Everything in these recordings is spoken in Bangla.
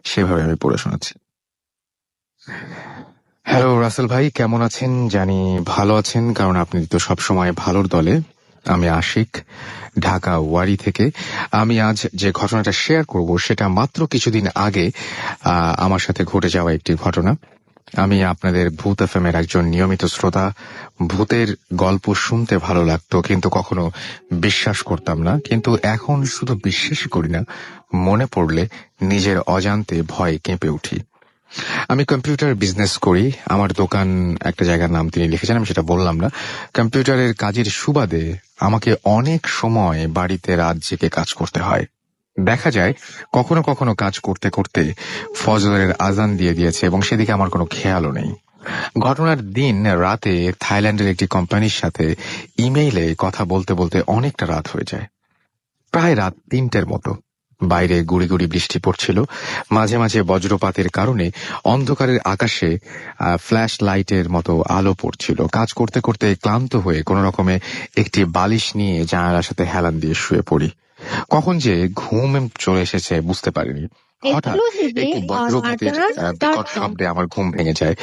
সেভাবে আমি পড়ে শোনাচ্ছি। হ্যালো রাসেল ভাই, কেমন আছেন? জানি ভালো আছেন, কারণ আপনি তো সবসময় ভালোর দলে। আমি আশিক, ঢাকা ওয়ারি থেকে। আমি আজ যে ঘটনাটা শেয়ার করব সেটা মাত্র কিছুদিন আগে আমার সাথে ঘটে যাওয়া একটি ঘটনা। আমি আপনাদের ভূত এফএম এর একজন নিয়মিত শ্রোতা। ভূতের গল্প শুনতে ভালো লাগতো, কিন্তু কখনো বিশ্বাস করতাম না। কিন্তু এখন শুধু বিশ্বাস করি না, মনে পড়লে নিজের অজান্তে ভয়ে কেঁপে উঠি। আমি কম্পিউটার বিজনেস করি। আমার দোকান একটা জায়গার নাম তিনি লিখেছেন, আমি সেটা বললাম না। কম্পিউটারের কাজের সুবাদে আমাকে অনেক সময় বাড়িতে রাত জেগে কাজ করতে হয়। দেখা যায় কখনো কখনো কাজ করতে করতে ফজরের আজান দিয়ে দিয়েছে এবং সেদিকে আমার কোনো খেয়ালও নেই। ঘটনার দিন রাতে থাইল্যান্ডের একটি কোম্পানির সাথে ইমেইলে কথা বলতে বলতে অনেকটা রাত হয়ে যায়, প্রায় রাত 3টের মতো। বাইরে গুড়ি গুড়ি বৃষ্টি পড়ছিল। মাঝে মাঝে বজ্রপাতের কারণে অন্ধকারের আকাশে ফ্ল্যাশ লাইটের মতো আলো পড়ছিল। কাজ করতে করতে ক্লান্ত হয়ে কোনো রকমে একটি বালিশ নিয়ে জানালার সাথে হেলান দিয়ে শুয়ে পড়ি। কখন যে ঘুম চলে এসেছে বুঝতে পারিনি। হঠাৎ একটি বজ্রপাতের বিকট শব্দে আমার ঘুম ভেঙে যায়।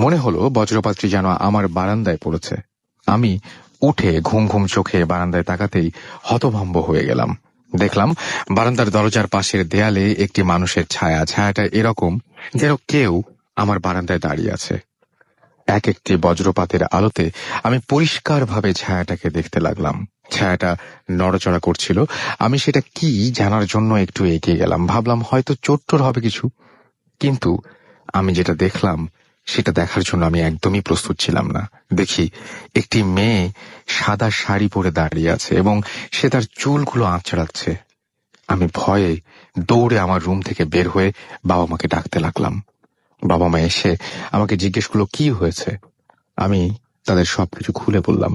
মনে হলো বজ্রপাতটি যেন আমার বারান্দায় পড়েছে। আমি উঠে ঘুম ঘুম চোখে বারান্দায় তাকাতেই হতভম্ব হয়ে গেলাম। দেখলাম বারান্দার দরজার পাশের দেয়ালে একটি মানুষের ছায়া। ছায়াটা এরকম যেন কেউ আমার বারান্দায় দাঁড়িয়ে আছে। এক একটি বজ্রপাতের আলোতে আমি পরিষ্কারভাবে ছায়াটাকে দেখতে লাগলাম। ছায়াটা নড়াচড়া করছিল। আমি সেটা কি জানার জন্য একটু এগিয়ে গেলাম। ভাবলাম হয়তো চোট্টর হবে কিছু। কিন্তু আমি যেটা দেখলাম সেটা দেখার জন্য আমি একদমই প্রস্তুত ছিলাম না। দেখি একটি মেয়ে সাদা শাড়ি পরে দাঁড়িয়ে আছে এবং সে তার চুলগুলো আঁচড়াচ্ছে। আমি ভয়ে দৌড়ে আমার রুম থেকে বের হয়ে বাবা মাকে ডাকতে লাগলাম। বাবা মা এসে আমাকে জিজ্ঞেস করলো কি হয়েছে। আমি তাদের সবকিছু খুলে বললাম।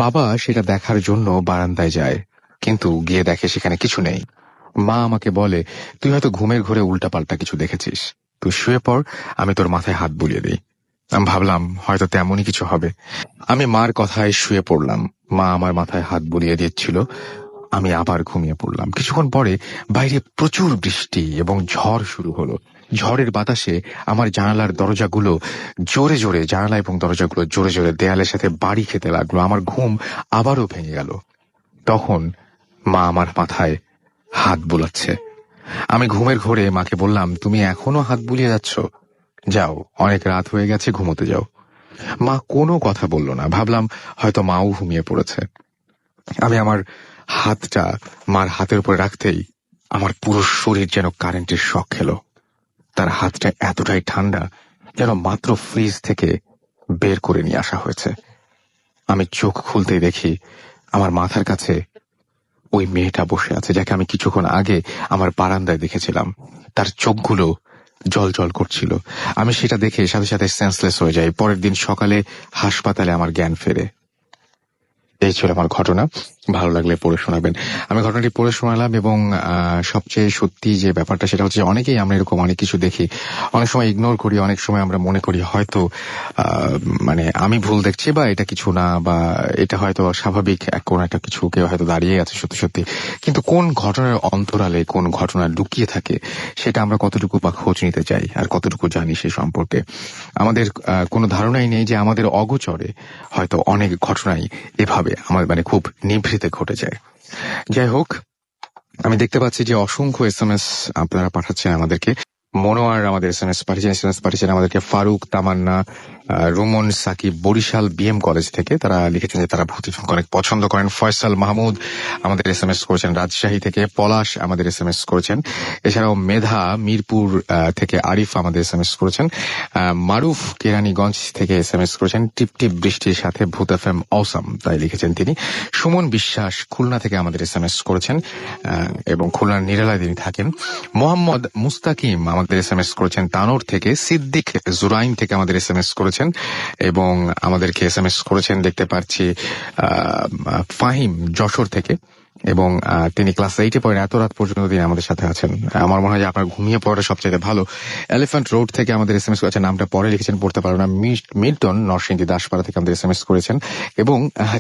বাবা সেটা দেখার জন্য বারান্দায় যায়, কিন্তু গিয়ে দেখে সেখানে কিছু নেই। মা আমাকে বলে, তুই হয়তো ঘুমের ঘোরে উল্টাপাল্টা কিছু দেখেছিস, তুই শুয়ে পড়, আমি তোর মাথায় হাত বুলিয়ে দিই। আমি ভাবলাম হয়তো তেমনই কিছু হবে। আমি মার কথায় শুয়ে পড়লাম। মা আমার মাথায় হাত বুলিয়ে দিচ্ছিল। আমি আবার ঘুমিয়ে পড়লাম। কিছুক্ষণ পরে বাইরে প্রচুর বৃষ্টি এবং ঝড় শুরু হলো। ঝড়ের বাতাসে আমার জানালা এবং দরজাগুলো জোরে জোরে দেয়ালের সাথে বাড়ি খেতে লাগলো। আমার ঘুম আবারও ভেঙে গেল। তখন মা আমার মাথায় হাত বুলাচ্ছে। আমি ঘুমের ঘোরে মাকে বললাম, তুমি এখনো হাত বুলিয়ে যাচ্ছ? যাও, অনেক রাত হয়ে গেছে, ঘুমোতে যাও। মা কোনো কথা বলল না। ভাবলাম হয়তো মাও ঘুমিয়ে পড়েছে। আমি আমার হাতটা মার হাতের উপরে রাখতেই আমার পুরো শরীর যেন কারেন্টের শক খেলো। তার হাতটা এতটাই ঠান্ডা যেন মাত্র ফ্রিজ থেকে বের করে নিয়ে আসা হয়েছে। আমি চোখ খুলতেই দেখি আমার মাথার কাছে ওই মেয়েটা বসে আছে, যাকে আমি কিছুক্ষণ আগে আমার বারান্দায় দেখেছিলাম। তার চোখগুলো জল জল করছিল। আমি সেটা দেখে সাথে সাথে সেন্সলেস হয়ে যাই। পরের দিন সকালে হাসপাতালে আমার জ্ঞান ফেরে। এই ছিল আমার ঘটনা। ভালো লাগলে পড়ে শোনাবেন। আমি ঘটনাটি পড়ে শোনালাম এবং সবচেয়ে সত্যি যে ব্যাপারটা সেটা হচ্ছে অনেকেই আমরা এরকম অনেক কিছু দেখি, অনেক সময় ইগনোর করি, অনেক সময় আমরা মনে করি হয়তো মানে আমি ভুল দেখছি বা এটা কিছু না, বা এটা হয়তো স্বাভাবিক কোন একটা কিছু, কেউ হয়তো দাঁড়িয়ে আছে সত্যি সত্যি। কিন্তু কোন ঘটনার অন্তরালে কোন ঘটনা লুকিয়ে থাকে সেটা আমরা কতটুকু বা খোঁজ নিতে চাই আর কতটুকু জানি সে সম্পর্কে আমাদের কোনো ধারণাই নেই যে আমাদের অগোচরে হয়তো অনেক ঘটনাই এভাবে আমার খুব নিভৃতে ঘটে যায়। যাই হোক, আমি দেখতে পাচ্ছি যে অসংখ্য এসএমএস আপনারা পাঠাচ্ছেন আমাদেরকে। মনোয়ার আমাদের এসএমএস পাঠিয়েছেন আমাদেরকে। ফারুক, তামান্না, রুমন, সাকিব বরিশাল বিএম কলেজ থেকে, তারা লিখেছেন যে তারা ভূত ফিল্ম অনেক পছন্দ করেন। ফয়সাল মাহমুদ আমাদের এসএমএস করেছেন রাজশাহী থেকে। পলাশ আমাদের এসএমএস করেছেন। এছাড়াও মেধা মিরপুর থেকে। আরিফ আমাদের এসএমএস করেছেন। মারুফ কেরানীগঞ্জ থেকে এসএমএস করেছেন। টিপ টিপ বৃষ্টির সাথে ভূত এফএম অসাম, তাই লিখেছেন তিনি। সুমন বিশ্বাস খুলনা থেকে আমাদের এসএমএস করেছেন এবং খুলনার নিরালায় তিনি থাকেন। মোহাম্মদ মুস্তাকিম আমাদের এসএমএস করেছেন তানোর থেকে। সিদ্দিক জুরাইন থেকে আমাদের এসএমএস করেছেন এবং আমাদেরকে এসএমএস করেছেন দেখতে পাচ্ছি ফাহিম যশোর থেকে, এবং তিনি ক্লাস 8-এ পড়েন। এত রাত পর্যন্ত তিনি আমাদের সাথে আছেন। আমার মনে হয় যে আপনার ঘুমিয়ে পড়াটা সবচেয়ে ভালো। এলিফ্যান্ট রোড থেকে আমাদের এসএমএস করেছেন, নামটা পরে লিখেছেন, পড়তে পারো না। মিল্টন নরসিংদী দাসপাড়া থেকে আমাদের এসএমএস করেছেন এবং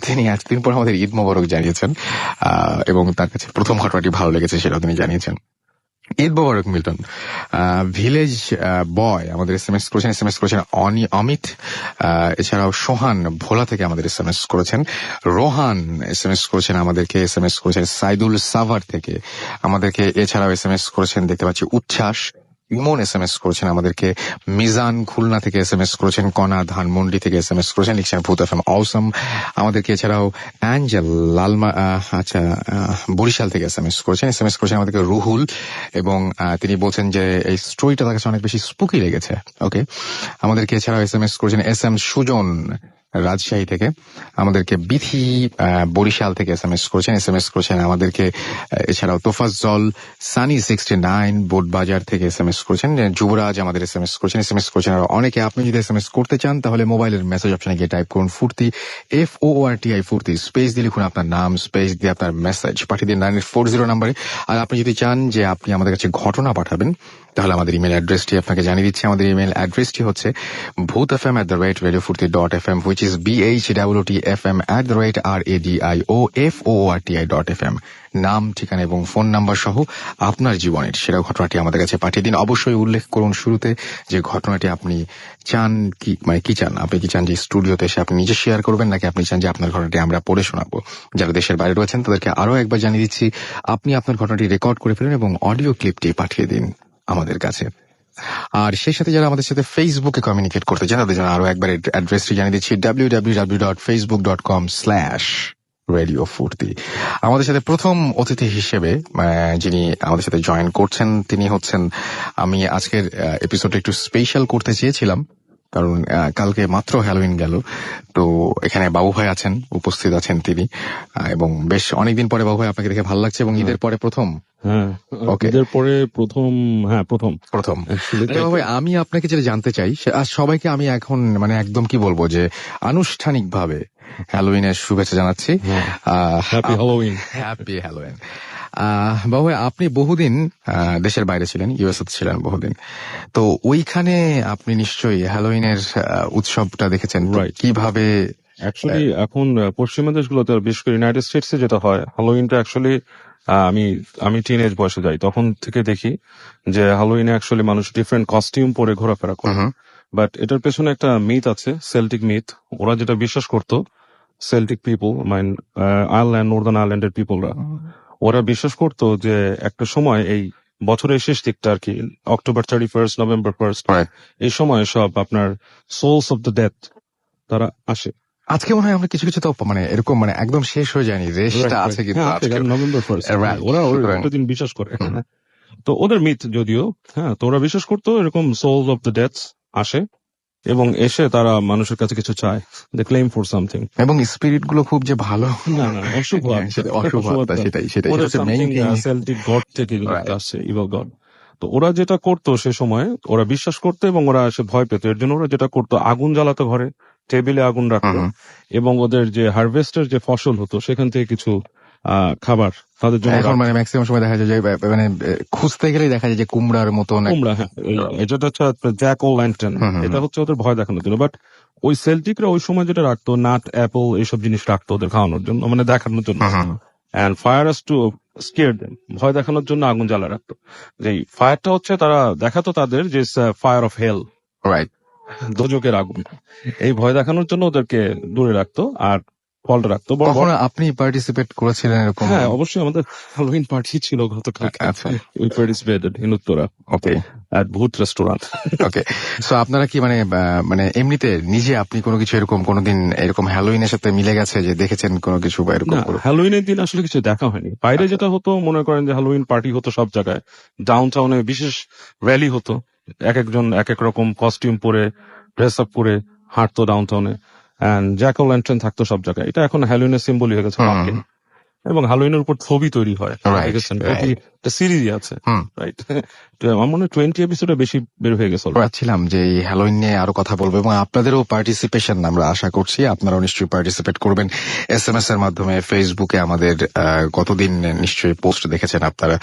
তিনি এতদিন পর আমাদের ঈদ মোবারক জানিয়েছেন এবং তার কাছে প্রথম ঘটনাটি ভালো লেগেছে সেটাও তিনি জানিয়েছেন। ঈদ মোবারক মিল্টন। ভিলেজ বয় আমাদের এসএমএস করেছেন অমিত, এছাড়াও সোহান ভোলা থেকে আমাদের এসএমএস করেছেন, রোহান এসএমএস করেছেন আমাদেরকে, এসএমএস করেছেন সাইদুল সাভার থেকে আমাদেরকে, এছাড়াও এসএমএস করেছেন দেখতে পাচ্ছি উচ্ছ্বাস, ইমন এসএমএস করেছেন আমাদেরকে, মিজান খুলনা থেকে এসএমএস করেছেন, কণা ধানমন্ডি থেকে এসএমএস করেছেন, লিখছেন ভূত এফএম অসম আমাদেরকে, এছাড়াও অ্যাঞ্জেল লালমা বরিশাল থেকে এসএমএস করেছেন আমাদেরকে রুহুল, এবং তিনি বলছেন যে এই স্টোরিটা তার কাছে অনেক বেশি স্পুকি লেগেছে। ওকে, আমাদেরকে এছাড়াও এসএমএস করেছেন এম সুজন রাজশাহী থেকে, আমাদেরকে বিথি বরিশাল থেকে এসএমএস করেছেন আমাদেরকে, এছাড়াও তোফাজ্জল সানি 69 বোটবাজার থেকে এসএমএস করেছেন, যুবরাজ আমাদের এসএমএস করেছেন আর অনেকে। আপনি যদি এসএমএস করতে চান তাহলে মোবাইলের মেসেজ অপশনে গিয়ে টাইপ করুন ফুর্তি, FORTI ফুর্তি, স্পেস দিয়ে লিখুন আপনার নাম, স্পেস দিয়ে আপনার মেসেজ পাঠিয়ে দিন 9840 নাম্বারে। আর আপনি যদি চান যে আপনি আমাদের কাছে ঘটনা পাঠাবেন তাহলে আমাদের ইমেল অ্যাড্রেসটি আপনাকে জানিয়ে দিচ্ছি। আমাদের ইমেল অ্যাড্রেসটি হচ্ছে bhutfm@radiofurti.fm, which is BHWTFM@radiofurti.fm। নাম, ঠিকানা এবং ফোন নাম্বার সহ আপনার জীবনের সেরা ঘটনাটি আমাদের কাছে পাঠিয়ে দিন। অবশ্যই উল্লেখ করুন শুরুতে যে ঘটনাটি আপনি চান, কি চান। আপনি কি চান যে স্টুডিওতে এসে আপনি নিজে শেয়ার করবেন, নাকি আপনি চান যে আপনার ঘটনাটি আমরা পড়ে শোনাবো? যারা দেশের বাইরে রয়েছেন তাদেরকে আরো একবার জানিয়ে দিচ্ছি, আপনি আপনার ঘটনাটি রেকর্ড করে ফেলুন এবং অডিও ক্লিপটি পাঠিয়ে দিন আমাদের কাছে। আর সেই সাথে যারা আমাদের সাথে ফেসবুকে কমিউনিকেট করতে চান তাদের জন্য আরো একবার অ্যাড্রেসটি জানিয়ে দিচ্ছি, www.facebook.com/radiofurti। আমাদের সাথে প্রথম অতিথি হিসেবে যিনি আমাদের সাথে জয়েন করছেন তিনি হচ্ছেন, আমি আজকের এপিসোডটা একটু স্পেশাল করতে চেয়েছিলাম কারণ কালকে মাত্র হ্যালোইন গেল, তো এখানে বাবু ভাই আছেন, উপস্থিত আছেন তিনি, এবং বেশ অনেকদিন পরে বাবু ভাই আপনাকে দেখে ভালো লাগছে, এবং ঈদের পরে প্রথম। হ্যাঁ, ওকে, ঈদের পরে প্রথম। ভাই আমি আপনাকে যেটা জানতে চাই, আজ সবাইকে আমি এখন মানে একদম কি বলবো যে আনুষ্ঠানিকভাবে হ্যালোইনের শুভেচ্ছা জানাচ্ছি। Happy Halloween. Happy Halloween. বাবু ভাই, আপনি বহুদিন দেশের বাইরে ছিলেন, ইউএসএ ছিলেন বহুদিন, তো ওইখানে আপনি নিশ্চয়ই হ্যালোইনের উৎসবটা দেখেছেন। Right. কিভাবে? অ্যাকচুয়ালি এখন পশ্চিমা দেশগুলোতে, বিশেষ করে ইউনাইটেড স্টেটসে যেটা হয়, হ্যালোউইনটা অ্যাকচুয়ালি আমি টিনেজ বয়সে যাই, তখন থেকে দেখি যে হ্যালোউইনে অ্যাকচুয়ালি মানুষ ডিফারেন্ট কস্টিউম পরে ঘোরাফেরা করে। বাট এটার পেছনে একটা মিথ আছে, সেল্টিক মিথ। ওরা যেটা বিশ্বাস করতো, সেল্টিক পিপল মানে আয়ারল্যান্ড, নর্দার্ন আয়ারল্যান্ডের পিপলরা, ওরা বিশ্বাস করতো যে একটা সময় এই বছরের শেষ দিকটা আর কি, অক্টোবর 31, নভেম্বর 1, Right. এই সময় সব আপনার সোলস অফ দ্য ডেথ তারা আসে। আজকে মনে হয় আমরা কিছু কিছু তো মানে এরকম মানে একদম শেষ হয়ে যায়নি, রেশটা আছে কিন্তু আজকে। November 1 Right. ওরা একটা দিন বিশ্বাস করে। তো ওদের মিথ যদিও, হ্যাঁ, তো ওরা বিশ্বাস করতো এরকম সোলস অফ দ্য ডেথ আসে এবং এসে তারা মানুষের কাছে কিছু চায়, দে ক্লেম ফর সামথিং। এবং স্পিরিট গুলো খুব যে ভালো, না অশুভ অশুভ আত্মা, সেটাই সেল্টিক গড থেকে আসছে, ইভল গড। তো ওরা যেটা করতো সে সময়, ওরা বিশ্বাস করতো এবং ওরা এসে ভয় পেত। এর জন্য ওরা যেটা করতো, আগুন জ্বালাতো ঘরে, টেবিলে আগুন রাখতো, এবং ওদের যে হারভেস্টের যে ফসল হতো সেখান থেকে কিছু খাবার তাদের জন্য। এখন মানে ম্যাক্সিমাম সময় দেখা যায় যে মানে খুঁজতে গেলেই দেখা যায় যে কুমড়ার মতো কুমড়া, হ্যাঁ, এটা হচ্ছে জ্যাক ও ল্যান্টার্ন, এটা হচ্ছে ওদের ভয় দেখানোর জন্য। বাট ওই সেল্টিকরা ওই সময় যেটা রাখতো, নাট, অ্যাপল, এইসব জিনিস রাখতো ওদের খাওয়ানোর জন্য, মানে দেখানোর জন্য। And fire us to scare them, ভয় দেখানোর জন্য আগুন জ্বালা রাখতো। যে ফায়ারটা হচ্ছে তারা দেখাতো তাদের যে ফায়ার অফ হেল, রাইট, দোজকের আগুন। এই ভয় দেখানোর জন্য ওদেরকে দূরে রাখতো আর ফলটা রাখতো। কখনো আপনি পার্টিসিপেট করেছিলেন এরকম? হ্যাঁ, অবশ্যই, আমাদের হ্যালোউইন পার্টি ছিল গতকাল। উই পার্টিসিপেটেড ইন উত্তরা, ওকে, এট ভূত রেস্টুরেন্ট। ওকে, সো আপনারা কি মানে মানে এমনিতে নিজে আপনি কোনো কিছু এরকম কোনোদিন এরকম হ্যালোউইনের সাথে মিলে গেছে যে দেখেছেন কোনো কিছু বা এরকম? হ্যালোউইনের দিন আসলে কিছু দেখা হয়নি। বাইরে যেটা হতো, মনে করেন যে হ্যালোউইন পার্টি হতো সব জায়গায়, ডাউন টাউনে বিশেষ র্যালি হতো, এক একজন এক এক রকম কস্টিউম পরে, ড্রেস আপ করে হাঁটতো ডাউন টাউনে, এন্ড জ্যাক ও ল্যান্টার্ন থাকতো সব জায়গায়। এটা এখন হ্যালোউইনের সিম্বল হয়ে গেছে, এবং হ্যালোউইনের উপর ছবি তৈরি হয়, একটা সিরিজ আছে, রাইট? আমার মনে হয় 20 এপিসোডে বেশি বের হয়ে গেছে। ছিলাম যে এই হ্যালোউইন নিয়ে আরো কথা বলবো, এবং আপনাদেরও পার্টিসিপেশন আমরা আশা করছি, আপনারাও নিশ্চয়ই পার্টিসিপেট করবেন SMS এর মাধ্যমে। ফেসবুকে আমাদের গতদিন নিশ্চয়ই পোস্ট দেখেছেন আপনারা,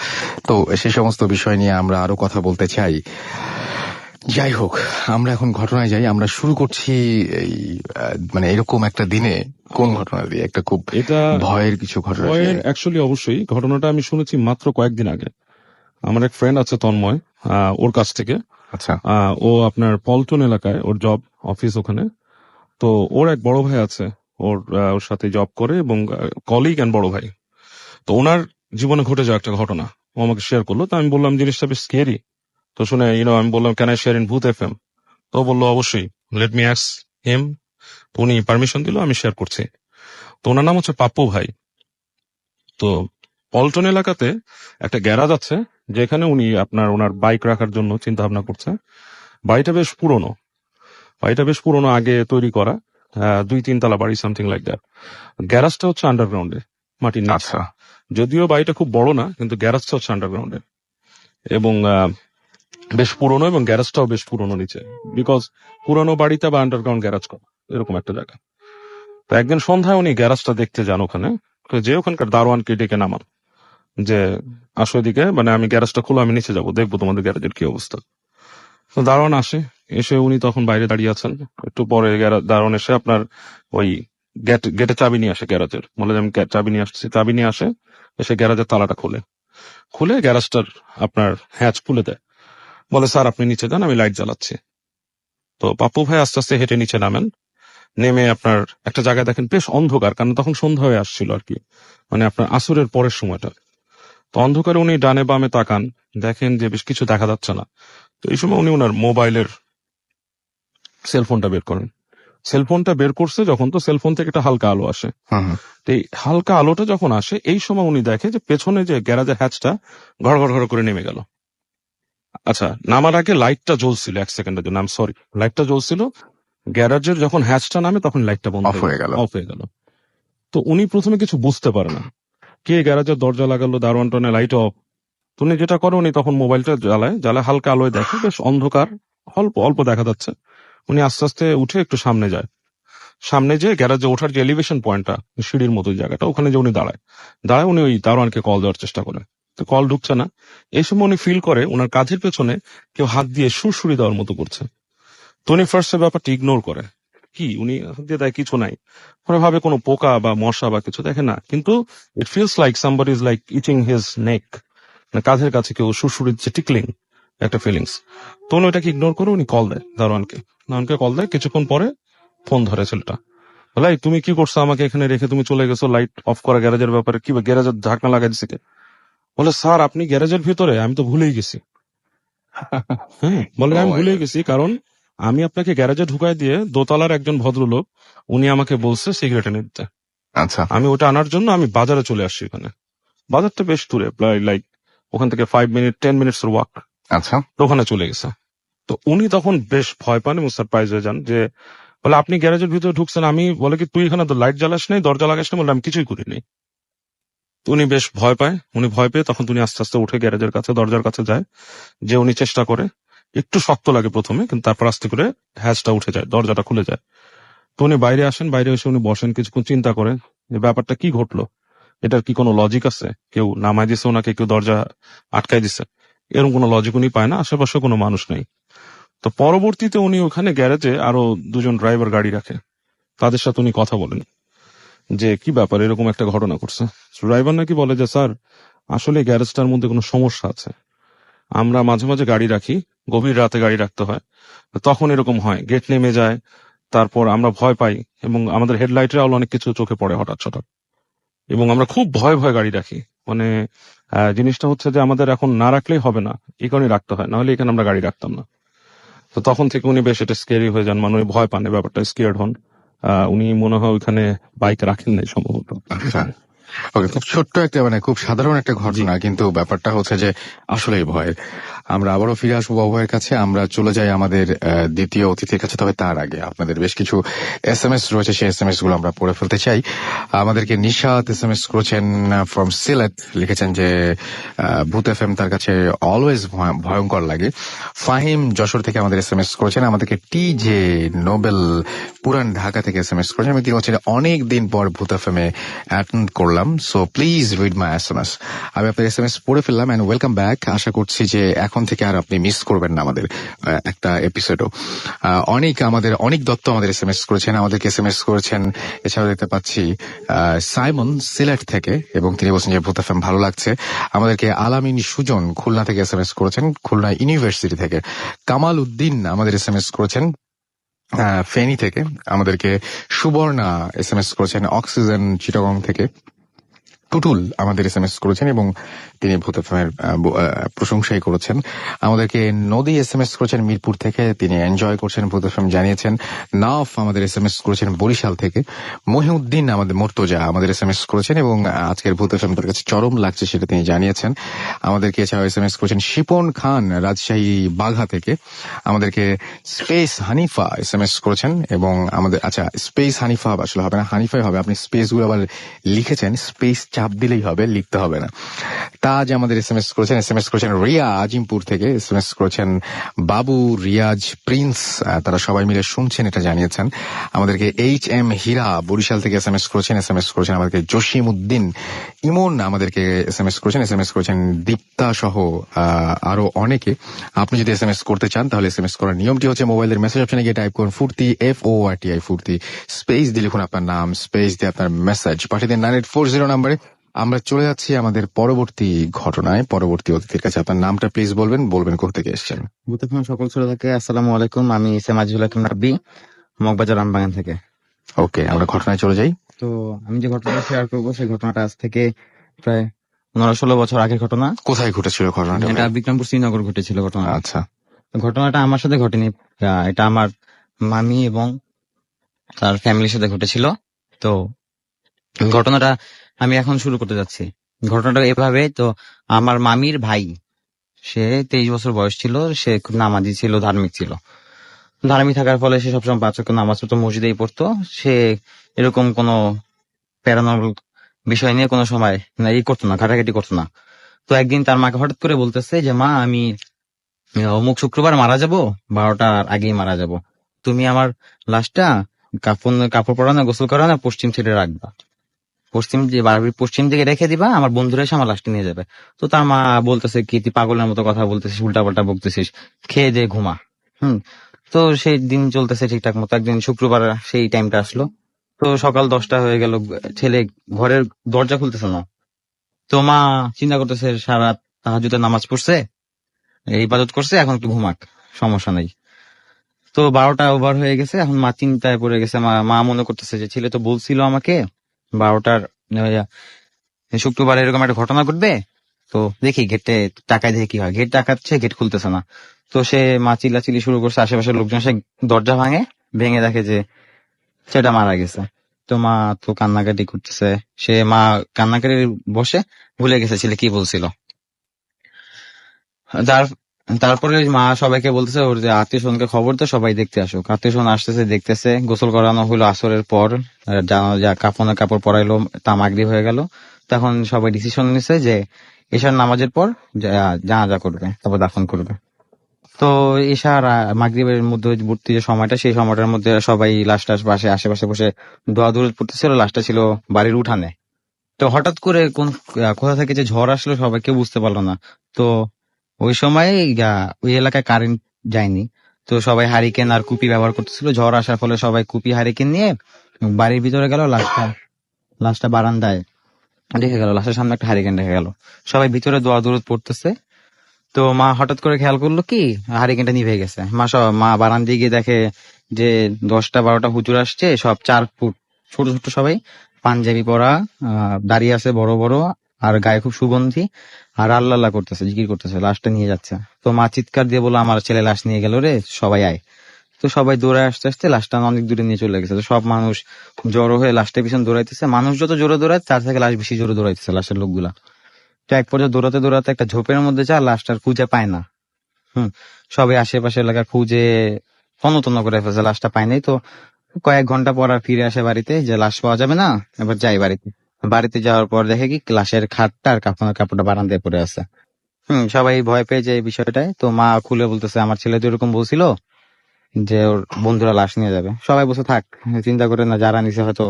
তো সেই সমস্ত বিষয় নিয়ে আমরা আরো কথা বলতে চাই। যাই হোক, আমরা এখন ঘটনায় যাই। আমরা শুরু করছি এই মানে এরকম একটা দিনে কোন ঘটনা দিয়ে, একটা খুব ভয়ের কিছু ঘটনা। অ্যাকচুয়ালি অবশ্যই ঘটনাটা আমি শুনেছি মাত্র কয়েকদিন আগে। আমার এক ফ্রেন্ড আছে তন্ময়, ওর কাছ থেকে। আচ্ছা ও আপনার পল্টন এলাকায় ওর জব অফিস ওখানে। তো ওর এক বড় ভাই আছে, ওর সাথে জব করে এবং কলিগ এন্ড বড় ভাই। তো ওনার জীবনে ঘটে যাওয়া একটা ঘটনা ও আমাকে শেয়ার করলো। তো আমি বললাম জিনিসটা বেশ স্কেরি। তো শুনে আমি বললাম ক্যান আই শেয়ার ইন ভূত এফএম? তো ও বললো অবশ্যই, লেট মি আস্ক হিম। তো উনি পারমিশন দিল, আমি শেয়ার করছি। তো ওনার নাম হচ্ছে পাপ্পু ভাই। তো পল্টন এলাকাতে একটা গ্যারাজ আছে যেখানে উনি ওনার বাইক রাখার জন্য চিন্তা ভাবনা করছে। বাড়িটা বেশ পুরনো আগে তৈরি করা, 2-3 তলা বাড়ি, সামথিং লাইক দ্যাট। গ্যারাজটা হচ্ছে আন্ডারগ্রাউন্ডে, মাটির নিচে। আচ্ছা যদিও বাড়িটা খুব বড় না, কিন্তু গ্যারাজটা হচ্ছে আন্ডারগ্রাউন্ডে এবং বেশ পুরনো, এবং গ্যারাজটাও বেশ পুরনো নিচে, বিকজ পুরনো বাড়িতে বা আন্ডারগ্রাউন্ড গ্যারাজ করা এরকম একটা জায়গা। তো একদিন সন্ধ্যায় উনি গ্যারাজটা দেখতে যান ওখানে। তো যে ওখানকার দারোয়ানকে ডেকে নামান যে আসো এদিকে, মানে আমি গ্যারাজটা খুলে আমি নিচে যাবো, দেখবো তোমাদের গ্যারাজের কি অবস্থা। তো দারোয়ান আসে, এসে উনি তখন বাইরে দাঁড়িয়ে আছেন। একটু পরে দারোয়ান এসে আপনার ওই গেটে চাবি নিয়ে আসে গ্যারাজের, বলে যে আমি চাবি নিয়ে আসছি। চাবি নিয়ে আসে, এসে গ্যারাজের তালাটা খুলে গ্যারাজটার আপনার হ্যাচ খুলে দেয়। বলে স্যার আপনি নিচে যান, আমি লাইট জ্বালাচ্ছি। তো পাপ্পু ভাই আস্তে আস্তে হেঁটে নিচে নামেন। নেমে আপনার একটা জায়গায় দেখেন বেশ অন্ধকার, কারণ তখন সন্ধ্যা হয়ে আসছিল আর কি, মানে আপনার আসরের পরের সময়টা। তো অন্ধকারে উনি ডানে বামে তাকান, দেখেন যে বেশ কিছু দেখা যাচ্ছে না। তো এই সময় উনি ওনার মোবাইলের সেলফোনটা বের করেন। সেলফোনটা বের করছে যখন, তো সেলফোন থেকে একটা হালকা আলো আসে। হুম হুম। তো এই হালকা আলোটা যখন আসে, এই সময় উনি দেখে যে পেছনে যে গ্যারাজের হ্যাচটা ঘর ঘর ঘর করে নেমে গেল। আচ্ছা, নামার আগে লাইটটা জ্বলছিল 1 সেকেন্ডের জন্য, আমি সরি, লাইটটা জ্বলছিল। গ্যারাজের যখন হ্যাচটা নামে তখন লাইটটা বন্ধ অফ হয়ে গেল। অফ হয়ে গেল। তো উনি প্রথমে কিছু বুঝতে পারে না, কে গ্যারাজের দরজা লাগালো, দারোয়ান টনে লাইট অফ। তো উনি যেটা করে, উনি তখন মোবাইলটা জ্বালায় হালকা আলোয়, দেখে বেশ অন্ধকার, অল্প অল্প দেখা যাচ্ছে। উনি আস্তে আস্তে উঠে একটু সামনে যায়। সামনে যে গ্যারাজে ওঠার যে এলিভেশন পয়েন্টটা, সিঁড়ির মতো জায়গাটা, ওখানে যে উনি দাঁড়ায় উনি ওই দারোয়ানকে কল দেওয়ার চেষ্টা করেন। তো কল ঢুকছে না। এই সময় উনি ফিল করে ওনার কাঁধের পেছনে কেউ হাত দিয়ে সুরসুরি দেওয়ার মতো করছে। তো উনি ফার্স্ট ব্যাপারটা ইগনোর করে, কি উনি হাত দিয়ে দেয় কিছু নাই, পরে ভাবে কোনো পোকা বা মশা বা কিছু, দেখে না, কিন্তু it feels like somebody is like itching his neck, মানে কাঁধের কাছে কেউ সুরসুরি দিচ্ছে, টিকলিং একটা ফিলিংস। তো উনি ওটাকে ইগনোর করে উনি কল দেয় দারোয়ানকে কল দেয়। কিছুক্ষণ পরে ফোন ধরে ছেলেটা, বলে "এই, তুমি কি করছো আমাকে এখানে রেখে, তুমি চলে গেছো লাইট অফ করা গ্যারেজের ব্যাপারে, কি গ্যারেজের ঢাকনা লাগাই দিচ্ছে কে?" বলে স্যার আপনি গ্যারেজের ভিতরে, আমি তো ভুলেই গেছি। হ্যাঁ, বলে Oh আমি my ভুলেই God. গেছি, কারণ আমি আপনাকে গ্যারেজে ঢুকাই দিয়ে দোতলার একজন ভদ্রলোক, উনি আমাকে বলছে সিগারেট এনে দিতে। আচ্ছা আমি ওটা আনার জন্য আমি বাজারে চলে আসছি। এখানে বাজারটা বেশ দূরে, লাইক ওখান থেকে 5-10 মিনিটস ওয়াক। আচ্ছা তো ওখানে চলে গেছে। তো উনি তখন বেশ ভয় পান এবং সারপ্রাইজ হয়ে যান যে, বলে আপনি গ্যারেজের ভিতরে ঢুকছেন, আমি বলে কি তুই এখানে তো লাইট জ্বালাস নাই, দরজা লাগাস না? বলে আমি কিছুই করিনি। তো উনি বেশ ভয় পায়। উনি ভয় পেয়ে তখন উনি আস্তে আস্তে উঠে গ্যারেজের কাছে, দরজার কাছে যায়। যে উনি চেষ্টা করে, একটু শক্ত লাগে প্রথমে, কিন্তু তারপর আস্তে করে হ্যাচটা উঠে যায়, দরজাটা খুলে যায়। তো উনি বাইরে আসেন, বাইরে এসে উনি বসেন, কিছুক্ষণ চিন্তা করেন যে ব্যাপারটা কি ঘটলো, এটার কি কোনো লজিক আছে, কেউ নামাই দিছে ওনাকে, কেউ দরজা আটকাই দিছে, এরকম কোনো লজিক উনি পায় না, আশেপাশে কোনো মানুষ নেই। তো পরবর্তীতে উনি ওখানে গ্যারেজে আরো 2জন ড্রাইভার গাড়ি রাখে, তাদের সাথে উনি কথা বলেন যে কি ব্যাপার, এরকম একটা ঘটনা ঘটছে। ড্রাইভার নাকি বলে যে স্যার, আসলে গ্যারেজটার মধ্যে কোনো সমস্যা আছে। আমরা মাঝে মাঝে গাড়ি রাখি, গভীর রাতে গাড়ি রাখতে হয়, তখন এরকম হয়, গেট নেমে যায়, তারপর আমরা ভয় পাই এবং আমাদের হেডলাইটের আলো অনেক কিছু চোখে পড়ে হঠাৎ, এবং আমরা খুব ভয় ভয় গাড়ি রাখি। মানে জিনিসটা হচ্ছে যে আমাদের এখন না রাখলেই হবে না, এই কারণে রাখতে হয়, নাহলে এখানে আমরা গাড়ি রাখতাম না। তো তখন থেকে উনি বেশ এটা স্কেরি হয়ে যান, মানে উনি ভয় পান, এই ব্যাপারটা স্কেয়ার্ড হন। উনি মনে হয় ওইখানে বাইক রাখেন নাই সম্ভবত। আচ্ছা ওকে, খুব ছোট্ট একটা মানে খুব সাধারণ একটা ঘটনা, কিন্তু ব্যাপারটা হচ্ছে যে আসলেই ভয়। আমরা আবারও ফিরে আসবো বাবুয়ের কাছে, আমরা চলে যাই আমাদের দ্বিতীয় অতিথির কাছে। তবে তার আগে আপনাদের বেশ কিছু SMS রয়েছে, সেই SMS গুলো আমরা পড়ে ফেলতে চাই। আমাদেরকে নিশাত SMS করেছেন ফ্রম সিলেট, লিখেছেন যে ভূত FM তার কাছে অলওয়েজ ভয়ঙ্কর লাগে। ফাহিম যশোর থেকে আমাদের SMS করেছেন। আমাদেরকে TJ নোবেল পুরান ঢাকা থেকে SMS করেছেন, এবং তিনি হচ্ছেন অনেক দিন পর ভূত FM অ্যাটেন্ড করলাম, ফেললাম, so please read my SMS। আমি আপনার SMS পড়ে ফেললাম এন্ড ওয়েলকাম ব্যাক। আশা করছি যে এখন থেকে আর আপনি মিস করবেন না আমাদের একটা এপিসোডও। অনেক দত্ত আমাদের SMS করেছেন, আমাদেরকে SMS করেছেন। এছাড়াও দেখতে পাচ্ছি সাইমন সিলেট থেকে, এবং তিনি বলছেন যে ভূত FM ভালো লাগছে। আমাদেরকে আলামিন সুজন খুলনা থেকে SMS করেছেন, খুলনা ইউনিভার্সিটি থেকে। কামাল উদ্দিন আমাদের SMS করেছেন ফেনী থেকে। আমাদেরকে সুবর্ণা SMS করেছেন অক্সিজেন চিটাগং থেকে। টুটুল আমাদের SMS করেছেন এবং তিনি ভূত এফএমের প্রশংসাই করেছেন। আমাদেরকে নদী SMS করেছেন মিরপুর থেকে, তিনি এনজয় করছেন ভূত এফএম জানিয়েছেন। নাফ আমাদের SMS করেছেন বরিশাল থেকে। মহিউদ্দিন মুর্তজা আমাদের SMS করেছেন এবং আজকের ভূত এফএম তার কাছে চরম লাগছে সেটা তিনি জানিয়েছেন। আমাদেরকে এছাড়াও SMS করেছেন শিপন খান রাজশাহী বাঘা থেকে। আমাদেরকে স্পেস হানিফা SMS করেছেন এবং স্পেস হানিফা আসলে হবে না, হানিফাই হবে। আপনি স্পেস গুলো আবার লিখেছেন, স্পেস চাপ দিলেই হবে, লিখতে হবে না। তাজ আমাদের SMS করেছেন রিয়া আজিমপুর থেকে। SMS করেছেন বাবু, রিয়াজ, প্রিন্স, তারা সবাই মিলে শুনছেন এটা জানিয়েছেন। আমাদেরকে HM হীরা বরিশাল থেকে SMS করেছেন। আমাদেরকে জসিম উদ্দিন ইমন আমাদেরকে SMS করেছেন দীপ্তা সহ আরো অনেকে। আপনি যদি SMS করতে চান তাহলে SMS করার নিয়মটি হচ্ছে মোবাইলের মেসেজ অপশনে গিয়ে টাইপ করুন ফুর্তি, FORTI ফুর্তি, স্পেস দিয়ে লিখুন আপনার নাম, স্পেস দিয়ে আপনার মেসেজ পাঠিয়ে দিন 9840 নাম্বারে। আমরা চলে যাচ্ছি আমাদের পরবর্তী ঘটনায়, পরবর্তী অতিথির কাছে। আপনার নামটা প্লিজ বলবেন কোথা থেকে এসেছেন। বুতফান সকল শ্রোতাকে আসসালামু আলাইকুম। আমি সেমাজুল হাকিম রাব্বি, মগবাজার রামবাগান থেকে। ওকে, আমরা ঘটনায় চলে যাই। তো আমি যে ঘটনাটা শেয়ার করবো সেই ঘটনাটা আজ থেকে প্রায় 15-16 বছর আগের ঘটনা। কোথায় ঘটেছিল ঘটনাটা? এটা বিক্রমপুর শ্রীনগর ঘটেছিল ঘটনা। আচ্ছা, ঘটনাটা আমার সাথে ঘটেনি, এটা আমার মামি এবং তার ফ্যামিলির সাথে ঘটেছিল। তো ঘটনাটা আমি এখন শুরু করতে যাচ্ছি। ঘটনাটা এভাবে, তো আমার মামির ভাই, সে 23 বছর বয়স ছিল, সে খুব নামাজি ছিল, ধার্মিক ছিল। ধার্মিক থাকার ফলে সে সবসময় 5 ওয়াক্ত নামাজ পড়তো, মসজিদেই পড়তো। সে এরকম কোনো প্যারানর্মাল বিষয় নিয়ে কোনো সময় করতো না, ঘাটাঘাটি করতো না। তো একদিন তার মাকে হঠাৎ করে বলতেছে যে মা, আমি অমুক শুক্রবার মারা যাব, 12টার আগেই মারা যাব, তুমি আমার লাশটা কাপড় পরানো, গোসল করানো, পশ্চিম সাইডে রাখবা, বাড়ির পশ্চিম দিকে রেখে দিবা, আমার বন্ধুরা এসে আমার লাশটা নিয়ে যাবে। তো তার মা বলতেছে কি, তুই পাগলের মতো কথা বলতেছিস, উল্টা পাল্টা বকতেছিস, খেয়ে দে ঘুমা। তো সেই দিন চলতেছে ঠিকঠাক মতো। একদিন শুক্রবার সেই টাইমটা আসলো, তো সকাল 10টা হয়ে গেল, ছেলে ঘরের দরজা খুলতেছে না। তো মা চিন্তা করতেছে সারা তাহাজ্জুদের নামাজ পড়ছে, ইবাদত করছে, এখন একটু ঘুমাক, সমস্যা নাই। তো 12টা ওভার হয়ে গেছে, এখন মা চিন্তায় পড়ে গেছে। মা মনে করতেছে যে ছেলে তো বলছিল আমাকে 12টার শুক্রবার এরকম একটা ঘটনা ঘটবে, তো দেখি গেটে টাকায় দেখে কি হয়। গেট টাকাচ্ছে, গেট খুলতেছে না। তো সে মা চিল্লাচিল্লি শুরু করছে, আশেপাশের লোকজন এসে দরজা ভেঙে দেখে যে সেটা মারা গেছে। তো মা তো কান্নাকাটি করতেছে, মা কান্নাকাটি বসে ভুলে গেছে ছেলে কি বলছিল। তারপরে মা সবাইকে বলতেছে ওর যে আত্মীয় স্বজনকে খবর দে, সবাই দেখতে আসুক। আত্মীয় স্বজন আসতেছে, দেখতেছে। গোসল করানো হলো আসরের পর, কাপড় পরাইলো, তা মাগরিব হয়ে গেল। তখন সবাই ডিসিশন নিছে যে এশার নামাজের পর জানাজা করবে, তারপর দাফন করবে। তো এশার মাগরিবের মধ্যবর্তী যে সময়টা, সেই সময়টার মধ্যে সবাই লাশটা আশেপাশে বসে দোয়া দরুদ পড়তেছিল। লাশটা ছিল বাড়ির উঠানে। তো হঠাৎ করে কোথা থেকে যে ঝড় আসলো সবাই কেউ বুঝতে পারলো না। তো ওই সময় ওই এলাকায় কারেন্ট যায়নি, তো সবাই হারিকেন আর কুপি ব্যবহার করতেছিল। ঝড় আসার ফলে সবাই কুপি হারিকেন নিয়ে বাড়ির ভিতরে গেল। লাশটা বারান্দায় রেখে গেল, লাশের সামনে একটা হারিকেন রেখে গেল। সবাই ভিতরে দোয়া দরুদ পড়তেছে। তো মা হঠাৎ করে খেয়াল করলো কি হারিকেনটা নিভে গেছে। মা বারান্দায় গিয়ে দেখে যে 10টা-12টা হুজুর আসছে, সব 4 ফুট ছোট ছোট, সবাই পাঞ্জাবি পরা, দাঁড়িয়ে আছে বড় বড়, আর গায়ে খুব সুগন্ধি, আর আল্লাহ করতেছে, জিকির করতেছে, লাশটা নিয়ে যাচ্ছে। তো মা চিৎকার দিয়ে বললো আমার ছেলে লাশ নিয়ে গেল রে, সবাই আয়। তো সবাই দৌড়ায় আসতে আসতে লাশটা অনেক দূরে নিয়ে চলে গেছে। তো সব মানুষ জড়ো হয়ে লাশটার পিছনে দৌড়াইতেছে। মানুষ যত জোরে দৌড়ায় তার থেকে লাশ বেশি জোরে দৌড়াইতেছে লাশের লোকগুলা। তো এক পর্যায়ে দৌড়াতে দৌড়াতে একটা ঝোপের মধ্যে যায়, লাশটার খুঁজে পায় না। সবাই আশেপাশে এলাকা খুঁজে তন্ন করে ফেলছে, লাশটা পায় নাই। তো কয়েক ঘন্টা পর আর ফিরে আসে বাড়িতে, যে লাশ পাওয়া যাবে না, এবার যাই বাড়িতে যাওয়ার পর দেখে কি লাশের খাটটা আর কাপড়টা বারান্দায় পড়ে আছে। সবাই ভয় পেয়ে যায় এই বিষয়টায়। তো মা খুলে বলতেছে আমার ছেলে তো এরকম বলছিল যে ওর বন্ধুরা লাশ নিয়ে যাবে। সবাই বসে থাক, চিন্তা করে না, যারা নিছে হয়তো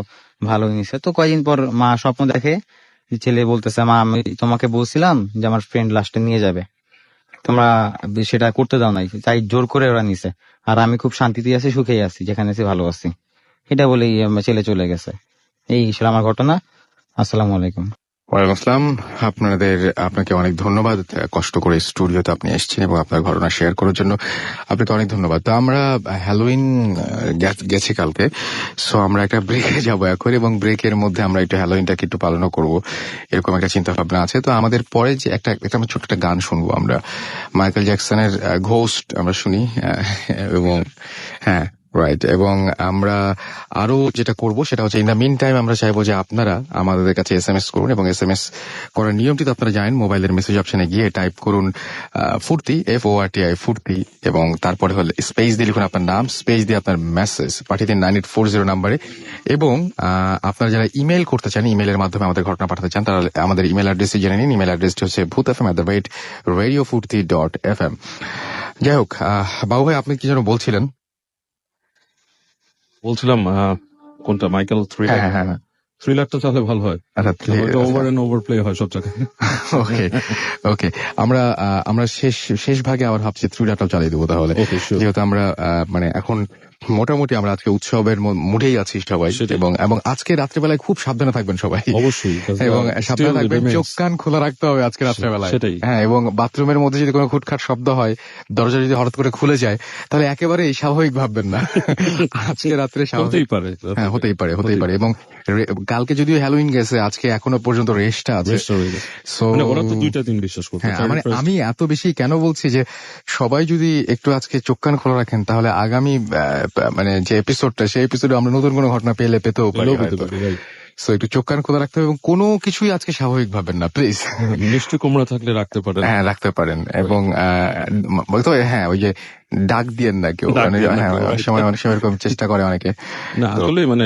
ভালোই নিছে। তো কয়দিন পর মা স্বপ্ন দেখে, যে ছেলে বলতেছে, মা আমি তোমাকে বলছিলাম যে আমার ফ্রেন্ড লাশটা নিয়ে যাবে, তোমরা সেটা করতে দাও নাই, তাই জোর করে ওরা নিছে। আর আমি খুব শান্তিতে আছি, সুখেই আছি, যেখানে আছি ভালো আছি। এটা বলেই ছেলে চলে গেছে। এই ছিল আমার ঘটনা। আসসালামু আলাইকুম। ওয়ালাইকুম আসসালাম। আপনাকে অনেক ধন্যবাদ, কষ্ট করে স্টুডিওতে আপনি এসেছেন এবং আপনার ঘটনা শেয়ার করার জন্য আপনাকে অনেক ধন্যবাদ। তো আমরা হ্যালোইন গেছি কালকে, সো আমরা একটা ব্রেকে যাবো এখন, এবং ব্রেকের মধ্যে আমরা একটু হ্যালোইনটাকে একটু পালনও করবো, এরকম একটা চিন্তা ভাবনা আছে। তো আমাদের পরে যে একটা আমরা ছোট্ট একটা গান শুনবো, আমরা মাইকেল জ্যাকসনের ঘোস্ট আমরা শুনি, এবং হ্যাঁ রাইট, এবং আমরা আরো যেটা করব সেটা হচ্ছে, ইন দ্য মিন টাইম আমরা চাইবো যে আপনারা আমাদের কাছে SMS করুন, এবং SMS করার নিয়মটি তো আপনারা জানেন, মোবাইলের মেসেজ অপশনে গিয়ে টাইপ করুন ফুর্তি, FORTI ফুর্তি, এবং তারপরে হলে স্পেস দিয়ে লিখুন আপনার নাম, স্পেস দিয়ে আপনার মেসেজ পাঠিয়ে দিন 9840 নাম্বারে। এবং আপনারা যারা ইমেল করতে চান, ইমেলের মাধ্যমে আমাদের ঘটনা পাঠাতে চান, তারা আমাদের ইমেল অ্যাড্রেসটি জেনে নিন। ইমেল অ্যাড্রেসটি হচ্ছে bhutfm@radiofurti.fm। যাই হোক, বাবু ভাই আপনি কি যেন বলছিলেন? বলছিলাম কোনটা মাইকেল হ্যাঁ হ্যাঁ হ্যাঁ, থ্রিলারটা তাহলে ভালো হয়, আচ্ছা ওভার এন্ড ওভার প্লে হয় সব জায়গায়। ওকে ওকে, আমরা শেষ ভাগে আবার ভাবছি থ্রিলারটাও চালিয়ে দেবো তাহলে, ওকে, শিওর। যেহেতু আমরা মানে এখন মোটামুটি আমরা আজকে উৎসবের মুডেই আছি সবাই, সেটাই। এবং আজকে রাত্রেবেলায় খুব সাবধানে থাকবেন সবাই, অবশ্যই, এবং সাবধানে থাকবেন, চোখ কান খোলা রাখতে হবে আজকে রাত্রেবেলায়। সেটাই। হ্যাঁ, এবং বাথরুমের মধ্যে যদি কোনো খুটখাট শব্দ হয়, দরজা যদি হঠাৎ করে খুলে যায়, তাহলে একেবারেই স্বাভাবিক ভাববেন না। আজকে রাত্রে হতেই স্বাভাবিক, পারে, হ্যাঁ হতেই পারে। এবং কালকে যদিও হ্যালোইন গেছে, আজকে এখনো পর্যন্ত রেস্টটা আছে। Rest হয়ে গেছে। So, মানে ওরা তো 2টা দিন বিশ্বাস করতো। হ্যাঁ, মানে আমি এত বেশি কেন বলছি যে সবাই যদি একটু আজকে চোখ কান খোলা রাখেন, তাহলে আগামী মানে যে এপিসোডটা, সেই এপিসোডে আমরা নতুন কোনো ঘটনা পেতেও পারি হয়তো। সো একটু চোখ কান খোলা রাখতে হবে, এবং কোনো কিছুই আজকে স্বাভাবিক ভাবেন না প্লিজ। মিষ্টি কুমড়া থাকলে রাখতে পারেন। হ্যাঁ রাখতে পারেন, এবং হ্যাঁ ওই যে ডাক দিয়েন না কেউ, ডাক মানে দিয়েন না হ্যাঁ কেউ, অনেক সময় এরকম চেষ্টা করে অনেকে। না আসলে মানে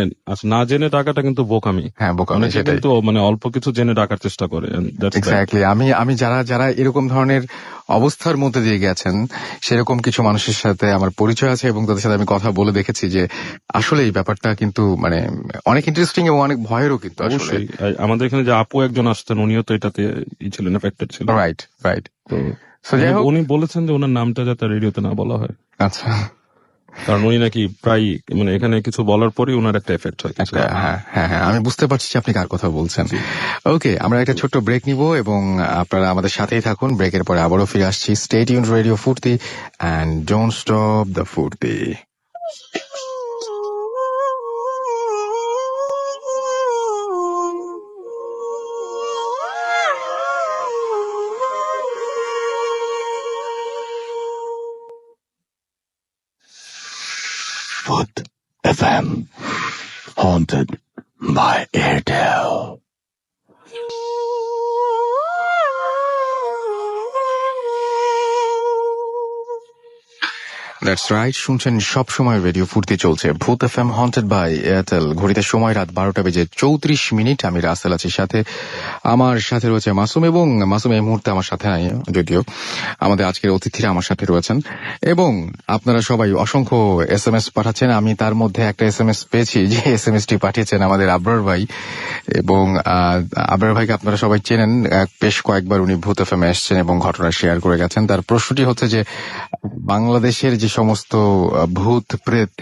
না জেনে ডাকাটা কিন্তু বোকামি। হ্যাঁ বোকামি, অনেকে সেটাই। কিন্তু মানে অল্প কিছু জেনে ডাকার চেষ্টা করে, and that's bad. এক্স্যাক্টলি, আমি যারা এরকম ধরনের অবস্থার মধ্যে দিয়ে গেছেন, সেরকম কিছু মানুষের সাথে আমার পরিচয় আছে, এবং তাদের সাথে আমি কথা বলে দেখেছি যে আসলে এই ব্যাপারটা কিন্তু মানে অনেক ইন্টারেস্টিং এবং অনেক ভয়েরও কিন্তু আসলে। অবশ্যই। আমাদের এখানে যে আপু একজন আসতেন, উনিও তো এটাতে ছিলেন, এফেক্টেড ছিলেন। রাইট। তো So, যাই হোক, উনি বলেছেন যে ওনার নামটা যাতে রেডিওতে না বলা হয়, আচ্ছা কারণ উনি নাকি প্রায় মানে এখানে কিছু বলার পরই ওনার একটা এফেক্ট হয়। হ্যাঁ, আমি বুঝতে পারছি যে আপনি কার কথা বলছেন। ওকে, আমরা একটা ছোট্ট ব্রেক নিব, এবং আপনারা আমাদের সাথেই থাকুন। ব্রেকের পরে আবারও ফিরে আসছি। স্টে টিউনড রেডিও ফুর্তি, এন্ড ডোন্ট স্টপ দ্য ফুর্তি। Foot FM, haunted by Airtel. That's right, শুনছেন সব সময় রেডিও ফুর্তি, চলছে ভূত FM হন্টেড বাই এয়ারটেল। ঘড়িতে সময় রাত 12:34। আমি রাসেল আছি সাথে, আমার সাথে রয়েছে মাসুম, এবং মাসুম এই মুহূর্তে আমার সাথে নাই, যদিও আমাদের আজকের অতিথিরা আমার সাথে রয়েছেন। এবং আপনারা সবাই অসংখ্য SMS পাঠাচ্ছেন। আমি তার মধ্যে একটা SMS পেয়েছি, যে SMS-টি পাঠিয়েছেন আমাদের আবরার ভাই, এবং আবরার ভাইকে আপনারা সবাই চেনেন, বেশ কয়েকবার উনি ভূত FM এসছেন এবং ঘটনা শেয়ার করে গেছেন। তার প্রশ্নটি হচ্ছে যে বাংলাদেশের যে সমস্ত ভূত প্রেত,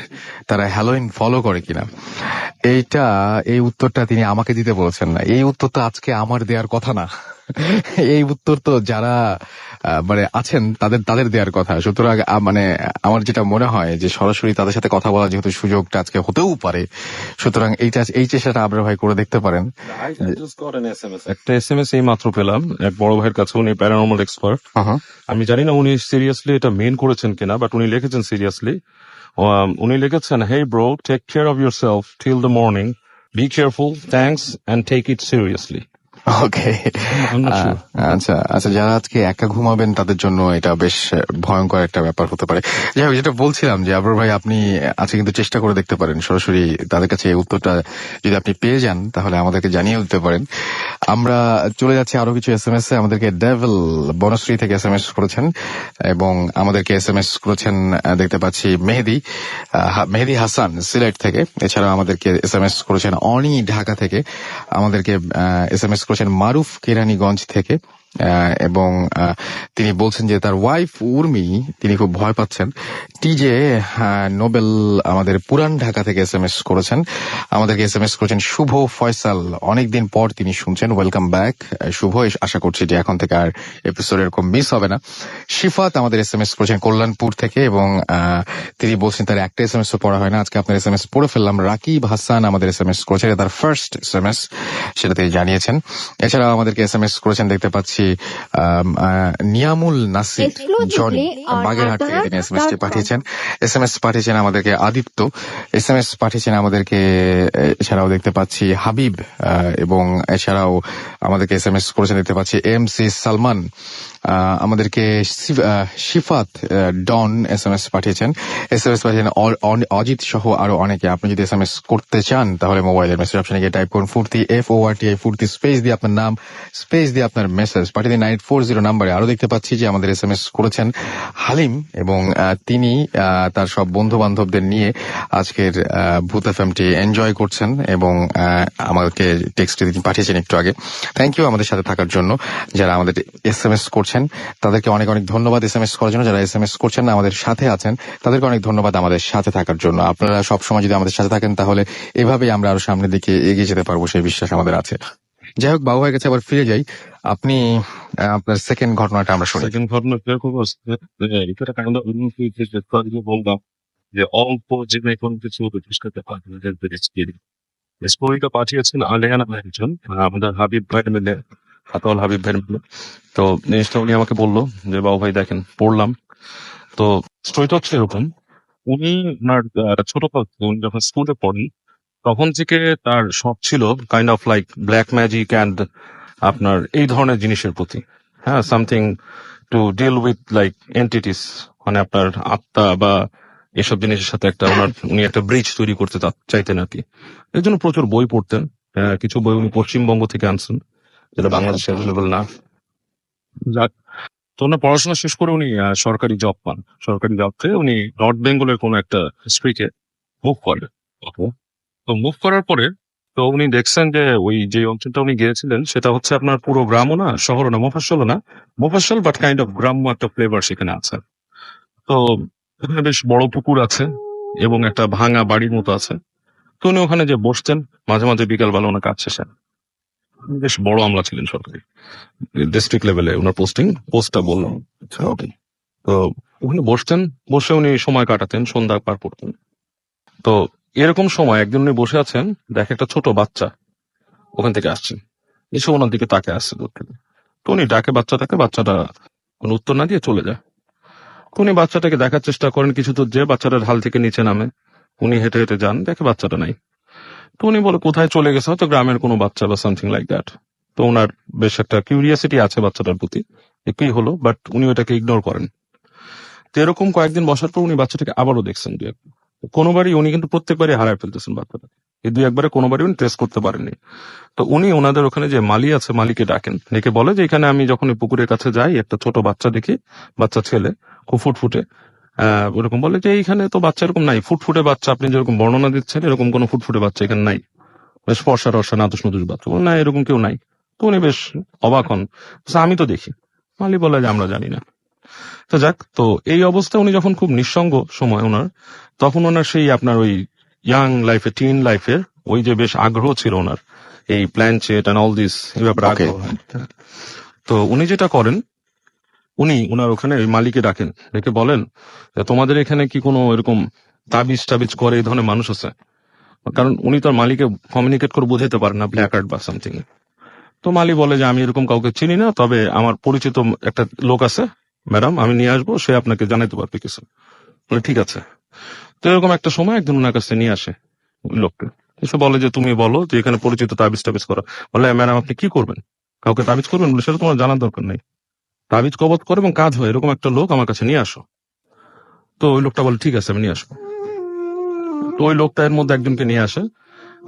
তারা হ্যালোইন ফলো করে কিনা। এই উত্তরটা তিনি আমাকে দিতে বলেছেন না, এই উত্তর তো আজকে আমার দেওয়ার কথা না। এই উত্তর তো যারা মানে আছেন তাদের দেওয়ার কথা। সুতরাং মানে আমার যেটা মনে হয় যে সরাসরি তাদের সাথে কথা বলার যেহেতু সুযোগটা আজকে হতেও পারে, সুতরাং এই চেষ্টাটা আপনারা ভাই করে দেখতে পারেন। একটা SMS এই মাত্র পেলাম এক বড় ভাইয়ের কাছে, উনি প্যারানর্মাল এক্সপার্ট। আমি জানি না উনি সিরিয়াসলি এটা মেন করেছেন কিনা, বাট উনি লিখেছেন সিরিয়াসলি। উনি লিখেছেন, hey bro, take care of yourself till the morning, be careful, thanks, and take it seriously. Okay. I'm not sure. আচ্ছা আচ্ছা, যারা আজকে একা ঘুমাবেন তাদের জন্য এটা বেশ ভয়ঙ্কর একটা ব্যাপার হতে পারে। যাই হোক, যেটা বলছিলাম যে আবরার ভাই, আপনি আজকে কিন্তু চেষ্টা করে দেখতে পারেন সরাসরি তাদের কাছে এই উত্তরটা যদি আপনি পেয়ে যান তাহলে আমাদেরকে জানিয়ে দিতে পারেন। আমরা চলে যাচ্ছি আরো কিছু SMS এ। আমাদেরকে ডেভিল বনশ্রী থেকে SMS করেছেন এবং আমাদেরকে SMS করেছেন দেখতে পাচ্ছি মেহেদি হাসান সিলেট থেকে। এছাড়াও আমাদেরকে SMS করেছেন অনি ঢাকা থেকে। আমাদেরকে SMS করেছেন মারুফ কেরানীগঞ্জ থেকে। এবং তিনি বলছেন যে তার ওয়াইফ উর্মি তিনি খুব ভয় পাচ্ছেন। টিজে নোবেল আমাদের পুরান ঢাকা থেকে SMS করেছেন। আমাদেরকে SMS করেছেন শুভ ফয়সাল, অনেকদিন পর তিনি শুনছেন। ওয়েলকাম ব্যাক শুভ, আশা করছি যে এখন থেকে আর এপিসোড এরকম মিস হবে না। শিফাত আমাদের SMS করেছেন কল্যাণপুর থেকে এবং তিনি বলছেন তার একটা SMS ও পড়া হয় না, আজকে আপনার SMS পড়ে ফেললাম। রাকিব হাসান আমাদের SMS করেছেন, এটা তার ফার্স্ট SMS, সেটা তিনি জানিয়েছেন। এছাড়াও আমাদেরকে SMS করেছেন দেখতে পাচ্ছি নিয়ামুল নাসির জনি বাগেরহাট থেকে, তিনি SMS পাঠিয়েছেন। SMS পাঠিয়েছেন আমাদেরকে আদিত্য, SMS পাঠিয়েছেন আমাদেরকে। এছাড়াও দেখতে পাচ্ছি হাবিব এবং এছাড়াও আমাদেরকে SMS করেছেন দেখতে পাচ্ছি MC সালমান। আমাদেরকে শিফাত ডন SMS পাঠিয়েছেন। SMS পাঠিয়েছেন অজিত সহ আরো অনেকে। আপনি যদি SMS করতে চান তাহলে মোবাইলের মেসেজ অপশনে গিয়ে টাইপ করুন ফুর্তি FORTI ফুর্তি, স্পেস দিয়ে আপনার নাম, স্পেস দিয়ে আপনার মেসেজ পাঠিয়ে দিন 940 নাম্বারে। আরো দেখতে পাচ্ছি যে আমাদের SMS করেছেন হালিম এবং তিনি তার সব বন্ধু বান্ধবদের নিয়ে আজকের ভূত এফএমটি এনজয় করছেন এবং আমাকে টেক্সট পাঠিয়েছেন একটু আগে। থ্যাংক ইউ আমাদের সাথে থাকার জন্য। যারা আমাদের SMS করছেন তাদেরকে অনেক অনেক ধন্যবাদ SMS করার জন্য। যারা SMS করছেন না আমাদের সাথে আছেন তাদেরকে অনেক ধন্যবাদ আমাদের সাথে থাকার জন্য। আপনারা সবসময় যদি আমাদের সাথে থাকেন তাহলে এভাবেই আমরা আরো সামনের দিকে এগিয়ে যেতে পারবো, সেই বিশ্বাস আমাদের আছে। যাই হোক, বাবু ভাইয়ের কাছে আবার ফিরে যাই। আপনি আপনার সেকেন্ড ঘটনাটা আমরা শুনি। সেকেন্ড ঘটনা কিরকম হচ্ছে যে এটা কাইন্ড অফ বললাম যে অল্প জেনে কোনো কিছু জিজ্ঞেস করতে পারবেন। স্টোরিটা পাঠিয়েছেন আলেয়ানা ভাই একজন, আমাদের হাবিব ভাই মিলে, আতাউল হাবিব ভাই মিলে। তো জিনিসটা উনি আমাকে বললো যে বাবু ভাই দেখেন, পড়লাম। তো স্টোরিটা হচ্ছে এরকম, উনি ওনার উনি যখন স্কুলে পড়েন তখন থেকে তার শখ ছিল kind of like black magic and আপনার এই ধরনের জিনিসের প্রতি। হ্যাঁ, something to deal with like entities, মানে আপনার আত্মা বা এসব জিনিসের সাথে উনি একটা ব্রিজ তৈরি করতে চাইতেন আর কি। এর জন্য প্রচুর বই পড়তেন। কিছু বই উনি পশ্চিমবঙ্গ থেকে আনছেন, যেটা বাংলাদেশে অ্যাভেলেবল না। যাক, তো ওনার পড়াশোনা শেষ করে উনি সরকারি জব পান। সরকারি জব থেকে উনি নর্থ বেঙ্গলের কোনো একটা স্ট্রিটে মুভ করেন। তো মুভ করার পরে তো উনি দেখছেন যে ওই যে অঞ্চলটা উনি গিয়েছিলেন সেটা হচ্ছে আপনার পুরো গ্রামও না, শহরও না, মফস্বলও না, মফস্বল বাট কাইন্ড অফ গ্রাম্য একটা ফ্লেভার সেখানে আছে। তো ওখানে বেশ বড় পুকুর আছে এবং একটা ভাঙা বাড়ির মতো আছে। তো উনি ওখানে যে বসতেন মাঝে মাঝে বিকালবেলা ওনার কাজ শেষে। বেশ বড় আমলা ছিলেন সরকারি, ডিস্ট্রিক্ট লেভেলে ওনার পোস্টটা বললাম। তো ওখানে বসতেন, বসে উনি সময় কাটাতেন, সন্ধ্যা পার করতেন। তো এরকম সময় একদিন উনি বসে আছেন, দেখে একটা ছোট বাচ্চা ওখান থেকে আসছেন, এসে ওনার দিকে তাকে আসছে দূর থেকে। তো উনি ডাকে বাচ্চাটাকে, বাচ্চাটা কোনো উত্তর না দিয়ে চলে যায়। তো উনি বাচ্চাটাকে দেখার চেষ্টা করেন কিছু দূর, যে বাচ্চাটা ঢাল থেকে নিচে নামে। উনি হেঁটে হেঁটে যান, দেখে বাচ্চাটা নাই। তো উনি বলে কোথায় চলে গেছে, হয়তো গ্রামের কোনো বাচ্চা বা সামথিং লাইক দ্যাট। তো ওনার বেশ একটা কিউরিয়াসিটি আছে বাচ্চাটার প্রতি, কি হলো, বাট উনি ওটাকে ইগনোর করেন। তো এরকম কয়েকদিন বসার পর উনি বাচ্চাটাকে আবারও দেখছেন কোনোবারই উনি কিন্তু প্রত্যেকবারই হারায় ফেলতেছেন বাচ্চাটা। এই দুই একবারে কোনোবারই উনি ট্রেস করতে পারেননি। তো উনি ওনাদের ওখানে যে মালি আছে, মালিকে ডাকেন, ডেকে বলে যে এখানে আমি যখন এই পুকুরের কাছে যাই একটা ছোট বাচ্চা দেখি, বাচ্চা ছেলে, খুব ফুটফুটে। ওরকম বলে যে এইখানে তো বাচ্চা এরকম নাই, ফুটফুটে বাচ্চা আপনি যেরকম বর্ণনা দিচ্ছেন এরকম কোনো ফুটফুটে বাচ্চা এখানে নাই, বেশ ফর্সা রসা নাদুস নদুস বাচ্চা। বলে, না এরকম কেউ নাই। তো উনি বেশ অবাক হন, আমি তো দেখি। মালি বলে যে আমরা জানি না। তো যাক, তো এই অবস্থায় উনি যখন খুব নিঃসঙ্গ সময় ওনার, তখন ওনার সেই আপনার ওই ইয়াং লাইফে, টিন লাইফের ওই যে বেশ আগ্রহ ছিল ওনার এই প্ল্যানচেট এন্ড অল দিস, এই ব্যাপারে আগ্রহ। তো উনি যেটা করেন, উনি ওনার ওখানে ওই মালিকে ডাকেন, ডেকে বলেন যে তোমাদের এখানে কি কোনো এরকম তাবিজ টাবিজ করে এই ধরনের মানুষ আছে? কারণ উনি তো আর মালিকে কমিউনিকেট করে বোঝাতে পারেন না ব্ল্যাক আর্ট বা সামথিং। তো মালি বলে যে আমি এরকম কাউকে চিনি না, তবে আমার পরিচিত একটা লোক আছে ম্যাডাম, আমি নিয়ে আসবো, সে আপনাকে জানাতে পারবে কিছু। বলে ঠিক আছে। তো এরকম একটা সময় একদিন ওনার কাছে নিয়ে আসে ওই লোককে, এসে বলে যে তুমি বলো যে এখানে পরিচিত তাবিজ টাবিজ করা। বলে ম্যাডাম আপনি কি করবেন? কাউকে তাবিজ করবেন বলে সেটা তোমার জানার দরকার নেই। তাবিজ কবজ করে এবং কাজ হয় এরকম একটা লোক আমার কাছে নিয়ে আসো। তো ওই লোকটা বলে ঠিক আছে আমি নিয়ে আসবো। তো ওই লোকটা এর মধ্যে একজনকে নিয়ে আসে,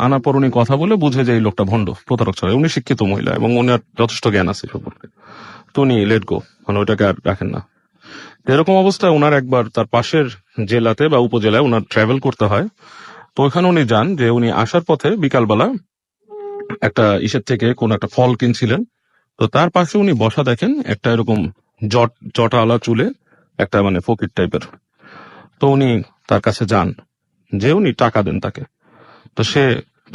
আনার পর উনি কথা বলে বুঝে যে এই লোকটা ভণ্ড প্রতারক ছাড়া। উনি শিক্ষিত মহিলা এবং উনার যথেষ্ট জ্ঞান আছে সম্পর্কে। তো উনি লেট গো, মানে ওইটাকে আর রাখেন না। তো এরকম অবস্থায় ওনার একবার তার পাশের জেলাতে বা উপজেলায় ওনার ট্রাভেল করতে হয়। তো ওইখানে উনি যান, যে উনি আসার পথে বিকালবেলা একটা ইসের থেকে কোন একটা ফল কিনছিলেন। তো তার পাশে উনি বসা দেখেন একটা এরকম জটাওয়ালা চুলে একটা মানে ফকির টাইপের। তো উনি তার কাছে যান, যে উনি টাকা দেন তাকে। তো সে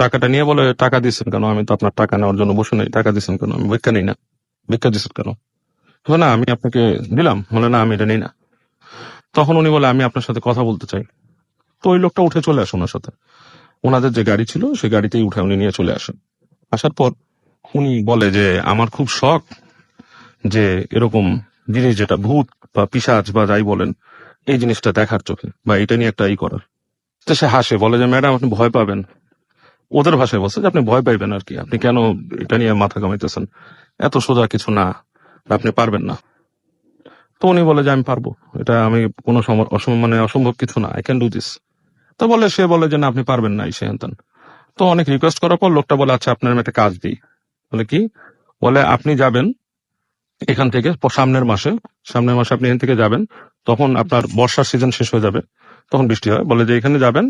টাকাটা নিয়ে বলে, টাকা দিচ্ছেন কেন? আমি তো আপনার টাকা নেওয়ার জন্য বসে নেই, টাকা দিচ্ছেন কেন? আমি ভিক্ষা নেই না। ভিক্ষা দিচ্ছেন কেন? তো না আমি আপনাকে দিলাম। বলে না আমি এটা নেই না। তখন উনি বলে আমি আপনার সাথে কথা বলতে চাই। তো ওই লোকটা উঠে চলে আসে ওনার সাথে। ওনাদের যে গাড়ি ছিল সেই গাড়িতেই উঠে উনি নিয়ে চলে আসেন। আসার পর উনি বলে যে আমার খুব শখ যে এরকম জিনিস, যেটা ভূত বা পিশাচ বা যাই বলেন, এই জিনিসটা দেখার চোখে বা এটা নিয়ে একটা করার। তো সে হাসে, বলে যে ম্যাডাম আপনি ভয় পাবেন। ওদের ভাষায় বলছে যে আপনি ভয় পাইবেন আর কি, আপনি কেন এটা নিয়ে মাথা কামাইতেছেন, এত সোজা কিছু না, আপনি পারবেন না। তো উনি বলে যে আমি পারবো, এটা আমি কোনো মানে অসম্ভব কিছু না, আই ক্যান ডু দিস। তো সে বলে যে না আপনি পারবেন না, এই সে হেন। তো অনেক রিকোয়েস্ট করার পর লোকটা বলে আচ্ছা আপনার আমি একটা কাজ দিই। বলে কি? বলে আপনি যাবেন এখান থেকে সামনের মাসে আপনি এখান থেকে যাবেন, তখন আপনার বর্ষার সিজন শেষ হয়ে যাবে, তখন বৃষ্টি হয়। বলে যে এখানে যাবেন,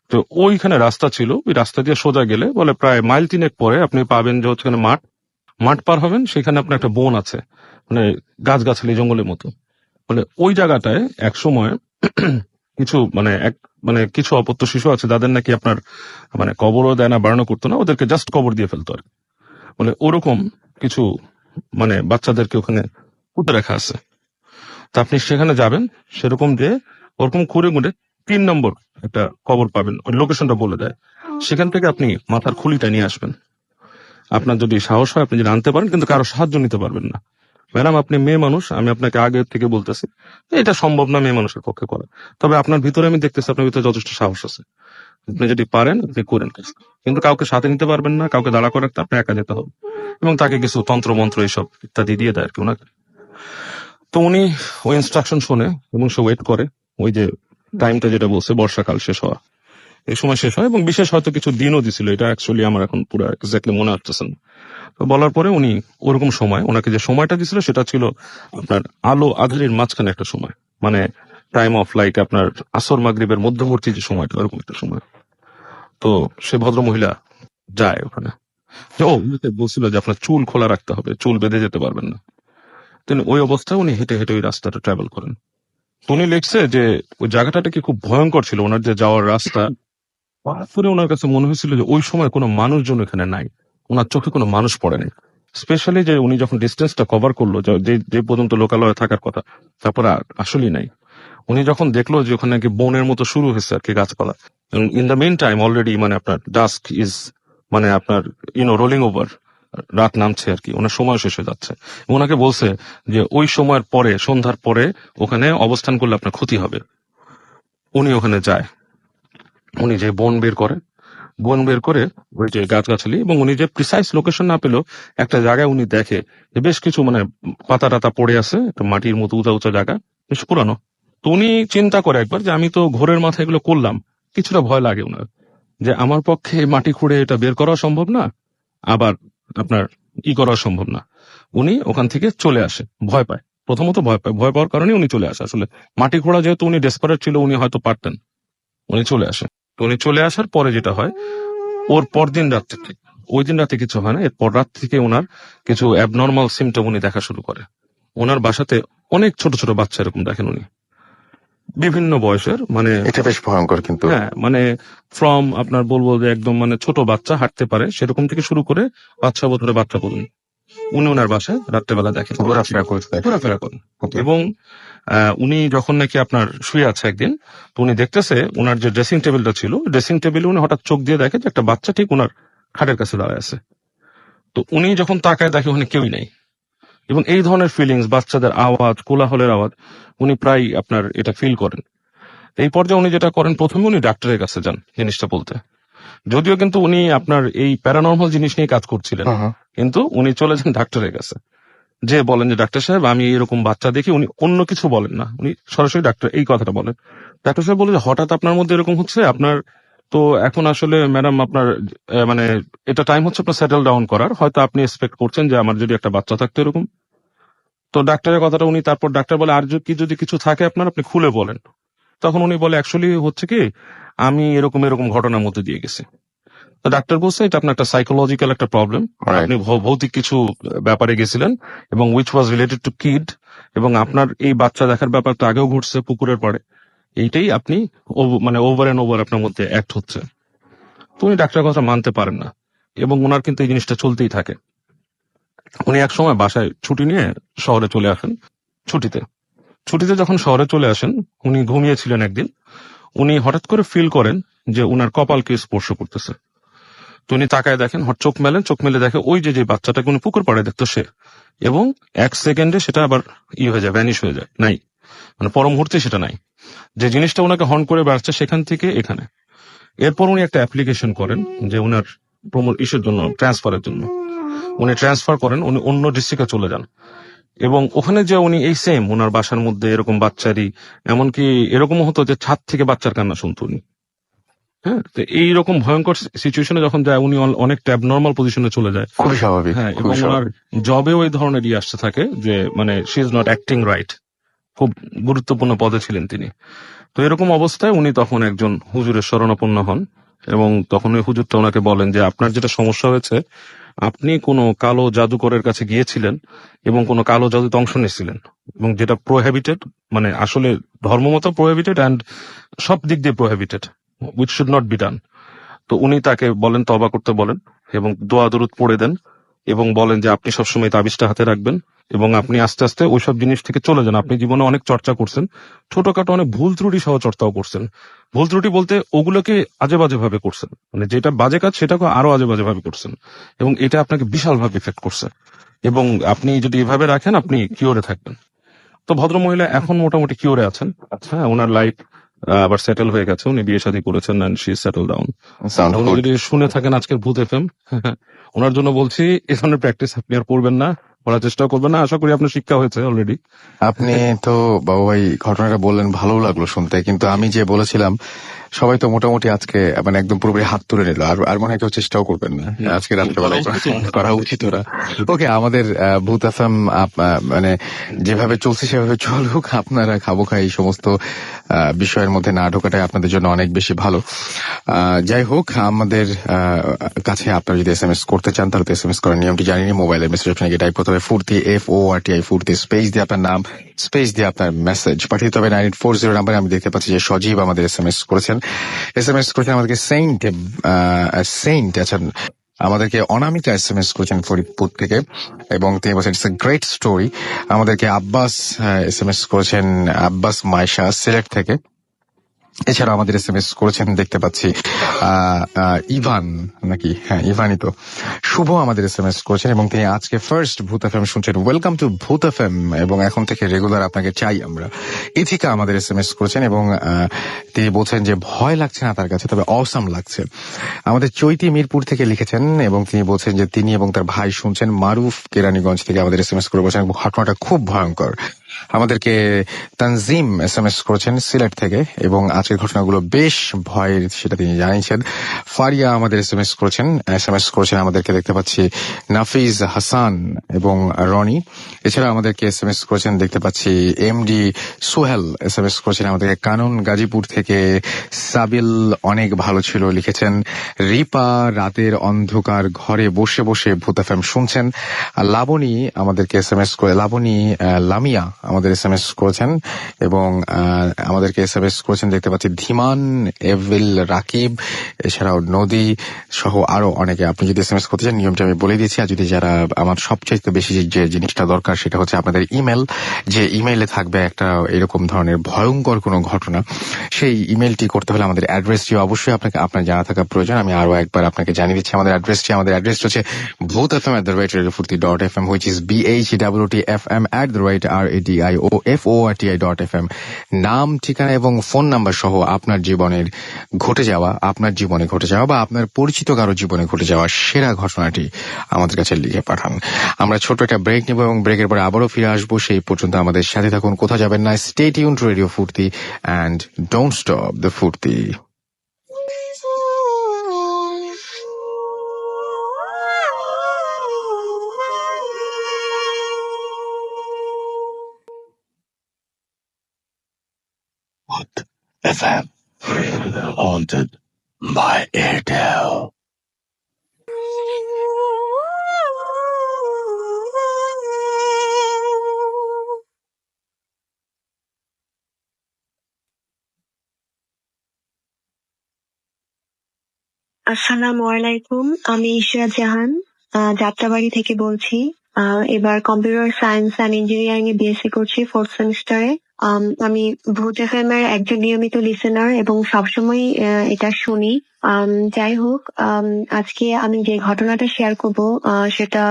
তো ওইখানে রাস্তা ছিল, ওই রাস্তা দিয়ে সোজা গেলে বলে প্রায় মাইল 3 পরে আপনি পাবেন যে হচ্ছে মাঠ পার হবেন, সেখানে আপনার একটা বন আছে, মানে গাছগাছালি জঙ্গলের মতো। বলে ওই জায়গাটায় এক সময় কিছু কিছু অপত্য শিশু আছে যাদের নাকি আপনার মানে কবরও দেয় না, বাড়ানো করতো না, ওদেরকে জাস্ট কবর দিয়ে ফেলতো আর কি। বলে ওরকম কিছু মানে বাচ্চাদেরকে ওখানে পুঁতে রাখা আছে। তা আপনি সেখানে যাবেন, সেরকম যে ওরকম খুঁড়ে মুড়ে 3 নম্বর একটা কবর পাবেন, ওই লোকেশনটা বলে দেয়। সেখান থেকে আপনি মাথার খুলিটা নিয়ে আসবেন। আপনার যদি সাহস হয় আপনি যদি আনতে পারেন, কিন্তু কারো সাহায্য নিতে পারবেন না। ম্যাডাম আপনি মেয়ে মানুষ, আমি আপনাকে আগে থেকে বলতেছি এটা সম্ভব না মেয়ে মানুষের পক্ষে করা। তবে আপনার ভিতরে আমি দেখতেছি আপনার ভিতরে যথেষ্ট সাহস আছে, আপনি যদি পারেন আপনি করেন। কিন্তু কাউকে সাথে নিতে পারবেন না, কাউকে দাঁড়া করে রাখতে, আপনি একা যেতে হবে। এবং তাকে কিছু তন্ত্র মন্ত্র এইসব ইত্যাদি দিয়ে দেয় আর কি ওনাকে। তো উনি ওই ইনস্ট্রাকশন শোনে এবং সে ওয়েট করে। ওই যে টাইমটা যেটা বলছে বর্ষাকাল শেষ হওয়া, এই সময় শেষ হয় এবং বিশেষ হয়তো কিছু দিনও দিছিল, এটা অ্যাকচুয়ালি আমার এখন পুরো এক্স্যাক্টলি মনে আসতেছে না। তো বলার পরে উনি ওরকম সময়, ওনাকে যে সময়টা দিছিল সেটা ছিল আপনার আলো আঁধারির মাঝখানে একটা সময়, মানে টাইম অফ লাইক আপনার আসর মাগরিবের মধ্যবর্তী যে সময়টা, ওরকম একটা সময়। তো সে ভদ্র মহিলা যায় ওখানে। যে উনিতে বলছিল যে আপনার চুল খোলা রাখতে হবে, চুল বেঁধে যেতে পারবেন না। তিনি ওই অবস্থায় উনি হেঁটে হেঁটে ওই রাস্তাটা ট্রাভেল করেন। তো উনি লিখছে যে ওই জায়গাটা কি খুব ভয়ঙ্কর ছিল, ওনার যে যাওয়ার রাস্তা। তারপরে ওনার কাছে মনে হয়েছিল যে ওই সময় কোনো মানুষজন এখানে নাই, ওনার চোখে কোনো মানুষ পড়েনি। স্পেশালি যে উনি যখন ডিস্টেন্সটা কভার করলো, যে পর্যন্ত লোকালয়ে থাকার কথা, তারপরে আসলেই নাই। উনি যখন দেখলো যে ওখানে নাকি বনের মতো শুরু হয়েছে আর কি গাছপালা, in the main time already মানে আপনার ডাস্ক ইজ মানে আপনার রোলিং ওভার, রাত নামছে আর কি, ওনার সময় শেষ হয়ে যাচ্ছে। ওনাকে বলছে যে ওই সময়ের পরে, সন্ধ্যার পরে ওখানে অবস্থান করলে আপনার ক্ষতি হবে। উনি ওখানে যায়, উনি যে বন বের করে ওই যে গাছগাছালি, এবং উনি যে প্রিসাইজ লোকেশন না পেলেও একটা জায়গায় উনি দেখে যে বেশ কিছু মানে পাতা টাতা পড়ে আছে, একটা মাটির মতো উঁচা উঁচা জায়গা, বেশ পুরানো। তো উনি চিন্তা করে একবার যে আমি তো ঘোরের মাথায় এগুলো করলাম, কিছুটা ভয় লাগে ওনার, যে আমার পক্ষে মাটি খুঁড়ে এটা বের করা সম্ভব না, আবার আপনার করা সম্ভব না। উনি ওখান থেকে চলে আসে, ভয় পায়, প্রথমত ভয় পাওয়ার কারণে উনি চলে আসে। আসলে মাটি খোঁড়া যেহেতু উনি ডেসপারেট ছিল, উনি হয়তো পারতেন, উনি চলে আসে। তো উনি চলে আসার পরে যেটা হয়, ওর পরদিন রাত থেকে, ওই দিন রাতে কিছু হয় না, এরপর রাত থেকে ওনার কিছু অ্যাবনর্মাল সিমটম উনি দেখা শুরু করে। ওনার বাসাতে অনেক ছোট ছোট বাচ্চা এরকম দেখেন উনি, বিভিন্ন বয়সের, মানে এটা বেশ ভয়ঙ্কর কিন্তু। হ্যাঁ মানে ফ্রম আপনার বলবো যে একদম মানে ছোট বাচ্চা হাঁটতে পারে সেরকম থেকে শুরু করে 5-6 বছরের বাচ্চা পর্যন্ত উনি ওনার বাসায় রাত্রেবেলা দেখেন, ঘোরাফেরা করেন। এবং উনি যখন নাকি আপনার শুয়ে আছে একদিন, তো উনি দেখতেছে ওনার যে ড্রেসিং টেবিলটা ছিল, ড্রেসিং টেবিলে উনি হঠাৎ চোখ দিয়ে দেখে যে একটা বাচ্চা ঠিক ওনার খাটের কাছে দাঁড়ায় আছে। তো উনি যখন তাকায় দেখে ওখানে কেউই নেই। এবং এই ধরনের ফিলিংস, বাচ্চাদের আওয়াজ, কোলাহলের আওয়াজ, উনি প্রায় আপনার এটা ফিল করেন। এই পর্যায়ে উনি যেটা করেন, প্রথমে উনি ডাক্তারের কাছে যান জিনিসটা বলতে, যদিও কিন্তু উনি আপনার এই প্যারানর্মাল জিনিস নিয়ে কাজ করছিলেন, কিন্তু উনি চলে যান ডাক্তারের কাছে, যে বলেন যে ডাক্তার সাহেব আমি এরকম বাচ্চা দেখি। উনি অন্য কিছু বলেন না, উনি সরাসরি ডাক্তার এই কথাটা বলেন। ডাক্তার সাহেব বলে যে হঠাৎ আপনার মধ্যে এরকম হচ্ছে, আপনার তো এখন আসলে ম্যাডাম আপনার মানে এটা টাইম হচ্ছে আপনার সেটেল ডাউন করার, হয়তো আপনি এক্সপেক্ট করছেন যে আমার যদি একটা বাচ্চা থাকতো এরকম। তো ডাক্তারের কথাটা উনি, তারপর ডাক্তার বলে আর যদি কিছু থাকে আপনার আপনি খুলে বলেন। তখন উনি বলে অ্যাকচুয়ালি হচ্ছে কি আমি এরকম এরকম ঘটনার মধ্যে দিয়ে গেছি। তো ডাক্তার বলছে এটা আপনার একটা সাইকোলজিক্যাল একটা প্রবলেম, Right. আপনি ভৌতিক কিছু ব্যাপারে গেছিলেন এবং which was related to kid, এবং আপনার এই বাচ্চা দেখার ব্যাপারটা আগেও ঘটছে পুকুরের পাড়ে, এইটাই আপনি মানে ওভার এন্ড ওভার আপনার মধ্যে অ্যাক্ট হচ্ছে। তো উনি ডাক্তারের কথা মানতে পারেন না এবং ওনার কিন্তু এই জিনিসটা চলতেই থাকে। উনি এক সময় বাসায় ছুটি নিয়ে শহরে চলে আসেন। ছুটিতে যখন শহরে চলে আসেন, উনি ঘুমিয়েছিলেন একদিন, উনি হঠাৎ করে ফিল করেন যে উনার কপালকে স্পর্শ করতেছে। তো উনি তাকায় দেখেন, চোখ মেলে দেখে ওই যে বাচ্চাটাকে উনি পুকুর পাড়ে দেখতো সে, এবং 1 সেকেন্ডে সেটা আবার হয়ে যায়, ভ্যানিশ হয়ে যায়, নাই, মানে পর মুহূর্তে সেটা নাই। যে জিনিসটা ওনাকে হর্ন করে বেড়াচ্ছে সেখান থেকে এখানে। এরপর উনি একটা অ্যাপ্লিকেশন করেন যে উনার ইসের জন্য, ট্রান্সফারের জন্য। উনি ট্রান্সফার করেন, উনি অন্য ডিস্ট্রিক্টে চলে যান, এবং ওখানে যে উনি এই সেম ওনার বাসার মধ্যে এরকম বাচ্চারই, এমনকি এরকম হতো যে ছাদ থেকে বাচ্চার কান্না শুনতো উনি। হ্যাঁ, তো এইরকম ভয়ঙ্কর সিচুয়েশনে যখন যায় উনি অনেক অ্যাবনর্মাল পজিশনে চলে যায়। খুবই স্বাভাবিক। হ্যাঁ, এবং খুবই ওনার স্বাভাবিক। জবেও এই ধরনের আসতে থাকে যে মানে she is not acting right, খুব গুরুত্বপূর্ণ পদে ছিলেন তিনি। তো এরকম অবস্থায় উনি তখন একজন হুজুরের শরণাপন্ন হন, এবং তখন ওই হুজুরটা ওনাকে বলেন যে আপনার যেটা সমস্যা হয়েছে, আপনি কোনো কালো জাদুকরের কাছে গিয়েছিলেন এবং কোনো কালো জাদুতে অংশ নিয়েছিলেন, এবং যেটা প্রোহিবিটেড, মানে আসলে ধর্মমত প্রোহিবিটেড অ্যান্ড সব দিক দিয়ে prohibited, which should not be done. তো উনি তাকে বলেন তওবা করতে বলেন, এবং দোয়া দরুদ পড়ে দেন, এবং বলেন যে আপনি সবসময় তাবিজটা হাতে রাখবেন, এবং আপনি আস্তে আস্তে ওইসব জিনিস থেকে চলে যান। আপনি জীবনে অনেক চর্চা করছেন, ছোটখাটো অনেক ভুল ত্রুটি সহ চর্চাও করছেন। ভুল ত্রুটি বলতে ওগুলোকে আজে বাজে ভাবে করছেন, মানে যেটা বাজে কাজ সেটাকে আরো আজে বাজে ভাবে করছেন, এবং এটা আপনাকে বিশাল ভাবে ইফেক্ট করছে, এবং আপনি যদি এভাবে রাখেন আপনি কিওরে থাকবেন। তো ভদ্রমহিলা এখন মোটামুটি কিওরে আছেন। আচ্ছা, ওনার লাইফ আবার সেটেল হয়ে গেছে, উনি বিয়ে শাদী করেছেন and she settle down. Sound উনি good. যদি শুনে থাকেন আজকের ভূত এফএম, ওনার জন্য বলছি এ ধরনের প্র্যাকটিস আপনি আর করবেন না, করার চেষ্টা করবেন না। আশা করি আপনার শিক্ষা হয়েছে অলরেডি। আপনি তো বাবু ভাই ঘটনাটা বললেন, ভালো লাগলো শুনতে, কিন্তু আমি যে বলেছিলাম সবাই তো মোটামুটি আজকে মানে একদম পুরোপুরি হাত তুলে নিল, আর মনে হয় কেউ চেষ্টাও করবেন না আজকে রাত্রেবেলা করা উচিত ওরা। ওকে, আমাদের ভূত এফএম মানে যেভাবে চলছে সেভাবে চলুক, আপনারা খাবো খাই এই সমস্ত বিষয়ের মধ্যে না ঢোকাটাই আপনাদের জন্য অনেক বেশি ভালো। যাই হোক, আমাদের কাছে আপনারা যদি এসএমএস করতে চান তাহলে তো এসএমএস করার নিয়মটি জানিনি। মোবাইলের মেসেজ অপশনে গিয়ে টাইপ করতে হবে ফুর্তি, FORTI ফুর্তি, স্পেস দিয়ে আপনার নাম, স্পেস দিয়ে আপনার মেসেজ পাঠিয়ে দিতে হবে 9840 নাম্বারে। আমি দেখতে পাচ্ছি যে সজীব আমাদের এসএমএস করেছেন আমাদেরকে সেইন্ট আছেন, আমাদেরকে অনামিকা এসএমএস করেছেন ফরিদপুর থেকে, এবং তিনি বলছেন ইটস এ গ্রেট স্টোরি। আমাদেরকে আব্বাস এসএমএস করেছেন, আব্বাস মাইশা সিলেট থেকে। এছাড়া আমাদের এসএমএস করেছেন দেখতে পাচ্ছি ইভান, নাকি হ্যাঁ ইভানই তো, শুভ আমাদের এসএমএস করেছেন, এবং তিনি আজকে ফার্স্ট ভূত এফএম শুনছেন। ওয়েলকাম টু ভূত এফএম, এবং এখন থেকে রেগুলার আপনাকে চাই আমরা। ইথিকা আমাদের এসএমএস করেছেন, এবং তিনি বলছেন যে ভয় লাগছে না তার কাছে, তবে অসাম লাগছে। আমাদের চৈতি মিরপুর থেকে লিখেছেন, এবং তিনি বলছেন যে তিনি এবং তার ভাই শুনছেন। মারুফ কেরানীগঞ্জ থেকে আমাদের এসএমএস করে বলছেন ঘটনাটা খুব ভয়ঙ্কর। আমাদেরকে তানজিম এসএমএস করেছেন সিলেট থেকে, এবং আজকের ঘটনাগুলো বেশ ভয়ের সেটা তিনি জানিয়েছেন। ফারিয়া আমাদের এসএমএস করেছেন আমাদেরকে দেখতে পাচ্ছি নাফিজ হাসান এবং রনি। এছাড়া আমাদেরকে এসএমএস করেছেন দেখতে পাচ্ছি MD সোহেল এসএমএস করেছেন আমাদেরকে কানন গাজীপুর থেকে। সাবিল অনেক ভালো ছিল লিখেছেন। রিপা রাতের অন্ধকার ঘরে বসে বসে ভূত এফএম শুনছেন। লাবণী আমাদেরকে এসএমএস করে, লামিয়া আমাদের এসএমএস করেছেন, এবং আমাদেরকে এসএমএস করেছেন দেখতে পাচ্ছি ধীমান, এভিল, রাকিব, এছাড়াও নদী সহ আরো অনেকে। আপনি যদি এসএমএস করতে চান নিয়মটা আমি বলে দিয়েছি। আর যদি যারা, আমার সবচেয়ে বেশি যে জিনিসটা দরকার সেটা হচ্ছে আপনাদের ইমেল। যে ইমেইলে থাকবে একটা এরকম ধরনের ভয়ঙ্কর কোনো ঘটনা, সেই ইমেলটি করতে হলে আমাদের অ্যাড্রেসটি অবশ্যই আপনার জানা থাকা প্রয়োজন। আমি আরো একবার আপনাকে জানিয়ে দিচ্ছি আমাদের অ্যাড্রেস হচ্ছে bhutfm@radio.fm, which is BHWTFM @radioFM। নাম, ঠিকানা এবং ফোন নাম্বার সহ আপনার জীবনে ঘটে যাওয়া বা আপনার পরিচিত কারো জীবনে ঘটে যাওয়া সেরা ঘটনাটি আমাদের কাছে লিখে পাঠান। আমরা ছোট্ট একটা ব্রেক নেব এবং ব্রেকের পরে আবারও ফিরে আসবো। সেই পর্যন্ত আমাদের সাথে থাকুন, কোথাও যাবেন না। স্টে টিউন টু রেডিও ফুর্তি অ্যান্ড ডোন্ট স্টপ দ্য ফুর্তি। FM haunted by Airtel. আসসালামু আলাইকুম, আমি ইশরাত জাহান যাত্রাবাড়ি থেকে বলছি। এবার computer science and engineering A BSc করছি 4th সেমিস্টারে। আমি ভূত এফএম এর একজন নিয়মিত লিসেনার এবং সবসময় এটা শুনি। যাই হোক, আজকে আমি যে ঘটনাটা শেয়ার করব সেটা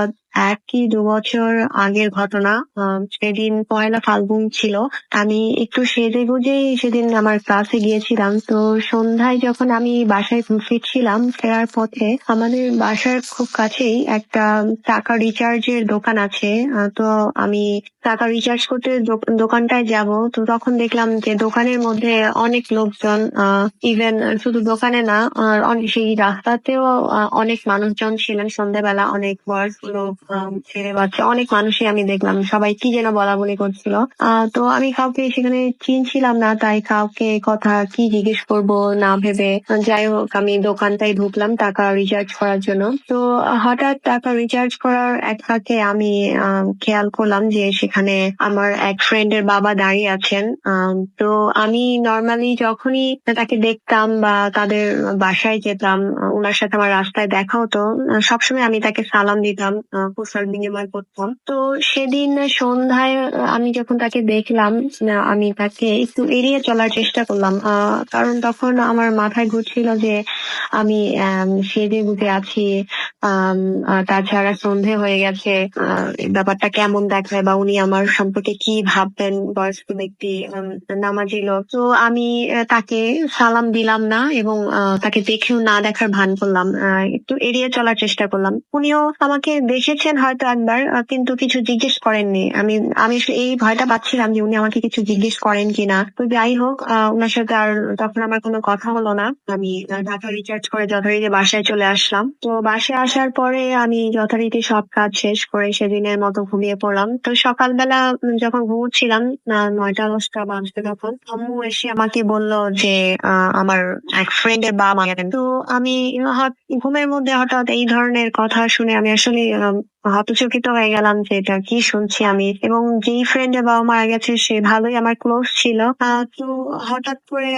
1 কি 2 বছর আগের ঘটনা। সেদিন পয়লা ফাল্গুন ছিল। আমি একটু সেজে গুজেই সেদিন আমার ক্লাসে গিয়েছিলাম। তো সন্ধ্যায় যখন আমি বাসায় ফিরছিলাম, ফেরার পথে আমাদের বাসার খুব কাছেই একটা টাকা রিচার্জের দোকান আছে। তো আমি টাকা রিচার্জ করতে দোকানটায় যাব। তো তখন দেখলাম যে দোকানের মধ্যে অনেক লোকজন, ইভেন শুধু দোকানে না, আর সেই রাস্তাতেও অনেক মানুষজন ছিলেন। সন্ধ্যাবেলা অনেক বয়স্ক লোক, ছেলে বাচ্চা, অনেক মানুষই আমি দেখলাম। সবাই কি যেন বলা বলি করছিল। তো আমি কাউকে সেখানে চিনছিলাম না, তাই কাউকে কথা কি জিজ্ঞেস করব না ভেবে যাই হোক আমি দোকানটায় ঢুকলাম টাকা রিচার্জ করার জন্য। তো হঠাৎ টাকা রিচার্জ করার এক ফাঁকে আমি খেয়াল করলাম যে সেখানে আমার এক ফ্রেন্ডের বাবা দাঁড়িয়ে আছেন। তো আমি নর্মালি যখনই তাকে দেখতাম বা তাদের বাসায় যেতাম, ওনার সাথে আমার রাস্তায় দেখা হতো, সবসময় আমি তাকে সালাম দিতাম, কুশল বিনিময় করতাম। তো সেদিন সন্ধ্যায় আমি যখন তাকে দেখলাম, আমি তাকে একটু এড়িয়ে চলার চেষ্টা করলাম, কারণ তখন আমার মাথায় ঘুরছিল যে আমি সেজে গুজে আছি, তাছাড়া সন্ধে হয়ে গেছে, এই ব্যাপারটা কেমন দেখায় বা উনি আমার সম্পর্কে কি ভাববেন, বয়স্ক ব্যক্তি, নামাজি লোক। তো আমি তাকে সালাম দিলাম না এবং তাকে দেখেও না দেখার ভান করলাম, একটু এড়িয়ে চলার চেষ্টা করলাম। উনিও আমাকে দেখেছেন হয়তো একবার, কিন্তু কিছু জিজ্ঞেস করেননি। আমি আসলে এই ভয়টা পাচ্ছিলাম যে উনি আমাকে কিছু জিজ্ঞেস করেন কিনা। তো যাই হোক, ওনার সাথে আর তখন আমার কোনো কথা হলো না। আমি টাকা রিচার্জ করে যথারীতি বাসায় চলে আসলাম। তো বাসায় আসার পরে আমি যথারীতি সব কাজ শেষ করে সেদিনের মতো ঘুমিয়ে পড়লাম। তো সকালবেলা যখন ঘুমোচ্ছিলাম, 9টা 10টা বাজতে, তখন আম্মু এসে আমাকে বলল যে আমার এক ফ্রেন্ডের বাবা মারা গেছেন। তো আমি ঘুমের মধ্যে হঠাৎ এই ধরনের কথা শুনে আমি আসলে হতচকিত হয়ে গেলাম যে এটা কি শুনছি আমি। এবং যেই ফ্রেন্ডের বাবা মারা গেছে সে ভালোই আমার ক্লোজ ছিল। তো হঠাৎ করে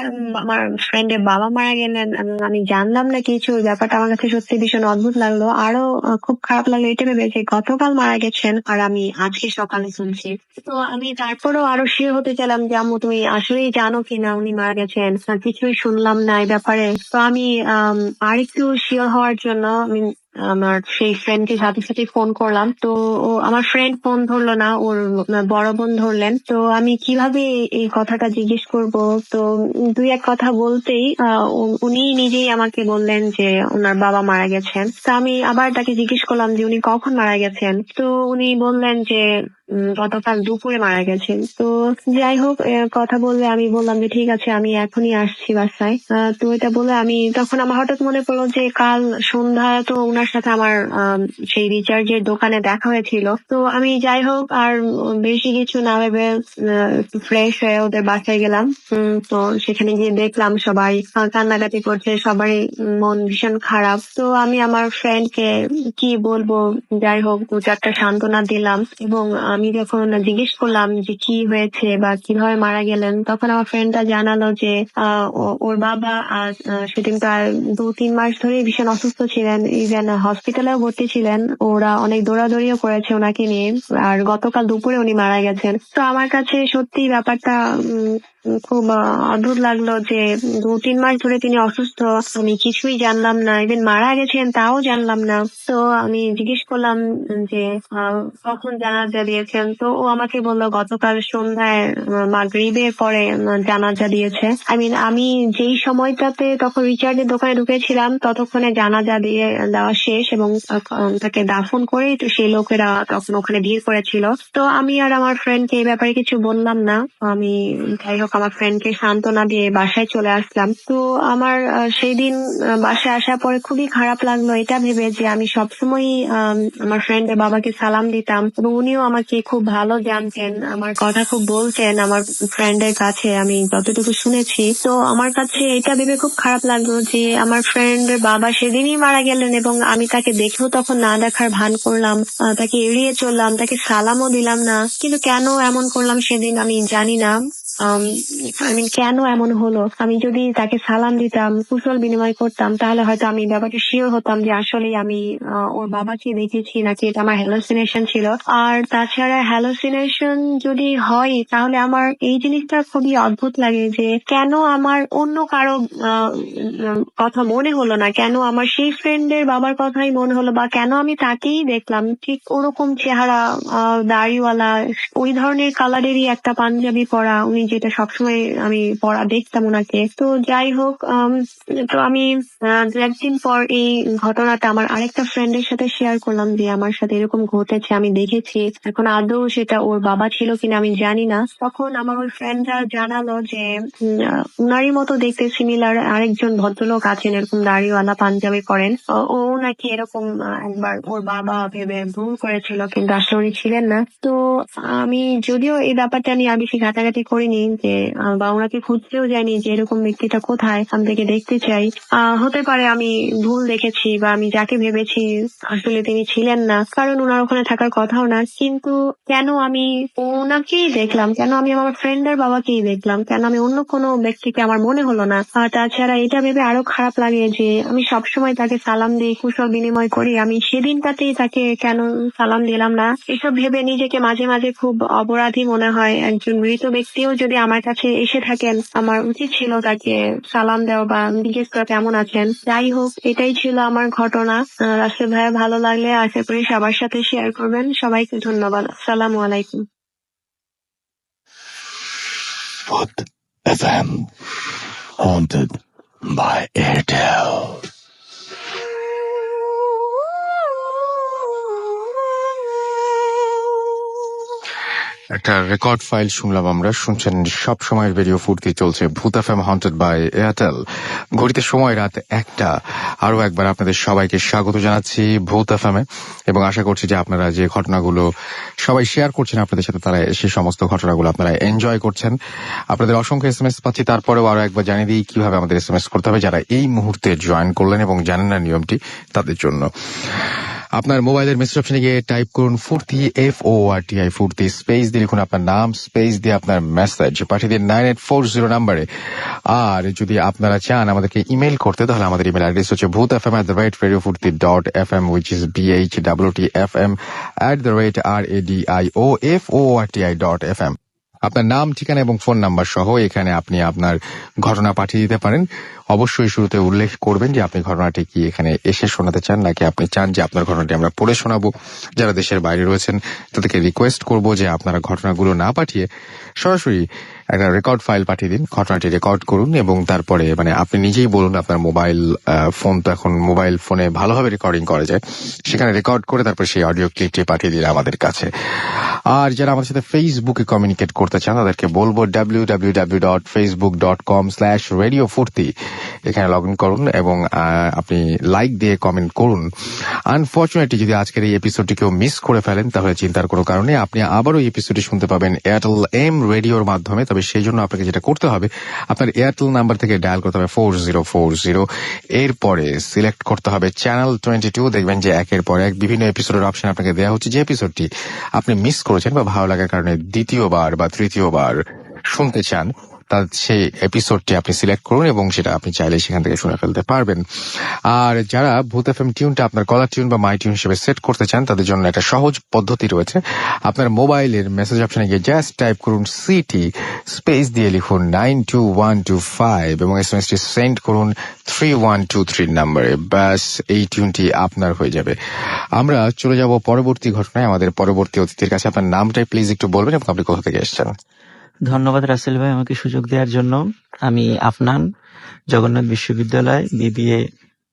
আমার ফ্রেন্ডের বাবা মারা গেলেন, আমি জানলাম না কিছু। ব্যাপারটা আমার কাছে সত্যি ভীষণ অদ্ভুত লাগলো। আরো খুব খারাপ লাগলো এটা ভেবে যে গতকাল মারা গেছেন আর আমি আজকে সকালে শুনছি। তো আমি তারপরেও আরো শিওর হতে চাইলাম যে আম্মু তুমি আসলেই জানো কিনা উনি মারা গেছেন, কিছুই শুনলাম না এই ব্যাপারে। তো আমি আরেকটু শিওর হওয়ার জন্য আমি আমার সেই ফ্রেন্ডকে সাথে সাথে ফোন করলাম। তো আমার ফ্রেন্ড ফোন ধরলো না, ওর বড় বোন ধরলেন। তো আমি কিভাবে এই কথাটা জিজ্ঞেস করব। তো 2-1 কথা বলতেই উনি নিজেই আমাকে বললেন যে ওনার বাবা মারা গেছেন। তো আমি আবার তাকে জিজ্ঞেস করলাম যে উনি কখন মারা গেছেন। তো উনি বললেন যে গতকাল দুপুরে মারা গেছেন। তো যাই হোক, কথা বললে আমি বললাম যে ঠিক আছে আমি এখনই আসছি বাসায়। তো এটা বলে আমি তখন আমার হঠাৎ মনে পড়লো যে কাল সন্ধ্যায় তো ওনার সাথে আমার সেই রিচার্জের দোকানে দেখা হয়েছিল। তো আমি যাই হোক আর বেশি কিছু না ভেবে ফ্রেশ হয়ে ওদের বাসায় গেলাম। তো সেখানে গিয়ে দেখলাম সবাই কান্নাকাটি করছে, সবাই মন ভীষণ খারাপ। তো আমি আমার ফ্রেন্ডকে কি বলবো, যাই হোক 2-4টা সান্ত্বনা দিলাম। এবং আমি যখন জিজ্ঞেস করলাম যে কি হয়েছে বা কিভাবে মারা গেলেন, তখন আমার ফ্রেন্ডটা জানালো যে ওর বাবা সেদিন প্রায় 2-3 মাস ধরে ভীষণ অসুস্থ ছিলেন, ইভেন হসপিটালেও ভর্তি ছিলেন। ওরা অনেক দৌড়াদৌড়িও করেছে ওনাকে নিয়ে, আর গতকাল দুপুরে উনি মারা গেছেন। তো আমার কাছে সত্যি ব্যাপারটা খুব অদ্ভুত লাগলো যে 2-3 মাস ধরে তিনি অসুস্থ, আমি কিছুই জানলাম না, ইভেন মারা গেছেন তাও জানলাম না। তো আমি জিজ্ঞেস করলাম যে কখন জানাজা দিয়েছেন, তো ও আমাকে বললো গতকাল সন্ধ্যায় মাগরিবের পরে জানাজা দিয়েছে। আমি যেই সময়টাতে তখন রিচার্ডের দোকানে ঢুকেছিলাম ততক্ষণে জানাজা দিয়ে দেওয়া শেষ এবং তাকে দাফন করেই তো সেই লোকেরা তখন ওখানে ভিড় করেছিল। তো আমি আর আমার ফ্রেন্ডকে এই ব্যাপারে কিছু বললাম না। আমি যাই হোক আমার ফ্রেন্ডকে সান্ত্বনা দিয়ে বাসায় চলে আসলাম। তো আমার সেই দিন বাসায় আসার পরে খুবই খারাপ লাগলো এটা ভেবে যে আমি সবসময় আমার ফ্রেন্ডের বাবাকে সালাম দিতাম এবং উনিও আমাকে খুব ভালো জানতেন, আমার কথা খুব বলতেন আমার ফ্রেন্ডের কাছে, আমি যতটুকু শুনেছি। তো আমার কাছে এটা ভেবে খুব খারাপ লাগলো যে আমার ফ্রেন্ডের বাবা সেদিনই মারা গেলেন এবং আমি তাকে দেখেও তখন না দেখার ভান করলাম, তাকে এড়িয়ে চললাম, তাকে সালামও দিলাম না। কিন্তু কেন এমন করলাম সেদিন আমি জানি না। কেন এমন হলো? আমি যদি তাকে সালাম দিতাম, কুশল বিনিময় করতাম, তাহলে হয়তো আমি ব্যাপারটা শিওর হতাম যে আসলে আমি ওর বাবাকে দেখেছি নাকি এটা আমার হ্যালোসিনেশন ছিল। আর তাছাড়া হ্যালোসিনেশন যদি হয় তাহলে আমার এই জিনিসটা খুবই অদ্ভুত লাগে যে কেন আমার অন্য কারো কথা মনে হলো না, কেন আমার সেই ফ্রেন্ডের বাবার কথাই মনে হলো, বা কেন আমি তাকেই দেখলাম ঠিক ওরকম চেহারা, দাড়িওয়ালা, ওই ধরনের কালারেরই একটা পাঞ্জাবি পরা, উনি যেটা সবসময় আমি পরা দেখতাম ওনাকে। তো যাই হোক, তো আমি 2-1 দিন পর এই ঘটনাটা আমার আরেকটা ফ্রেন্ডের সাথে শেয়ার করলাম যে আমার সাথে এরকম ঘটেছে, আমি দেখেছি। এখন আদৌ সেটা ওর বাবা ছিল কিনা আমি জানি না। তখন আমার ওই ফ্রেন্ডরা জানালো যে উনারই মতো দেখতে সিমিলার আরেকজন ভদ্রলোক আছেন এরকম দাড়িওয়ালা, পাঞ্জাবি পরেন, ও নাকি এরকম একবার ওর বাবা ভেবে ভুল করেছিল কিন্তু আসলে উনি ছিলেন না। তো আমি যদিও এই ব্যাপারটা নিয়ে আর বেশি ঘাটাঘাটি করিনি যে বা ওনাকে খুঁজতেও যাইনি যে এরকম ব্যক্তিটা কোথায়, আমি তাকে দেখতে চাই। হতে পারে আমি ভুল দেখেছি বা আমি যাকে ভেবেছি আসলে তিনি ছিলেন না, কারণ ওনার ওখানে থাকার কথাও না। কিন্তু কেন আমি ওনাকেই দেখলাম, কেন আমি আমার ফ্রেন্ডের বাবাকেই দেখলাম, কেন আমি অন্য কোনো ব্যক্তিকে আমার মনে হলো না। আর তাছাড়া এটা ভেবে আরো খারাপ লাগে যে আমি সবসময় তাকে সালাম দিই, কুশল বিনিময় করি, আমি সেদিনটাতেই তাকে কেন সালাম দিলাম না। এসব ভেবে নিজেকে মাঝে মাঝে খুব অপরাধী মনে হয়। একজন মৃত ব্যক্তিও যদি আমার কাছে এসে থাকেন, আমার উচিত ছিল তাকে সালাম দেওয়া বা জিজ্ঞেস করা কেমন আছেন। যাই হোক, এটাই ছিল আমার ঘটনা। রাসেল ভাইয়া, ভালো লাগলে আশা করি সবার সাথে শেয়ার করবেন। সবাইকে ধন্যবাদ। আসসালামু আলাইকুম। Voot FM, haunted by Airtel. একটা রেকর্ড ফাইল শুনলাম আমরা। শুনছেন সব সময় রেডিও ফুর্তি, চলছে ভূত এফএম হন্টেড বাই এয়ারটেল। ঘড়িতে সময় রাত 1টা। আরো একবার আপনাদের সবাইকে স্বাগত জানাচ্ছি ভূত এফএমে এবং আশা করছি যে আপনারা যে ঘটনাগুলো সবাই শেয়ার করছেন আপনাদের সাথে, তারা সেই সমস্ত ঘটনাগুলো আপনারা এনজয় করছেন। আপনাদের অসংখ্য এসএমএস পাচ্ছি। তারপরেও আরো একবার জানিয়ে দিই কিভাবে আমাদের এসএমএস করতে হবে যারা এই মুহূর্তে জয়েন করলেন এবং জানেন না নিয়মটি, তাদের জন্য। আপনার মোবাইলের মেসেজ অপশনে গিয়ে টাইপ করুন ফুর্তি, FORTI, ফুর্তি, স্পেস দিয়ে লিখুন আপনার নাম, স্পেস দিয়ে আপনার মেসেজ পাঠিয়ে দিন 9840 নাম্বারে। আর যদি আপনারা চান আমাদেরকে ইমেল করতে, তাহলে আমাদের ইমেল অ্যাড্রেস হচ্ছে bhutfm@radiofurti.fm, which is BHWTFM@radiofurti.fm। আপনার নাম, ঠিকানা এবং ফোন নাম্বার সহ এখানে আপনি আপনার ঘটনা পাঠিয়ে দিতে পারেন। অবশ্যই শুরুতে উল্লেখ করবেন যে আপনি ঘটনাটি কি এখানে এসে শোনাতে চান, নাকি আপনি চান যে আপনার ঘটনাটি আমরা পড়ে শোনাবো। যারা দেশের বাইরে রয়েছেন তাদেরকে রিকোয়েস্ট করব যে আপনারা ঘটনাগুলো না পাঠিয়ে সরাসরি একটা রেকর্ড ফাইল পাঠিয়ে দিন, ঘটনাটি রেকর্ড করুন এবং তারপরে আপনি নিজেই বলুন আপনার মোবাইল ফোন, তো এখন মোবাইল ফোনে ভালোভাবে রেকর্ডিং করা যায়, সেখানে রেকর্ড করে তারপর সেই অডিও ক্লিপটি পাঠিয়ে দিন আমাদের কাছে। আর যারা আমাদের সাথে ফেসবুকে কমিউনিকেট করতে চান তাদেরকে বলবো www.facebook.com/radiofurti, এখানে লগ ইন করুন এবং আপনি লাইক দিয়ে কমেন্ট করুন। আনফর্চুনেটলি যদি আজকের এই এপিসোডটি কেউ মিস করে ফেলেন তাহলে চিন্তার কোনো কারণে, আপনি আবারও এই এপিসোডটি শুনতে পাবেন এয়ারটেল এম রেডিওর মাধ্যমে। তবে সেই জন্য আপনাকে যেটা করতে হবে, আপনার এয়ারটেল নাম্বার থেকে ডায়াল করতে হবে 4040, এরপরে সিলেক্ট করতে হবে চ্যানেল 22। দেখবেন যে একের পর এক বিভিন্ন এপিসোডের অপশন আপনাকে দেওয়া হচ্ছে। যে এপিসোডটি আপনি মিস করেছেন বা ভালো লাগার কারণে দ্বিতীয়বার বা তৃতীয়বার শুনতে চান, তার সেই এপিসোডটি আপনি সিলেক্ট করুন এবং সেটা আপনি চাইলে সেখান থেকে শুনে ফেলতে পারবেন। আর যারা ভূত এফএম টিউনটা আপনার কলার টিউন বা মাই টিউন হিসেবে সেট করতে চান তাদের জন্য একটা সহজ পদ্ধতি রয়েছে। আপনার মোবাইলের মেসেজ অপশনে গিয়ে জাস্ট টাইপ করুন সিটি, স্পেস দিয়ে লিখুন 92125 এবং এসএমএসটি সেন্ড করুন 3123 নম্বরে। ব্যাস, এই টিউনটি আপনার হয়ে যাবে। আমরা চলে যাব পরবর্তী ঘটনায়, আমাদের পরবর্তী অতিথির কাছে। আপনার নামটাই প্লিজ একটু বলবেন এবং আপনি কোথা থেকে এসেছেন। ধন্যবাদ রাসেল ভাই আমাকে সুযোগ দেওয়ার জন্য। আমি আফনান, জগন্নাথ বিশ্ববিদ্যালয় বিবিএ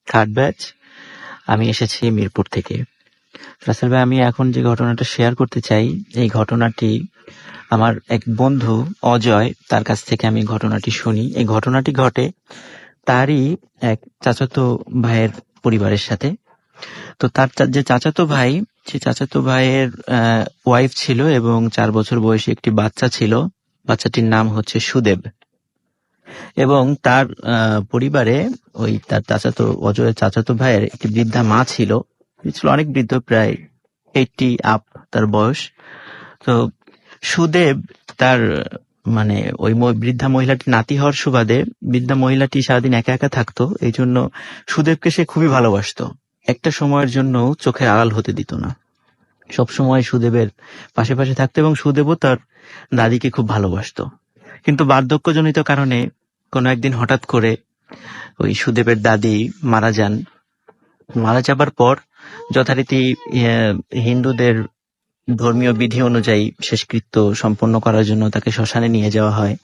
থার্ড ব্যাচ। আমি এসেছি মিরপুর থেকে। রাসেল ভাই, আমি এখন যে ঘটনাটা শেয়ার করতে চাই, এই ঘটনাটি আমার এক বন্ধু অজয়, তার কাছ থেকে আমি ঘটনাটি শুনি। এই ঘটনাটি ঘটে তারই এক চাচাতো ভাইয়ের পরিবারের সাথে। তো তার যে চাচাতো ভাই, সে চাচাতো ভাইয়ের ওয়াইফ ছিল এবং 4 বছর বয়সী একটি বাচ্চা ছিল। বাচ্চাটির নাম হচ্ছে সুদেব। এবং তার পরিবারে ওই তার অজয়ের চাচাতো ভাইয়ের একটি বৃদ্ধা মা ছিল। ছিল অনেক বৃদ্ধ, প্রায় 80 আপ তার বয়স। তো সুদেব তার মানে ওই বৃদ্ধা মহিলাটি নাতি হওয়ার সুবাদে বৃদ্ধা মহিলাটি সারাদিন একা একা থাকতো। এই জন্য সুদেবকে সে খুবই ভালোবাসতো। একটা সময়ের জন্য চোখের আড়াল হতে দিত না। সবসময় সুদেবের পাশে পাশে থাকতো এবং সুদেবও তার দাদিকে খুব ভালোবাসতো। কিন্তু বার্ধক্যজনিত কারণে কোনো একদিন হঠাৎ করে ওই সুদেবের দাদি মারা যান। মারা যাবার পর যথারীতি হিন্দুদের ধর্মীয় বিধি অনুযায়ী শেষকৃত্য সম্পন্ন করার জন্য তাকে শ্মশানে নিয়ে যাওয়া হয়।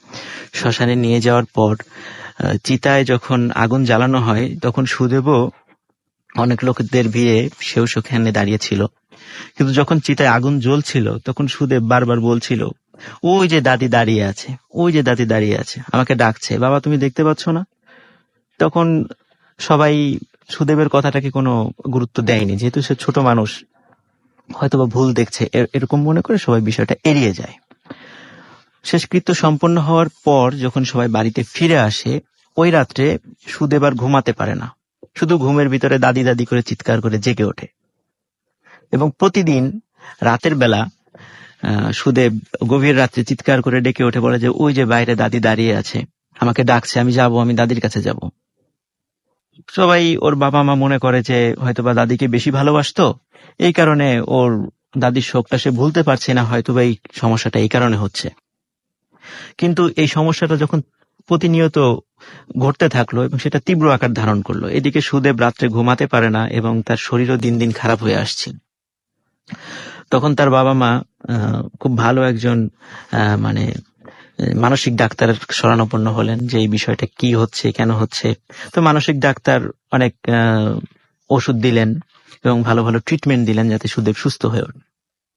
শ্মশানে নিয়ে যাওয়ার পর চিতায় যখন আগুন জ্বালানো হয়, তখন সুদেবও অনেক লোকদের ভিড়ে সেও সেখানে দাঁড়িয়েছিল। কিন্তু যখন চিতায় আগুন জ্বলছিল, তখন সুদেব বারবার বলছিল, ওই যে দাদি দাঁড়িয়ে আছে, ওই যে দাদি দাঁড়িয়ে আছে, আমাকে ডাকছে, বাবা তুমি দেখতে পাচ্ছ না? তখন সবাই সুদেবের কথাটাকে কোনো গুরুত্ব দেয়নি, যেহেতু সে ছোট মানুষ, হয়তোবা ভুল দেখছে, এরকম মনে করে সবাই বিষয়টা এড়িয়ে যায়। শেষকৃত্য সম্পন্ন হওয়ার পর যখন সবাই বাড়িতে ফিরে আসে, ওই রাত্রে সুদেব আর ঘুমাতে পারে না। শুধু ঘুমের ভিতরে দাদি দাদি করে চিৎকার করে জেগে ওঠে। এবং প্রতিদিন রাতের বেলা সুদেব গভীর রাত্রে চিৎকার করে ডেকে ওঠে, বলে যে ওই যে বাইরে দাদি দাঁড়িয়ে আছে, আমাকে ডাকছে, আমি যাব, আমি দাদির কাছে যাব। সবাই, ওর বাবা মা মনে করে যে হয়তোবা দাদিকে বেশি ভালোবাসতো, এই কারণে ওর দাদির শোকটা সে ভুলতে পারছে না, হয়তোবা এই সমস্যাটা এই কারণে হচ্ছে। কিন্তু এই সমস্যাটা যখন প্রতিনিয়ত ঘটতে থাকলো এবং সেটা তীব্র আকার ধারণ করলো, এদিকে সুদেব রাত্রে ঘুমাতে পারে না এবং তার শরীরও দিন দিন খারাপ হয়ে আসছে। তখন তার বাবা মা খুব ভালো একজন মানে মানসিক ডাক্তারের শরণাপন্ন হলেন যে এই বিষয়টা কি হচ্ছে, কেন হচ্ছে। তো মানসিক ডাক্তার অনেক ওষুধ দিলেন এবং ভালো ভালো ট্রিটমেন্ট দিলেন যাতে সুদেব সুস্থ হয়ে ওঠে।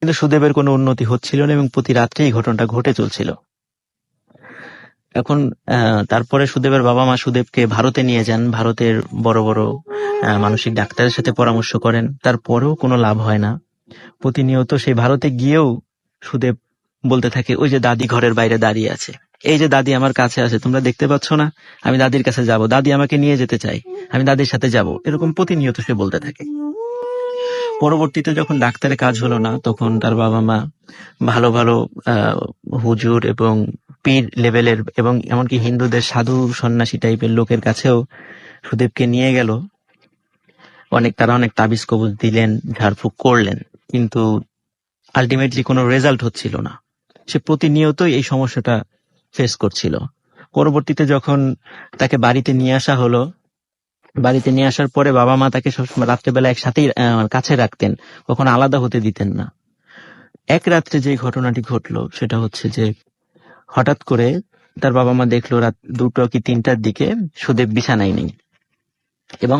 কিন্তু সুদেবের কোনো উন্নতি হচ্ছিল না এবং প্রতি রাত্রে এই ঘটনাটা ঘটে চলছিল। এখন তারপরে সুদেবের বাবা মা সুদেবকে ভারতে নিয়ে যান। ভারতের বড় বড় মানসিক ডাক্তারের সাথে পরামর্শ করেন, তারপরেও কোনো লাভ হয় না। প্রতিনিয়ত সেই ভারতে গিয়েও সুদেব বলতে থাকে, ওই যে দাদি ঘরের বাইরে দাঁড়িয়ে আছে, এই যে দাদি আমার কাছে আছে, তোমরা দেখতে পাচ্ছ না? আমি দাদির কাছে যাব, দাদি আমাকে নিয়ে যেতে চাই, আমি দাদির সাথে যাব, এরকম প্রতিনিয়ত সে বলতে থাকে। পরবর্তীতে যখন ডাক্তারের কাজ হলো না, তখন তার বাবা মা ভালো ভালো হুজুর এবং পীর লেভেলের এবং এমনকি হিন্দুদের সাধু সন্ন্যাসী টাইপের লোকের কাছেও সুদেবকে নিয়ে গেল। তারা অনেক তাবিজ কবজ দিলেন, ঝাড়ফুঁক করলেন, কিন্তু আলটিমেটলি কোনো রেজাল্ট হচ্ছিল না। সে প্রতিনিয়তই এই সমস্যাটা ফেস করছিল। পরবর্তীতে যখন তাকে বাড়িতে নিয়ে আসা হলো, বাড়িতে নিয়ে আসার পরে বাবা মা তাকে সবসময় রাত্রেবেলা একসাথেই কাছে রাখতেন, কখনো আলাদা হতে দিতেন না। এক রাত্রে যে ঘটনাটি ঘটলো সেটা হচ্ছে যে হঠাৎ করে তার বাবা মা দেখলো রাত 2টা কি 3টার দিকে সুদেব বিছানায় নেই এবং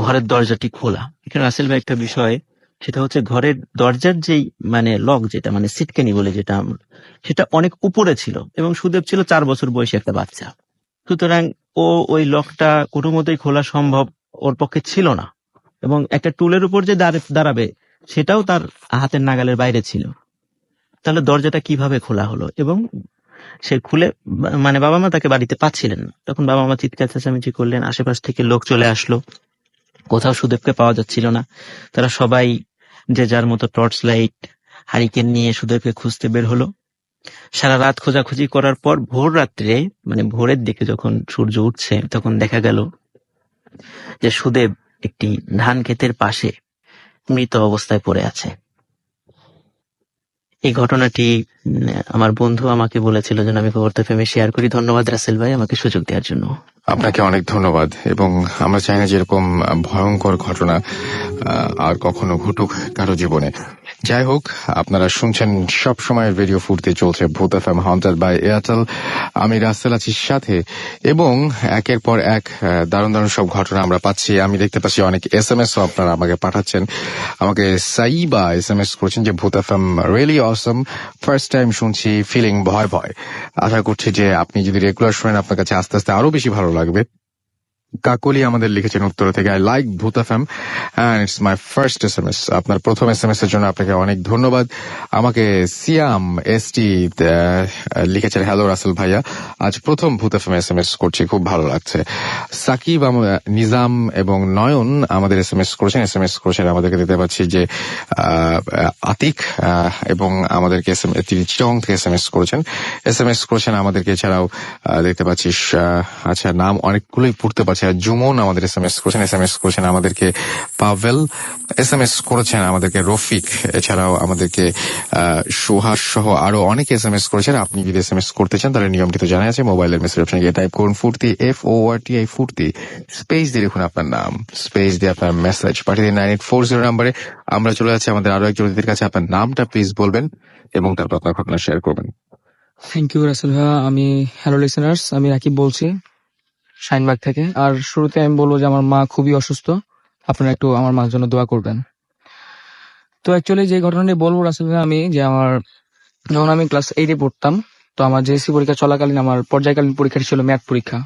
ঘরের দরজাটি খোলা। এখানে রাসেল ভাই একটা বিষয়, সেটা হচ্ছে ঘরের দরজার যেই লক, যেটা সিটকেনি বলে, সেটা অনেক উপরে ছিল এবং সুদেব ছিল 4 বছর বয়সী একটা বাচ্চা। সুতরাং ওই লকটা কোনো মতেই খোলা সম্ভব ওর পক্ষে ছিল না এবং একটা টুলের উপর যে দাঁড়াবে সেটাও তার হাতের নাগালের বাইরে ছিল। তাহলে দরজাটা কিভাবে খোলা হলো? এবং সে খুলে বাবা মা তাকে বাড়িতে পাচ্ছিলেন না। তখন বাবা মা চিৎকার চেঁচামেচি করলেন, আশেপাশ থেকে লোক চলে আসলো, কোথাও সুদেবকে পাওয়া যাচ্ছিল না। তারা সবাই যে যার মতো টর্চ লাইট, হারিকেন নিয়ে সুদেবকে খুঁজতে বের হলো। সারা রাত খোঁজাখুঁজি করার পর ভোর রাত্রে মানে ভোরের দিকে যখন সূর্য উঠছে তখন দেখা গেল যে সুদেব একটি ধান ক্ষেতের পাশে মৃত অবস্থায় পড়ে আছে। এই ঘটনাটি আমার বন্ধু আমাকে বলেছিল যেন আমি খবর ফেমে শেয়ার করি। ধন্যবাদ রাসেল ভাই আমাকে সুযোগ দেওয়ার জন্য। আপনাকে অনেক ধন্যবাদ। এবং আমরা চাই না যেরকম ভয়ঙ্কর ঘটনা আর কখনো ঘটুক কারো জীবনে। যাই হোক, আপনারা শুনছেন সব সময় রেডিও ফুর্তি, চলছে ভূত এফএম হান্টার বাই এয়ারটেল। আমি রাসেল আছি সাথে, এবং একের পর এক দারুণ দারুণ সব ঘটনা আমরা পাচ্ছি। আমি দেখতে পাচ্ছি অনেক SMS ও আপনারা আমাকে পাঠাচ্ছেন। আমাকে সাইবা SMS করছেন যে ভূত এফএম রিয়েলি অসম, ফার্স্ট টাইম শুনছি, ফিলিং ভয় ভয়। আশা করছি যে আপনি যদি রেগুলার শোনেন আপনার কাছে আস্তে আস্তে আরো বেশি ভালো লাগবে। কাকলি আমাদের লিখেছেন উত্তর থেকে, আই লাইক ভূত FM and it's my first SMS। আপনার প্রথম SMS এর জন্য আপনাকে অনেক ধন্যবাদ। আমাকে সিয়াম ST লিখেছেন, হ্যালো রাসেল ভাইয়া, আজ প্রথম ভূত এফএম SMS করছি, খুব ভালো লাগছে। সাকিব নিজাম এবং নয়ন আমাদের SMS করেছেন। আমাদেরকে দেখতে পাচ্ছি যে আতিক এবং আমাদেরকে তিনি চিটং থেকে SMS করেছেন আমাদেরকে। এছাড়াও দেখতে পাচ্ছি আচ্ছা, নাম অনেকগুলোই পড়তে পারছি। জুমন আমাদের SMS করেছেন আমাদেরকে। পাভেল SMS করেছেন আমাদেরকে। রফিক, এছাড়াও আমাদেরকে সুহাস সহ আরো অনেকে SMS করেছেন। আপনি যদি SMS করতে চান তাহলে নিয়মটি তো জানা আছে, মোবাইলের মেসেজ অপশনে গিয়ে টাইপ করুন ফুর্তি, FORTI ফুর্তি, স্পেস দিয়ে লিখুন আপনার নাম, স্পেস দিয়ে আপনার মেসেজ পাঠিয়ে দিন 9840 নাম্বারে। আমরা চলে যাচ্ছি আমাদের আরো একজন অতিথির কাছে। আপনার নামটা প্লিজ বলবেন এবং তারপর আপনার ঘটনা শেয়ার করবেন। থ্যাংক ইউ রাসেল ভাইয়া। আমি হ্যালো লিসেনার্স, আমি রাকিব বলছি শাইনবাগ থেকে। আর শুরুতে আমি বলবো যে আমার মা খুবই অসুস্থ, আপনারা একটু আমার মার জন্য দোয়া করবেন। তো অ্যাকচুয়ালি যে ঘটনাটি বলবো রাসেল ভাইয়া, যখন আমি ক্লাস 8-এ পড়তাম, তো আমার JSC পরীক্ষা চলাকালীন আমার পর্যায়কালীন পরীক্ষাটি ছিল ম্যাথ পরীক্ষা।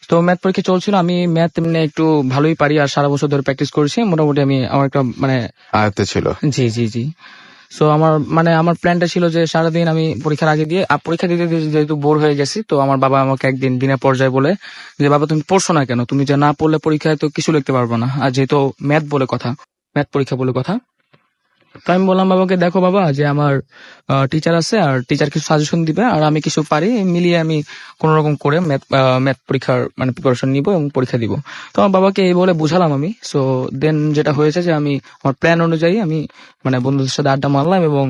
তো ম্যাথ পরীক্ষা চলছিল, আমি ম্যাথ এমনি একটু ভালোই পারি আর সারা বছর ধরে প্র্যাকটিস করেছি মোটামুটি। আমার একটা আয়ত্তে ছিল। জি। সো আমার প্ল্যানটা ছিল যে সারাদিন আমি পরীক্ষার আগে দিয়ে পরীক্ষা দিতে দিতে যেহেতু বোর হয়ে গেছি, তো আমার বাবা আমাকে একদিন দিনের পর্যায়ে বলে যে বাবা তুমি পড়ছো না কেন, তুমি যে না পড়লে পরীক্ষায় তো কিছু লিখতে পারবো না, আর যেহেতু ম্যাথ পরীক্ষা বলে কথা। তো আমি বললাম বাবাকে, দেখো বাবা, যে আমার টিচার আছে আর টিচার কিছু সাজেশন দিবে আর আমি কিছু পারি, মিলিয়ে আমি কোন রকম করে ম্যাথ পরীক্ষার প্রিপারেশন নিব এবং পরীক্ষা দিব। তো আমার বাবাকে এই বলে বুঝালাম আমি। সো দেন যেটা হয়েছে যে আমি আমার প্ল্যান অনুযায়ী আমি বন্ধুদের সাথে আড্ডা মারলাম এবং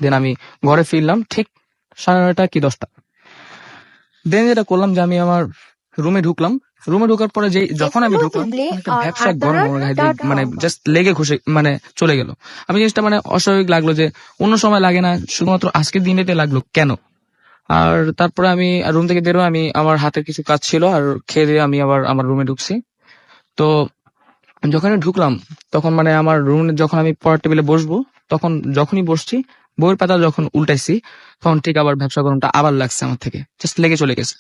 দেন আমি ঘরে ফিরলাম ঠিক 9:30 কি 10টা। দেন যেটা করলাম যে আমি আমার রুমে ঢুকলাম। রুমে ঢোকার পরে যখন আমি ঢুকলাম একটা ব্যবসা গরম জাস্ট লেগে ঘুষে চলে গেল। আমি জিনিসটা অস্বাভাবিক লাগলো যে অন্য সময় লাগে না, শুধুমাত্র আজকের দিনেতে লাগলো কেন। আর তারপরে আমি রুম থেকে বেরো, আমি আমার হাতে কিছু কাজ ছিল আর খেয়ে দিয়ে আমি আবার আমার রুমে ঢুকছি। তো যখন ঢুকলাম তখন আমার রুমে যখন আমি পড়ার টেবিলে বসবো, তখন যখনই বসছি বইয়ের পাতা যখন উল্টাইছি তখন ঠিক আবার ব্যবসা গরমটা আবার লাগছে, আমার থেকে জাস্ট লেগে চলে গেছে।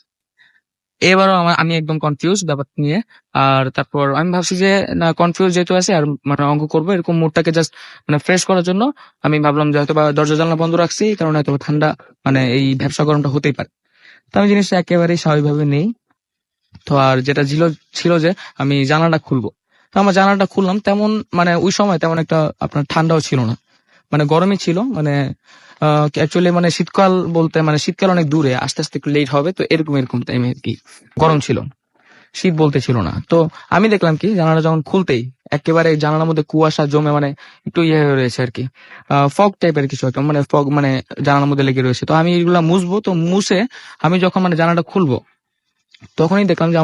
এবারও আমি একদম কনফিউজ ব্যাপারটা নিয়ে। আর তারপর আমি ভাবছি যে না, কনফিউজ যেহেতু আছে আর অঙ্ক করবো, এরকম মুডটাকে জাস্ট ফ্রেশ করার জন্য আমি ভাবলাম যে হয়তো বা দরজা জানলা বন্ধ রাখছি, কারণ হয়তো ঠান্ডা এই ব্যবসা গরমটা হতেই পারে। তো আমি জিনিসটা একেবারেই স্বাভাবিকভাবে নেই। তো আর যেটা ছিল যে আমি জানালাটা খুলবো, তো আমার জানালাটা খুললাম, তেমন ওই সময় তেমন একটা আপনার ঠান্ডাও ছিল না, গরমই ছিল। অ্যাকচুয়ালি শীতকাল বলতে শীতকাল অনেক দূরে, আস্তে আস্তে একটু লেট হবে, তো এরকম টাইমে আর কি গরম ছিল, শীত বলতে ছিল না। তো আমি দেখলাম কি জানালা যখন খুলতেই একেবারে জানালার মধ্যে কুয়াশা জমে একটু ইয়ে হয়ে রয়েছে আর কি, ফগ টাইপের কিছু একটা ফগ জানালার মধ্যে লেগে রয়েছে। তো আমি এগুলা মুছবো, তো মুছে আমি যখন জানালাটা খুলবো তখনই দেখলাম যে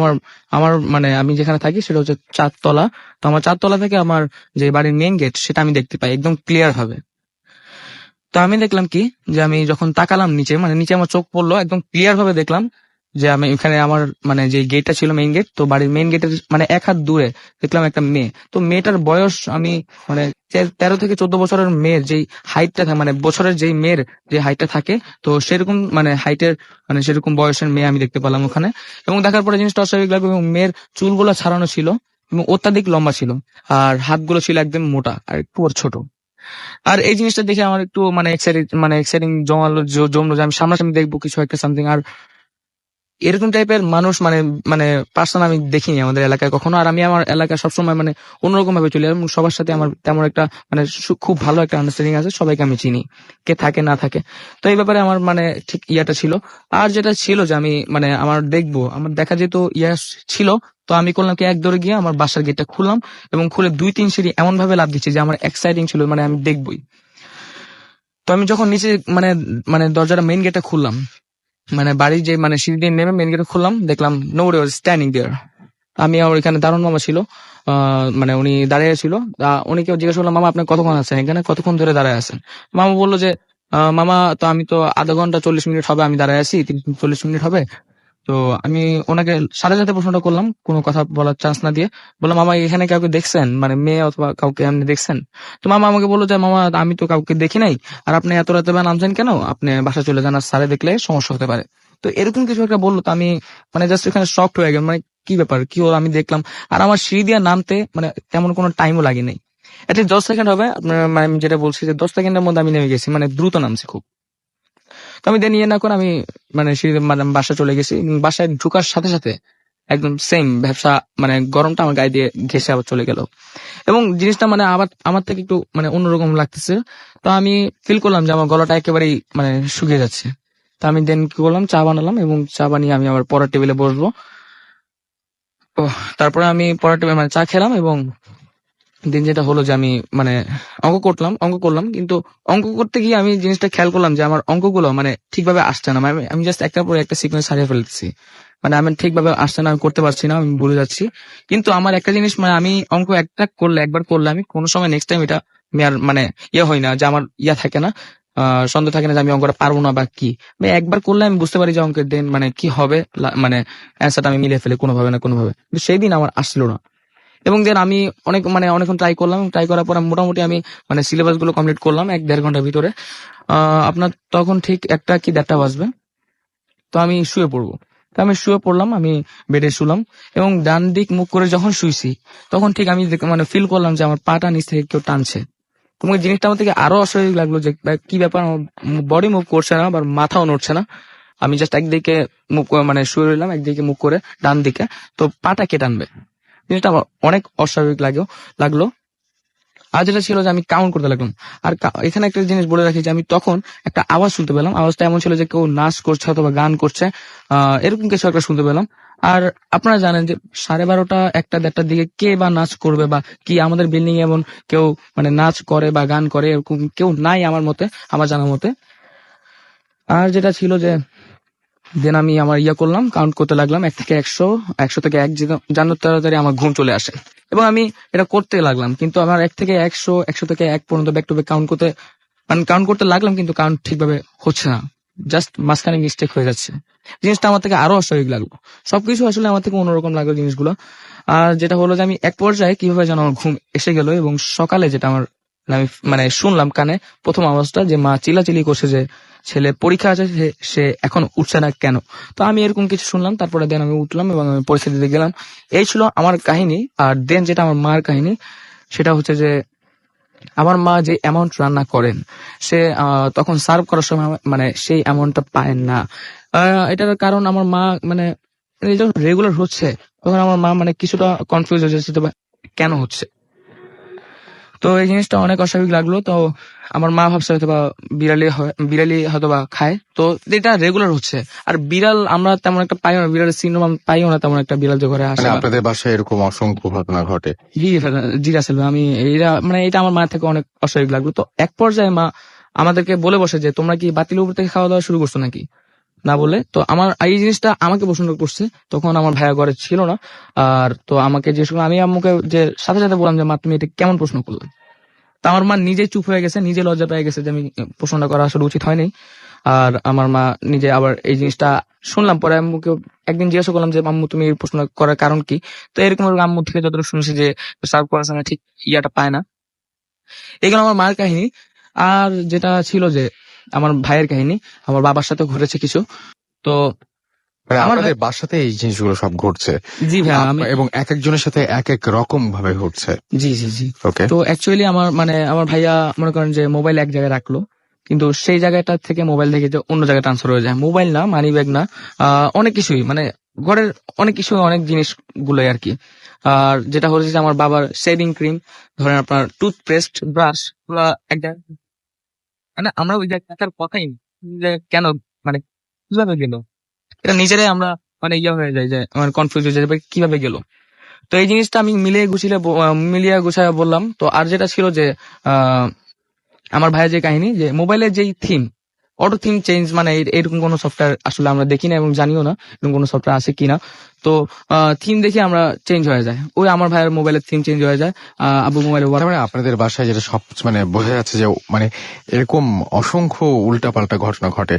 আমার আমি যেখানে থাকি সেটা হচ্ছে 4 তলা। তো আমার 4 তলা থেকে আমার যে বাড়ির মেইন গেট সেটা আমি দেখতে পাই একদম ক্লিয়ার ভাবে। তো আমি দেখলাম কি যে আমি যখন তাকালাম নিচে, নিচে আমার চোখ পড়লো, একদম ক্লিয়ার ভাবে দেখলাম যে আমি এখানে আমার যে গেটটা ছিল মেইন গেট, তো বাড়ির মেইন গেটের 1 হাত দূরে দেখলাম একটা মেয়ে। তো মেয়েটার বয়স আমি 13 থেকে 14 বছরের মেয়ের যেই হাইটটা থাকে, বছরের যেই মেয়ের যে হাইটটা থাকে, তো সেরকম হাইটের সেরকম বয়সের মেয়ে আমি দেখতে পেলাম ওখানে। এবং দেখার পরে জিনিসটা অস্বাভাবিক লাগলো, এবং মেয়ের চুলগুলো ছাড়ানো ছিল এবং অত্যাধিক লম্বা ছিল, আর হাতগুলো ছিল একদম মোটা আর একটু ছোট। আর এই জিনিসটা দেখে আমার একটু এক্সাইটিং জমলো যে আমি সামনাসামনি দেখবো কিছু একটা সামথিং। আর এরকম টাইপের মানুষ মানে মানে পার্সন আমি দেখিনি আমাদের এলাকায় কখনো। আর আমি আমার এলাকায় সবসময় মানে অন্যরকম ভাবে চলি এবং সবার সাথে আমার তেমন একটা মানে খুব ভালো একটা আন্ডারস্ট্যান্ডিং আছে, সবাইকে আমি চিনি, কে থাকে না থাকে। তো এই ব্যাপারে আমার মানে ঠিক ইয়াটা ছিল। আর যেটা ছিল যে আমি মানে আমার দেখবো, আমার দেখা যেত ইয়া ছিল, তো আমি করলাম কি এক দৌড়ে গিয়ে আমার বাসার গেটটা খুললাম এবং খুলে 2-3 সিঁড়ি এমন ভাবে লাফ দিচ্ছি যে আমার এক্সাইটিং ছিল, মানে আমি দেখবই। তো আমি যখন নিচে মানে মানে দরজাটা মেইন গেটটা খুললাম, মানে বাড়ির যে মানে সিঁড়ি দিয়ে নেমে মেইন গেটে খুললাম, দেখলাম নোবডি ওয়াজ স্ট্যান্ডিং দেয়ার। আমি আর এখানে দারুণ মামা ছিল, মানে উনি দাঁড়িয়ে ছিল। উনি কেউ জিজ্ঞেস করলাম, মামা আপনি কতক্ষণ আছেন এখানে, কতক্ষণ ধরে দাঁড়ায় আছেন? মামা বললো যে মামা তো আমি তো আধা ঘন্টা 40 মিনিট হবে আমি দাঁড়ায় আছি, 40 মিনিট হবে। তো আমি ওনাকে সাথে সাথে প্রশ্নটা করলাম, কোনো কথা বলার চান্স না দিয়ে বললাম, মামা এখানে কাউকে দেখছেন, মানে মেয়ে অথবা কাউকে আপনি দেখছেন? তো মামা আমাকে বললো যে মামা আমি তো কাউকে দেখি নাই, আর আপনি এত রাতে বা নামছেন কেন, আপনি বাসা চলে যান, আর স্যারে দেখলে সমস্যা হতে পারে। তো এরকম কিছু একটা বললো, তো আমি মানে জাস্ট এখানে শকড হয়ে গেলাম, মানে কি ব্যাপার, কি হলো আমি দেখলাম। আর আমার সিঁড়ি দিয়ে নামতে মানে তেমন কোনো টাইমও লাগে নাই, অ্যাটলিস্ট 10 সেকেন্ড হবে। আপনার মানে আমি যেটা বলছি যে 10 সেকেন্ডের মধ্যে আমি নেমে গেছি, মানে দ্রুত নামছি খুব। তো আমি দেন ইয়ে না করে আমি মানে সিঁড়িতে মানে বাসা চলে গেছি এবং বাসায় ঢুকার সাথে সাথে একদম সেম ব্যবসা মানে গরমটা আমার গায়ে দিয়ে ঘেসে আবার চলে গেল এবং জিনিসটা মানে আবার আমার থেকে একটু মানে অন্যরকম লাগতেছে। তো আমি ফিল করলাম যে আমার গলাটা একেবারেই মানে শুকিয়ে যাচ্ছে। তো আমি দেন কি করলাম, চা বানালাম এবং চা বানিয়ে আমি আবার পড়ার টেবিলে বসবো। ও তারপরে আমি পড়ার টেবিলে মানে চা খেলাম এবং দিন যেটা হলো যে আমি মানে অঙ্ক করলাম, কিন্তু অঙ্ক করতে গিয়ে আমি জিনিসটা খেয়াল করলাম যে আমার অঙ্কগুলো মানে ঠিকভাবে আসছে না। মানে আমি জাস্ট একটার পর একটা সিকোয়েন্স হারিয়ে ফেলতেছি, মানে আমি ঠিকভাবে আসছে না, আমি করতে পারছি না, আমি ভুলে যাচ্ছি। কিন্তু আমার একটা জিনিস মানে আমি অঙ্ক একবার করলে আমি কোনো সময় নেক্সট টাইম এটা আমি আর মানে ইয়ে হই না যে আমার ইয়া থাকে না, সন্দেহ থাকে না যে আমি অঙ্কটা পারবো না বা কি। আমি একবার করলে আমি বুঝতে পারি যে অঙ্কের দিন মানে কি হবে, মানে অ্যান্সারটা আমি মিলিয়ে ফেলি কোনোভাবে না কোনোভাবে। কিন্তু সেই দিন আমার আসছিল না এবং দেন আমি অনেকক্ষণ ট্রাই করলাম, ট্রাই করার পর মোটামুটি আমি মানে সিলেবাস গুলো কমপ্লিট করলাম 1-1.5 ঘন্টার ভিতরে। আপনার তখন ঠিক 1টা কি 1:30 বাজবে, তো আমি শুয়ে পড়বো। তো আমি শুয়ে পড়লাম, আমি বেডে শুলাম এবং ডান দিক মুখ করে যখন শুইছি তখন ঠিক আমি মানে ফিল করলাম যে আমার পাটা নিচ থেকে কেউ টানছে। এবং এই জিনিসটা আমার থেকে আরো অস্বাভাবিক লাগলো যে কি ব্যাপার, আমার বডি মুভ করছে না, আবার মাথাও নড়ছে না। আমি জাস্ট একদিকে মুখ মানে শুয়ে রইলাম, একদিকে মুখ করে ডান দিকে, তো পাটা কে টানবে? জিনিসটা আমার অনেক অস্বাভাবিক লাগলো। আর যেটা ছিল যে আমি কাউন্ট করতে লাগলাম। আর এখানে একটা জিনিস বলে রাখি যে আমি তখন একটা আওয়াজ শুনতে পেলাম, আওয়াজটা এমন ছিল যে কেউ নাচ করছে অথবা গান করছে, এরকম কিছু একটা শুনতে পেলাম। আর আপনারা জানেন যে 12:30, 1টা 1:30 দিকে কে বা নাচ করবে বা কি, আমাদের বিল্ডিং এ এমন কেউ মানে নাচ করে বা গান করে এরকম কেউ নাই আমার মতে, আমার জানার মতে। আর যেটা ছিল যে দেন আমি আমার করলাম, কাউন্ট করতে লাগলাম 1 থেকে 100, 100 থেকে 1 জানার তাড়াতাড়ি আমার ঘুম চলে আসে এবং আমি এটা করতে লাগলাম। কিন্তু আমার 1 থেকে 100, 100 থেকে 1 পর্যন্ত ব্যাক টু ব্যাক কাউন্ট করতে লাগলাম, কিন্তু কাউন্ট ঠিকভাবে হচ্ছে না, জাস্ট মাঝখানে মিস্টেক হয়ে যাচ্ছে। জিনিসটা আমার থেকে আরো অস্বাভাবিক লাগলো, সবকিছু আসলে আমার থেকে অন্যরকম লাগলো জিনিসগুলো। আর যেটা হলো যে আমি এক পর্যায়ে কিভাবে যেন আমার ঘুম এসে গেল এবং সকালে যেটা আমি মানে শুনলাম কানে প্রথম আওয়াজটা যে মা চিল্লাচিল্লি করছে যে ছেলে পরীক্ষা আছে, সে এখন উঠছে না কেন। তো আমি এরকম কিছু শুনলাম, তারপরে দেন আমি উঠলাম এবং আমি পরিস্থিতিতে গেলাম। এই ছিল আমার কাহিনী। আর দেন যেটা আমার মার কাহিনী, সেটা হচ্ছে যে আমার মা যে অ্যামাউন্ট রান্না করেন, সে তখন সার্ভ করার সময় মানে সেই অ্যামাউন্টটা পায় না। এটার কারণ আমার মা মানে যখন রেগুলার হচ্ছে তখন আমার মা মানে কিছুটা কনফিউজ হয়ে যাচ্ছে কেন হচ্ছে। তো এই জিনিসটা অনেক অস্বাভাবিক লাগলো। তো আমার মা ভাবছে হয়তো বা বিড়ালি হয়তো বা খায়, তো এটা রেগুলার হচ্ছে। আর বিড়াল আমরা তেমন একটা পাইও না, বিড়ালের সিনড্রোম আমি পাইও না তেমন একটা, বিড়াল যে ঘরে আসে। মানে আপনাদের বাসায় এরকম অসংখ্য ঘটনা ঘটে? জি রাসেল ভাই, আমি এটা আমার মায়ের থেকে অনেক অস্বাভাবিক লাগলো। তো এক পর্যায়ে মা আমাদেরকে বলে বসে যে তোমরা কি বাতিলের উপর থেকে খাওয়া দাওয়া শুরু করছো নাকি, না বলে। তো আমার এই জিনিসটা আমাকে প্রশ্ন করছে, তখন আমার ভাইয়া ঘরে ছিল না। আর তো আমাকে জিজ্ঞেস করলাম, আমি আম্মুকে যে সাথে সাথে বললাম যে মা তুমি এটা কেমন প্রশ্ন করলে। তা আমার মা নিজে চুপ হয়ে গেছে, নিজে লজ্জা পেয়ে গেছে যে আমি প্রশ্নটা করা আসলে উচিত হয়নি। আর আমার মা নিজে আবার এই জিনিসটা শুনলাম পরে আম্মুকে একদিন জিজ্ঞাসা করলাম যে আম্মু তুমি এই প্রশ্ন করার কারণ কি। তো এরকম আম্মু থেকে যতটুকু শুনেছি যে সার্ভ করার সময় ঠিক ইয়াটা পায় না। এগুলো আমার মার কাহিনী। আর যেটা ছিল যে আমার ভাইয়ের কাহিনী, আমার বাবার সাথে ঘটেছে কিছু। তো মানে আমার আপনাদের বাসাতে এই জিনিসগুলো সব ঘটছে? জি ভাই, আমি এবং এক একজনের সাথে এক এক রকম ভাবে ঘটছে? জি ওকে। তো অ্যাকচুয়ালি আমার ভাইয়া মনে করেন যে মোবাইল এক জায়গায় রাখলো, কিন্তু সেই জায়গাটা থেকে মোবাইল থেকে যে অন্য জায়গায় ট্রান্সফার হয়ে যায়, মোবাইল না, মানি ব্যাগ না, অনেক কিছুই, মানে ঘরের অনেক কিছু, অনেক জিনিসগুলোই আর কি। আর যেটা হচ্ছে যে আমার বাবার শেভিং ক্রিম, ধরেন আপনার টুথপেস্ট, ব্রাশ, পুরো এক জায়গায়, মানে আমরা ওই জায়গায় থাকার কথাই না, যে কেন, মানে কিভাবে গেল, এটা নিজেরাই আমরা মানে ইয়ে হয়ে যায়, যে আমার কনফিউজ হয়ে যায় যে কিভাবে গেল। তো এই জিনিসটা আমি মিলিয়ে গুছিয়ে বললাম। তো আর যেটা ছিল যে আহ আমার ভাইয়ের যে কাহিনী, যে মোবাইলের যেই থিম, অটো থিম চেঞ্জ, মানে এরকম কোনো সফটওয়্যার আসলে আমরা দেখি না এবং জানিও না এরকম কোনো সফটওয়্যার আছে কিনা। তো থিম দেখে আমরা চেঞ্জ হয়ে যায়, ওই আমার ভাইয়ের মোবাইলের থিম চেঞ্জ হয়ে যায়, আবু মোবাইলে তার মানে আপনাদের বাসায় যেটা সব মানে বোঝা যাচ্ছে যে মানে এরকম অসংখ্য উল্টাপাল্টা ঘটনা ঘটে।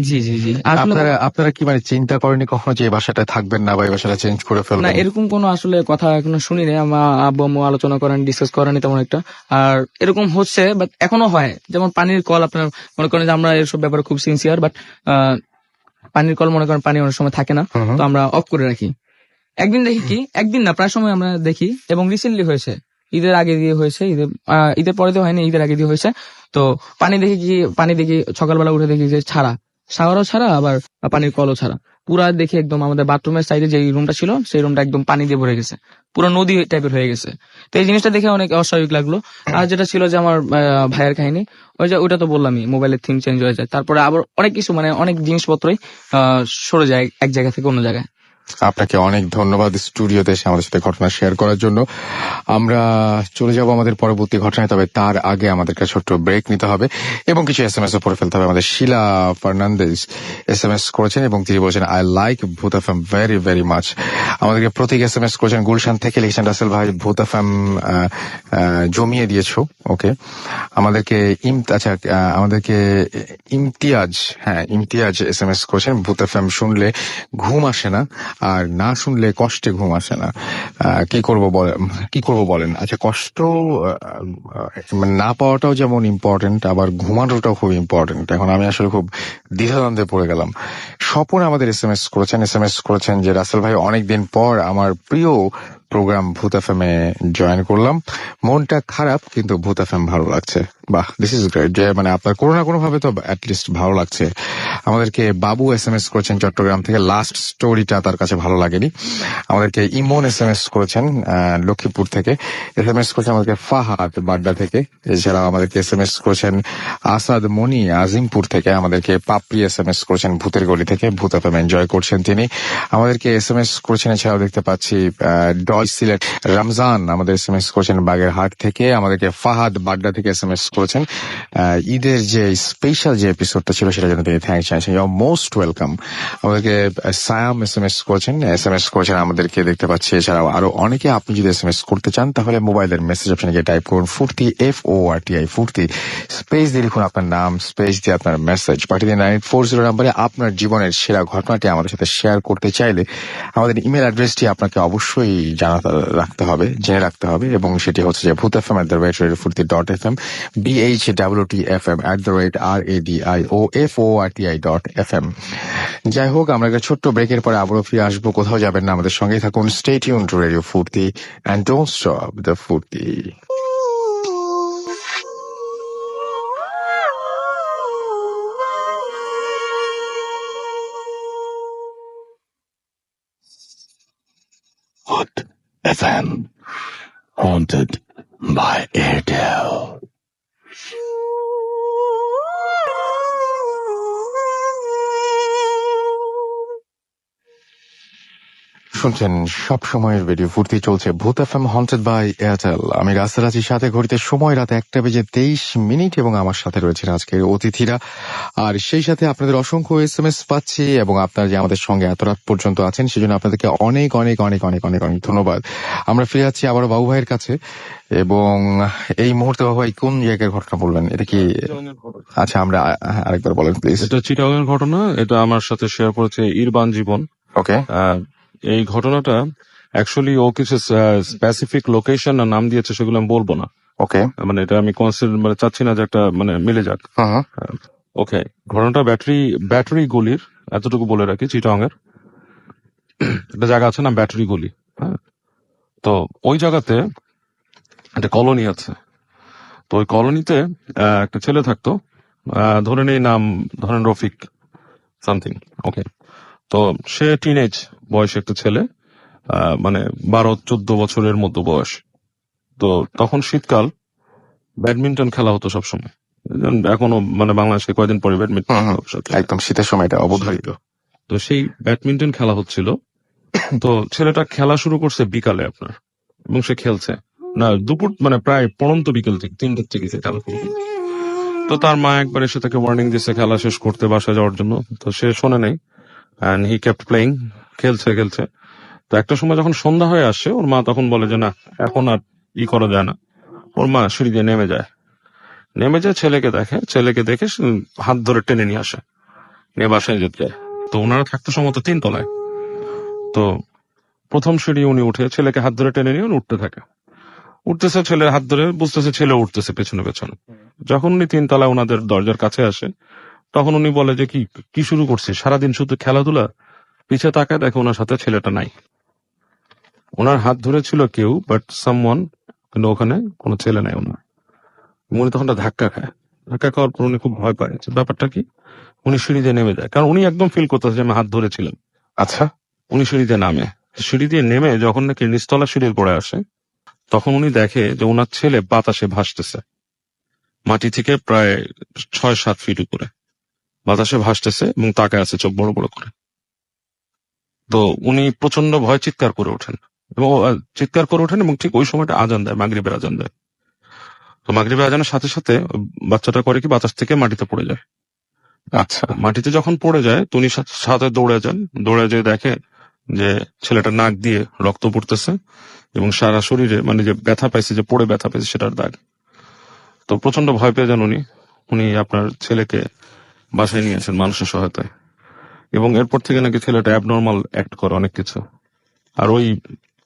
জি জি জি, আসলে আপনারা কি মানে চিন্তা করেনি কখনো যে এই বাসাটায় থাকবেন না বা এই বাসাটা চেঞ্জ করে না, ফেলবেন? এরকম কোনো আসলে কথা এখনো শুনি নাই, আমার আব্বু আম্মু আলোচনা করেন, ডিসকাস করেনি তেমন একটা। আর এরকম হচ্ছে, বাট এখনো হয়, যেমন পানির কল, আপনার মনে করেন যে আমরা এসব ব্যাপারে খুব সিনসিয়ার, বাট পানির কল মনে করেন পানি অনেক সময় থাকে না, হুম হুম। তো আমরা অফ করে রাখি। একদিন দেখি কি, একদিন না, প্রায় সময় আমরা দেখি, এবং রিসেন্টলি হয়েছে, ঈদের আগে দিয়ে হয়েছে, ঈদের পরে দিয়ে হয়নি, ঈদের আগে দিয়ে হয়েছে। তো পানি দেখি সকালবেলা উঠে দেখি যে শাওয়ারও ছাড়া, আবার পানির কলও ছাড়া, পুরা দেখি একদম আমাদের বাথরুমের সাইডে যে রুমটা ছিল সেই রুমটা একদম পানি দিয়ে ভরে গেছে, পুরো নদী টাইপের হয়ে গেছে। তো এই জিনিসটা দেখে অনেক অস্বাভাবিক লাগলো। আর যেটা ছিল যে আমার ভাইয়ের কাহিনী, ওইটা তো বললামই, মোবাইলের থিম চেঞ্জ হয়ে যায়, তারপরে আবার অনেক কিছু, মানে অনেক জিনিসপত্রই সরে যায় এক জায়গা থেকে অন্য জায়গায়। আপনাকে অনেক ধন্যবাদ স্টুডিওতে এসে আমাদের সাথে ঘটনা শেয়ার করার জন্য। আমরা চলে যাব আমাদের পরবর্তী ঘটনায়, তবে তার আগে আমাদেরকে ছোট্ট ব্রেক নিতে হবে এবং কিছু SMS ও পড়ে ফেলতে হবে। আমাদের শিলা ফার্নান্দেজ SMS করেছেন এবং তিনি বলেছেন, আই লাইক ভূত এফএম ভেরি ভেরি মাচ। আমাদেরকে প্রতীক SMS করেছেন গুলশান থেকে, লিখছেন, রাসেল ভাই ভূত এফএম জমিয়ে দিয়েছো। ওকে, আমাদেরকে আমাদেরকে ইমতিয়াজ SMS করেছেন, ভূত এফএম শুনলে ঘুম আসে না, আর না শুনলে কষ্টে ঘুম আসে না। কি করব বলেন? আচ্ছা, কষ্ট মানে না পাওয়াটাও যেমন ইম্পর্টেন্ট, আবার ঘুমানোটাও খুব ইম্পর্টেন্ট। এখন আমি আসলে খুব দ্বিধাদ্বন্দ্বে পড়ে গেলাম। স্বপন আমাদের SMS করেছেন যে রাসেল ভাই, অনেকদিন পর আমার প্রিয় প্রোগ্রাম ভূত এফএম এ জয়েন করলাম, মনটা খারাপ কিন্তু ভূত এফএম ভালো লাগছে। বাহ, দিস ইজ গ্রেট, যে মানে আপনার কোনো না কোনো ভাবে তো অ্যাটলিস্ট ভালো লাগছে। আমাদেরকে বাবু SMS করেছেন চট্টগ্রাম থেকে, লাস্ট স্টোরিটা তার কাছে ভালো লাগেনি। আমাদেরকে ইমন SMS করেছেন লক্ষ্মীপুর থেকে, SMS করেছেন আমাদেরকে ফাহাদ বাড্ডা থেকে। এছাড়াও আমাদেরকে SMS করেছেন আসাদ মনি আজিমপুর থেকে। আমাদেরকে পাপড়ি SMS করেছেন ভূতের গলি থেকে, ভূত এফএম এনজয় করছেন তিনি। আমাদেরকে SMS করেছেন, এছাড়াও দেখতে পাচ্ছি ডয় সিলেট রমজান আমাদের SMS করেছেন বাগেরহাট থেকে। আমাদেরকে ফাহাদ বাড্ডা থেকে SMS করেছেন। ঈদের যে স্পেশাল যে এপিসোডটা ছিল সেটার জন্য তিনি থ্যাঙ্কস জানাচ্ছেন, ইউ আর মোস্ট ওয়েলকাম। আমাদেরকে সায়াম SMS করেছেন আমাদেরকে দেখতে পাচ্ছি। এছাড়াও আরো অনেকে, আপনি যদি SMS করতে চান তাহলে মোবাইলের মেসেজ অপশনে গিয়ে টাইপ করুন ফুর্তি, FORTI ফুর্তি, স্পেস দিয়ে লিখুন আপনার নাম, স্পেস দিয়ে আপনার মেসেজ পাঠিয়ে দিন 9840 নাম্বারে। আপনার জীবনের সেরা ঘটনাটি আমাদের সাথে শেয়ার করতে চাইলে আমাদের ইমেল অ্যাড্রেসটি আপনাকে অবশ্যই জেনে রাখতে হবে, এবং সেটি হচ্ছে যে bhutfm@radiofuርቲ.fm, BHWTFM@radiofuርቲ.fm। যাই হোক, আমরা একটা ছোট্ট ব্রেকের পরে আবারও ফিরে আসবো, কোথাও যাবেন না, আমাদের সঙ্গেই থাকুন। স্টে টিউনড টু রেডিও ফুর্তি এন্ড ডোন্ট স্টপ দ্য ফুর্তি। Hot FM, haunted by Airtel. শুনছেন সব সময়ের রেডিও ফুর্তি, চলছে ভূত এফএম হন্টেড বাই এয়ারটেল। আমি রাস্তার আছি, সাথে ঘড়িতে সময় রাত 1:23 এবং আমার সাথে রয়েছেন আজকের অতিথিরা। আর সেই সাথে আপনাদের অসংখ্য SMS পাচ্ছি, এবং আপনারা যে আমাদের সঙ্গে এত রাত পর্যন্ত আছেন সেজন্য আপনাদেরকে অনেক অনেক অনেক অনেক অনেক অনেক ধন্যবাদ। আমরা ফিরে যাচ্ছি আবারও বাবু ভাইয়ের কাছে, এবং এই মুহূর্তে বাবু ভাই কোন জায়গার ঘটনা বলবেন? এটা কি? আচ্ছা, আমরা আরেকবার বলেন প্লিজ। এটা চিটাগাংয়ের ঘটনা, এটা আমার সাথে শেয়ার করেছে ইরবান জীবন। ওকে, এই ঘটনাটা অ্যাকচুয়ালি ও কিছু স্পেসিফিক লোকেশন আর নাম দিয়েছে, সেগুলো আমি বলবো না। ওকে, মানে এটা আমি মানে চাচ্ছি না যে একটা মানে মিলে যাক। ওকে, ঘটনাটা ব্যাটারি গলির, এতটুকু বলে রাখি, চিটাগাংয়ের একটা জায়গা আছে না ব্যাটারি গলি, হ্যাঁ। তো ওই জায়গাতে একটা কলোনি আছে। তো ওই কলোনিতে একটা ছেলে থাকতো, ধরে নেই নাম, ধরেন রফিক সামথিং, ওকে। তো সে টিনেজ বয়সে একটা ছেলে, মানে 12-14 বছরের মতো বয়স। তো তখন শীতকাল, ব্যাডমিন্টন খেলা হতো সবসময়। এখনো মানে বাংলাদেশে কয়েকদিন পরে ব্যাডমিন্টন হুম, হুম। খেলা সাথে। একদম শীতের সময়টা অবধারিত। তো সেই ব্যাডমিন্টন খেলা হচ্ছিল। তো ছেলেটা খেলা শুরু করছে বিকালে আপনার, এবং সে খেলছে না দুপুর, মানে প্রায় পড়ন্ত বিকেল থেকে 3টার থেকে সে খেলা শুরু করছে। তো তার মা একবার এসে তাকে ওয়ার্নিং দিচ্ছে খেলা শেষ করতে, বাসায় যাওয়ার জন্য। তো সে শোনে নাই, অ্যান্ড হি কেপ্ট প্লেইং, খেলছে খেলছে। তো একটা সময় যখন সন্ধ্যা হয়ে আসে, ওর মা তখন বলে যে না, এখন আর করা যায় না। ওর মা সিঁড়ি দিয়ে নেমে যায়, ছেলেকে দেখে সে হাত ধরে টেনে নিয়ে আসে, নিয়ে বাসায় যেতে যায়। তো ওনারা থাকতো সম্ভবত 3 তলায়। তো প্রথম সিঁড়ি উনি উঠে ছেলেকে হাত ধরে টেনে নিয়ে উনি উঠতে থাকে, উঠতেছে ছেলের হাত ধরে, বুঝতেছে ছেলে উঠতেছে পেছনে পেছনে। যখন উনি 3 তলায় ওনাদের দরজার কাছে আসে, তখন উনি বলে যে কি শুরু করছে, সারাদিন শুধু খেলাধুলা। পিছে তাকায়, দেখে ওনার সাথে ছেলেটা নাই। ওনার হাত ধরেছিল কেউ, বাট সামওয়ান, কিন্তু ওখানে কোনো ছেলে নাই ওনার। উনি তখন ধাক্কা খাওয়ার পর উনি খুব ভয় পায় যে ব্যাপারটা কি। উনি সিঁড়ি দিয়ে নেমে যায়, কারণ উনি একদম ফিল করতেছে যে আমি হাত ধরেছিলাম। আচ্ছা, উনি সিঁড়ি দিয়ে নামে, সিঁড়ি দিয়ে নেমে যখন নাকি নিচতলা সিঁড়ির পরে আসে, তখন উনি দেখে যে ওনার ছেলে বাতাসে ভাসতেছে, মাটি থেকে প্রায় 6-7 ফিট উপরে বাতাসে ভাসতেছে, এবং তাকায় আছে চোখ বড় বড় করে। তো উনি প্রচন্ড ভয় চিৎকার করে ওঠেন, এবং ঠিক ওই সময়টা আজান দেয়, মাগরিবের আজান দেয়। তো মাগরিবের আজানের সাথে সাথে বাচ্চাটা করে কি, বাতাস থেকে মাটিতে পড়ে যায়। আচ্ছা, মাটিতে যখন পড়ে যায়, তো উনি সাথে দৌড়ে যেয়ে দেখে যে ছেলেটা নাক দিয়ে রক্ত পড়তেছে, এবং সারা শরীরে মানে যে ব্যথা পাইছে, যে পড়ে ব্যথা পাইছে সেটার দাগ। তো প্রচন্ড ভয় পেয়ে যান উনি আপনার ছেলেকে বাসায় নিয়ে আসেন মানুষের সহায়তায়, এবং এরপর থেকে নাকি ছেলেটা অ্যাবনর্মাল অ্যাক্ট করে অনেক কিছু। আর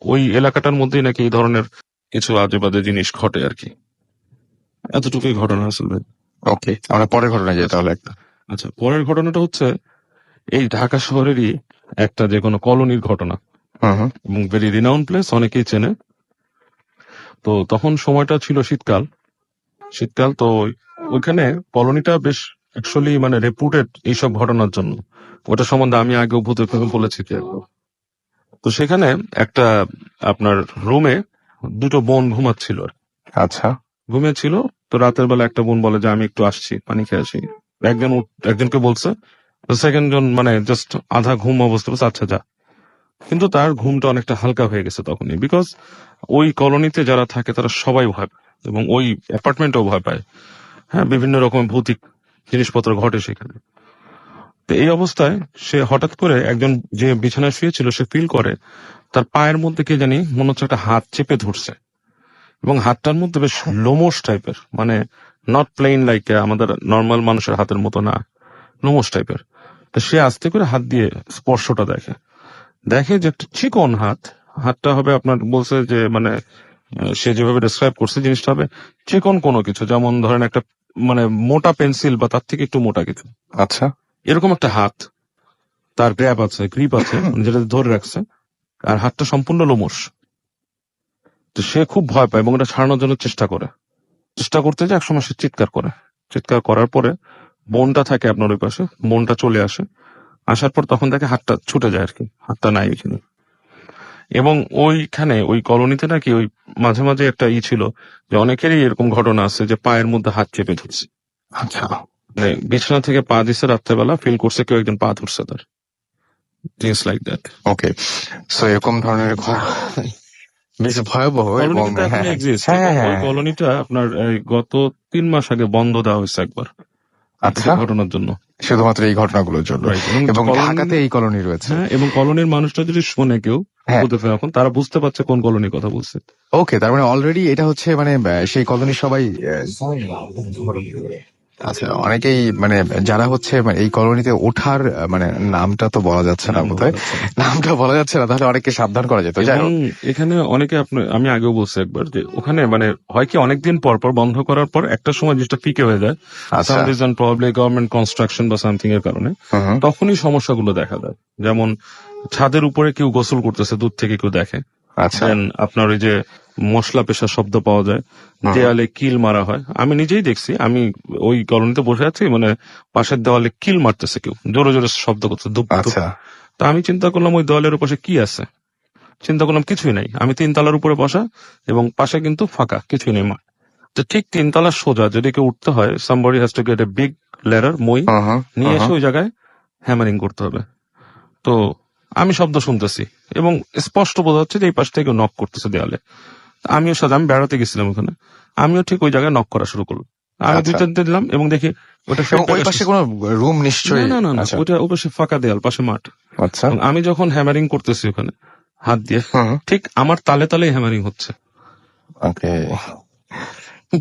ওই এলাকাটার মধ্যেই নাকি এই ধরনের কিছু আজে বাজে জিনিস ঘটে আর কি। এতটুকুই ঘটনা আসলে। ওকে, আমরা পরের ঘটনায় যাই তাহলে একটা। আচ্ছা, পরের ঘটনাটা হচ্ছে এই ঢাকা শহরেরই একটা যে কোনো কলোনির ঘটনা, হুম, হুম। এবং ভেরি রিনাউন্ড প্লেস, অনেকেই চেনে। তো তখন সময়টা ছিল শীতকাল। তো ওইখানে কলোনিটা বেশ অ্যাকচুয়ালি মানে রেপুটেড এইসব ঘটনার জন্য। ওটা সম্বন্ধে আমি আগেও ভূতে বলেছি কি একবার। তো সেখানে একটা আপনার রুমে 2টো বোন ঘুমাচ্ছিল, আচ্ছা, ঘুমিয়েছিল। তো রাতের বেলা একটা বোন বলে যে আমি একটু আসছি, পানি খেয়ে আসি। একজনকে বলছে, সেকেন্ড জন মানে জাস্ট আধা ঘুম অবস্থা বলছে আচ্ছা যা। কিন্তু তার ঘুমটা অনেকটা হালকা হয়ে গেছে তখনই, বিকজ ওই কলোনিতে যারা থাকে তারা সবাই ভয় পায়, এবং ওই অ্যাপার্টমেন্টেও ভয় পায়। হ্যাঁ, বিভিন্ন রকমের ভৌতিক জিনিসপত্র ঘটে সেখানে। তো এই অবস্থায় সে হঠাৎ করে, একজন যে বিছানায় শুয়েছিল সে ফিল করে তার পায়ের মধ্যে কে জানি মনে হচ্ছে একটা হাত চেপে ধরছে, এবং হাতটার মধ্যে বেশ লোমশ টাইপের, মানে নট প্লেন লাইক আমাদের নর্মাল মানুষের হাতের মতো না, লোমশ টাইপের। তো সে আস্তে করে হাত দিয়ে স্পর্শটা দেখে যে একটা চিকন হাতটা হবে আপনার, বলছে যে মানে সে যেভাবে ডিসক্রাইব করছে জিনিসটা হবে চিকন কোনো কিছু, যেমন ধরেন একটা মানে মোটা পেন্সিল বা তার থেকে একটু মোটা কিছু, আচ্ছা, এরকম একটা হাত। তার গ্রিপ আছে যেটা ধরে রাখছে, আর হাতটা সম্পূর্ণ লোমশ। তো সে খুব ভয় পায়, এবং এটা ছাড়ানোর জন্য চেষ্টা করতে যে একসময় সে চিৎকার করার পরে বোনটা থাকে আপনার ওই পাশে, বোনটা চলে আসার পর তখন দেখে হাতটা ছুটে যায় আর কি, হাতটা নাই ওইখানে। এবং ওইখানে ওই কলোনিতে নাকি ওই মাঝে মাঝে একটা ছিল যে অনেকেরই এরকম ঘটনা আছে যে পায়ের মধ্যে হাত চেপে ধরছে, আচ্ছা। মানে বিছানা থেকে পা দিচ্ছে রাত্রেবেলা, ফিল করছে কেউ একজন পা ধরছে তার, things like that. Okay, so এরকম ধরনের বেশ ভয়াবহ, এবং কলোনিটা এখন এক্সিস্ট। হ্যাঁ, ওই কলোনিটা আপনার গত 3 মাস আগে বন্ধ দেওয়া হয়েছে একবার, আচ্ছা, ঘটনার জন্য, শুধুমাত্র এই ঘটনাগুলোর জন্য। Right, এবং ঢাকাতে এই কলোনি রয়েছে। হ্যাঁ, এবং কলোনির মানুষটা যদি শোনে কেউ হ্যাঁ। এখন তারা বুঝতে পারছে কোন কলোনির কথা বলছে। ওকে, তার মানে অলরেডি এটা হচ্ছে মানে সেই কলোনির সবাই আচ্ছা, অনেকেই মানে যারা হচ্ছে মানে এই কলোনিতে ওঠার মানে নামটা তো বলা যাচ্ছে না, বোধহয় নামটা বলা যাচ্ছে না, তাহলে অনেককে সাবধান করা যেত। যাই এবং হোক, এখানে অনেকে আমি আগেও বলছি একবার যে ওখানে মানে হয় কি অনেকদিন পর বন্ধ করার পর একটা সময় জিনিসটা ফিকে হয়ে যায়, আচ্ছা, some reason probably government construction বা সামথিং এর কারণে, হুম, হুম, তখনই সমস্যাগুলো দেখা দেয়। যেমন ছাদের উপরে কেউ গোসল করতেছে, দূর থেকে কেউ দেখে। আচ্ছা, দেন আপনার ওই যে মশলা পেশার শব্দ পাওয়া যায়, হুম। দেয়ালে কিল মারা হয়। আমি নিজেই দেখছি, আমি ওই কলোনিতে বসে আছি, মানে পাশের দেওয়ালে কিল মারতেছে কেউ, জোরে জোরে শব্দ করছে, ধুপ ধুপ। আচ্ছা তো আমি চিন্তা করলাম ওই দেওয়ালের পাশে কি আছে, চিন্তা করলাম কিছুই নাই। আমি 3 তলার উপরে বসা এবং পাশে কিন্তু ফাঁকা, কিছুই নেই। তো ঠিক 3 তলার সোজা যদি কেউ উঠতে হয়, somebody has to get a big ladder, মই হুম হুম নিয়ে হুম এসে ওই জায়গায় হ্যামারিং করতে হবে। তো আমি শব্দ শুনতেছি এবং স্পষ্ট বোঝা হচ্ছে যে এই পাশ থেকে নক করতেছে দেয়ালে। আমিও সাথে, আমি বেড়াতে গেছিলাম ওখানে, আমিও ঠিক ওই জায়গায় নক করা শুরু করলাম। আমি আচ্ছা। 2-3 দিলাম এবং দেখি ওটা এবং ওই পাশে কোনো রুম না নিশ্চয়ই? না না না, আচ্ছা ওটা ও পাশে ফাঁকা দেয়াল, পাশে মাঠ। আচ্ছা এবং আমি যখন হ্যামারিং করতেছি ওখানে হাত দিয়ে, হুম ঠিক আমার তালে তালে হ্যামারিং হচ্ছে। ওকে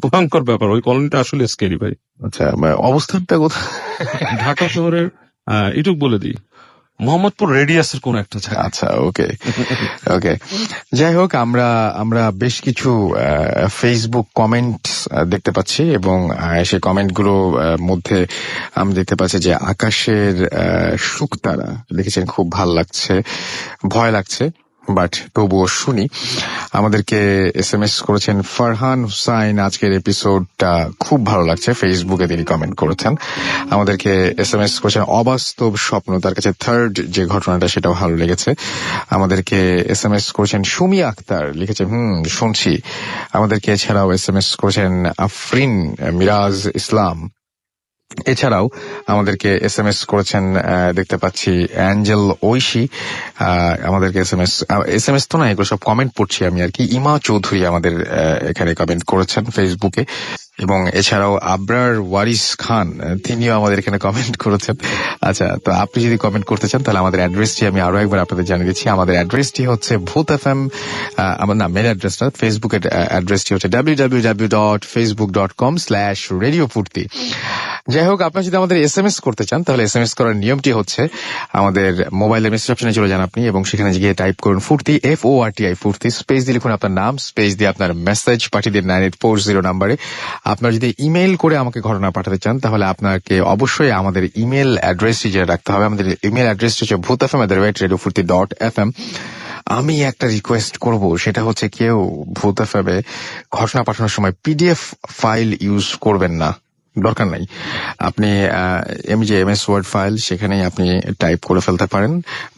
ভয়ঙ্কর ব্যাপার, ওই কলোনিটা আসলে স্কেরি ভাই। আচ্ছা অবস্থানটা কোথায়? ঢাকা শহরের এটুক বলে দিই, মোহাম্মদপুর রেডিয়াসের কোন একটা জায়গা। আচ্ছা ওকে ওকে যাই হোক, আমরা আমরা বেশ কিছু ফেসবুক কমেন্ট দেখতে পাচ্ছি এবং সেই কমেন্টগুলো মধ্যে আমি দেখতে পাচ্ছি যে আকাশের শুকতারা লিখেছেন, খুব ভাল লাগছে, ভয় লাগছে, বাট তবুও শুনি। আমাদেরকে SMS করেছেন ফারহান হুসাইন, আজকের এপিসোডটা খুব ভালো লাগছে, ফেসবুকে তিনি কমেন্ট করেছেন। আমাদেরকে SMS করেছেন অবাস্তব স্বপ্ন, তার কাছে থার্ড যে ঘটনাটা সেটাও ভালো লেগেছে। আমাদেরকে SMS করেছেন সুমি আক্তার, লিখেছেন শুনছি। আমাদেরকে এছাড়াও SMS করেছেন আফরিন মিরাজ ইসলাম। এছাড়াও আমাদেরকে SMS করেছেন দেখতে পাচ্ছি অ্যাঞ্জেল ঐশী। আমাদেরকে এসএমএস তো না, এগুলো সব কমেন্ট পড়ছি আমি আর কি। ইমা চৌধুরী আমাদের এখানে কমেন্ট করেছেন ফেসবুকে, এবং এছাড়াও আবরার ওয়ারিস খান, তিনিও আমাদের এখানে কমেন্ট করেছেন। আচ্ছা, তো আপনি যদি কমেন্ট করতে চান তাহলে আমাদের অ্যাড্রেসটি আমি আরো একবার আপনাদের জানিয়ে দিচ্ছি। আমাদের অ্যাড্রেসটি হচ্ছে ভূত FM, আমার না মেল অ্যাড্রেসটা, ফেসবুকের অ্যাড্রেসটি হচ্ছে www.facebook.com/radiofurti। যাই হোক, আপনারা যদি আমাদের SMS করতে চান তাহলে SMS করার নিয়মটি হচ্ছে আমাদের মোবাইলের মেসেজ অপশনে চলে যান আপনি, এবং সেখানে গিয়ে টাইপ করুন ফুর্তি, FORTI ফুর্তি, স্পেস দিয়ে লিখুন আপনার নাম, স্পেস দিয়ে আপনার মেসেজ পাঠিয়ে দিন 9840 নাম্বারে। আপনার যদি ইমেইল করে আমাকে ঘটনা পাঠাতে চান তাহলে আপনাকে অবশ্যই আমাদের ইমেল অ্যাড্রেসটি যেটা রাখতে হবে। আমাদের ইমেল অ্যাড্রেসটি হচ্ছে bhutfm@radiofurti.fm। আমি একটা রিকোয়েস্ট করব, সেটা হচ্ছে কেউ ভূত এফএমে ঘটনা পাঠানোর সময় PDF ফাইল ইউজ করবেন না, দরকার নাই। আপনি যে MS ওয়ার্ড ফাইল সেখানেই আপনি টাইপ করে ফেলতে পারেন,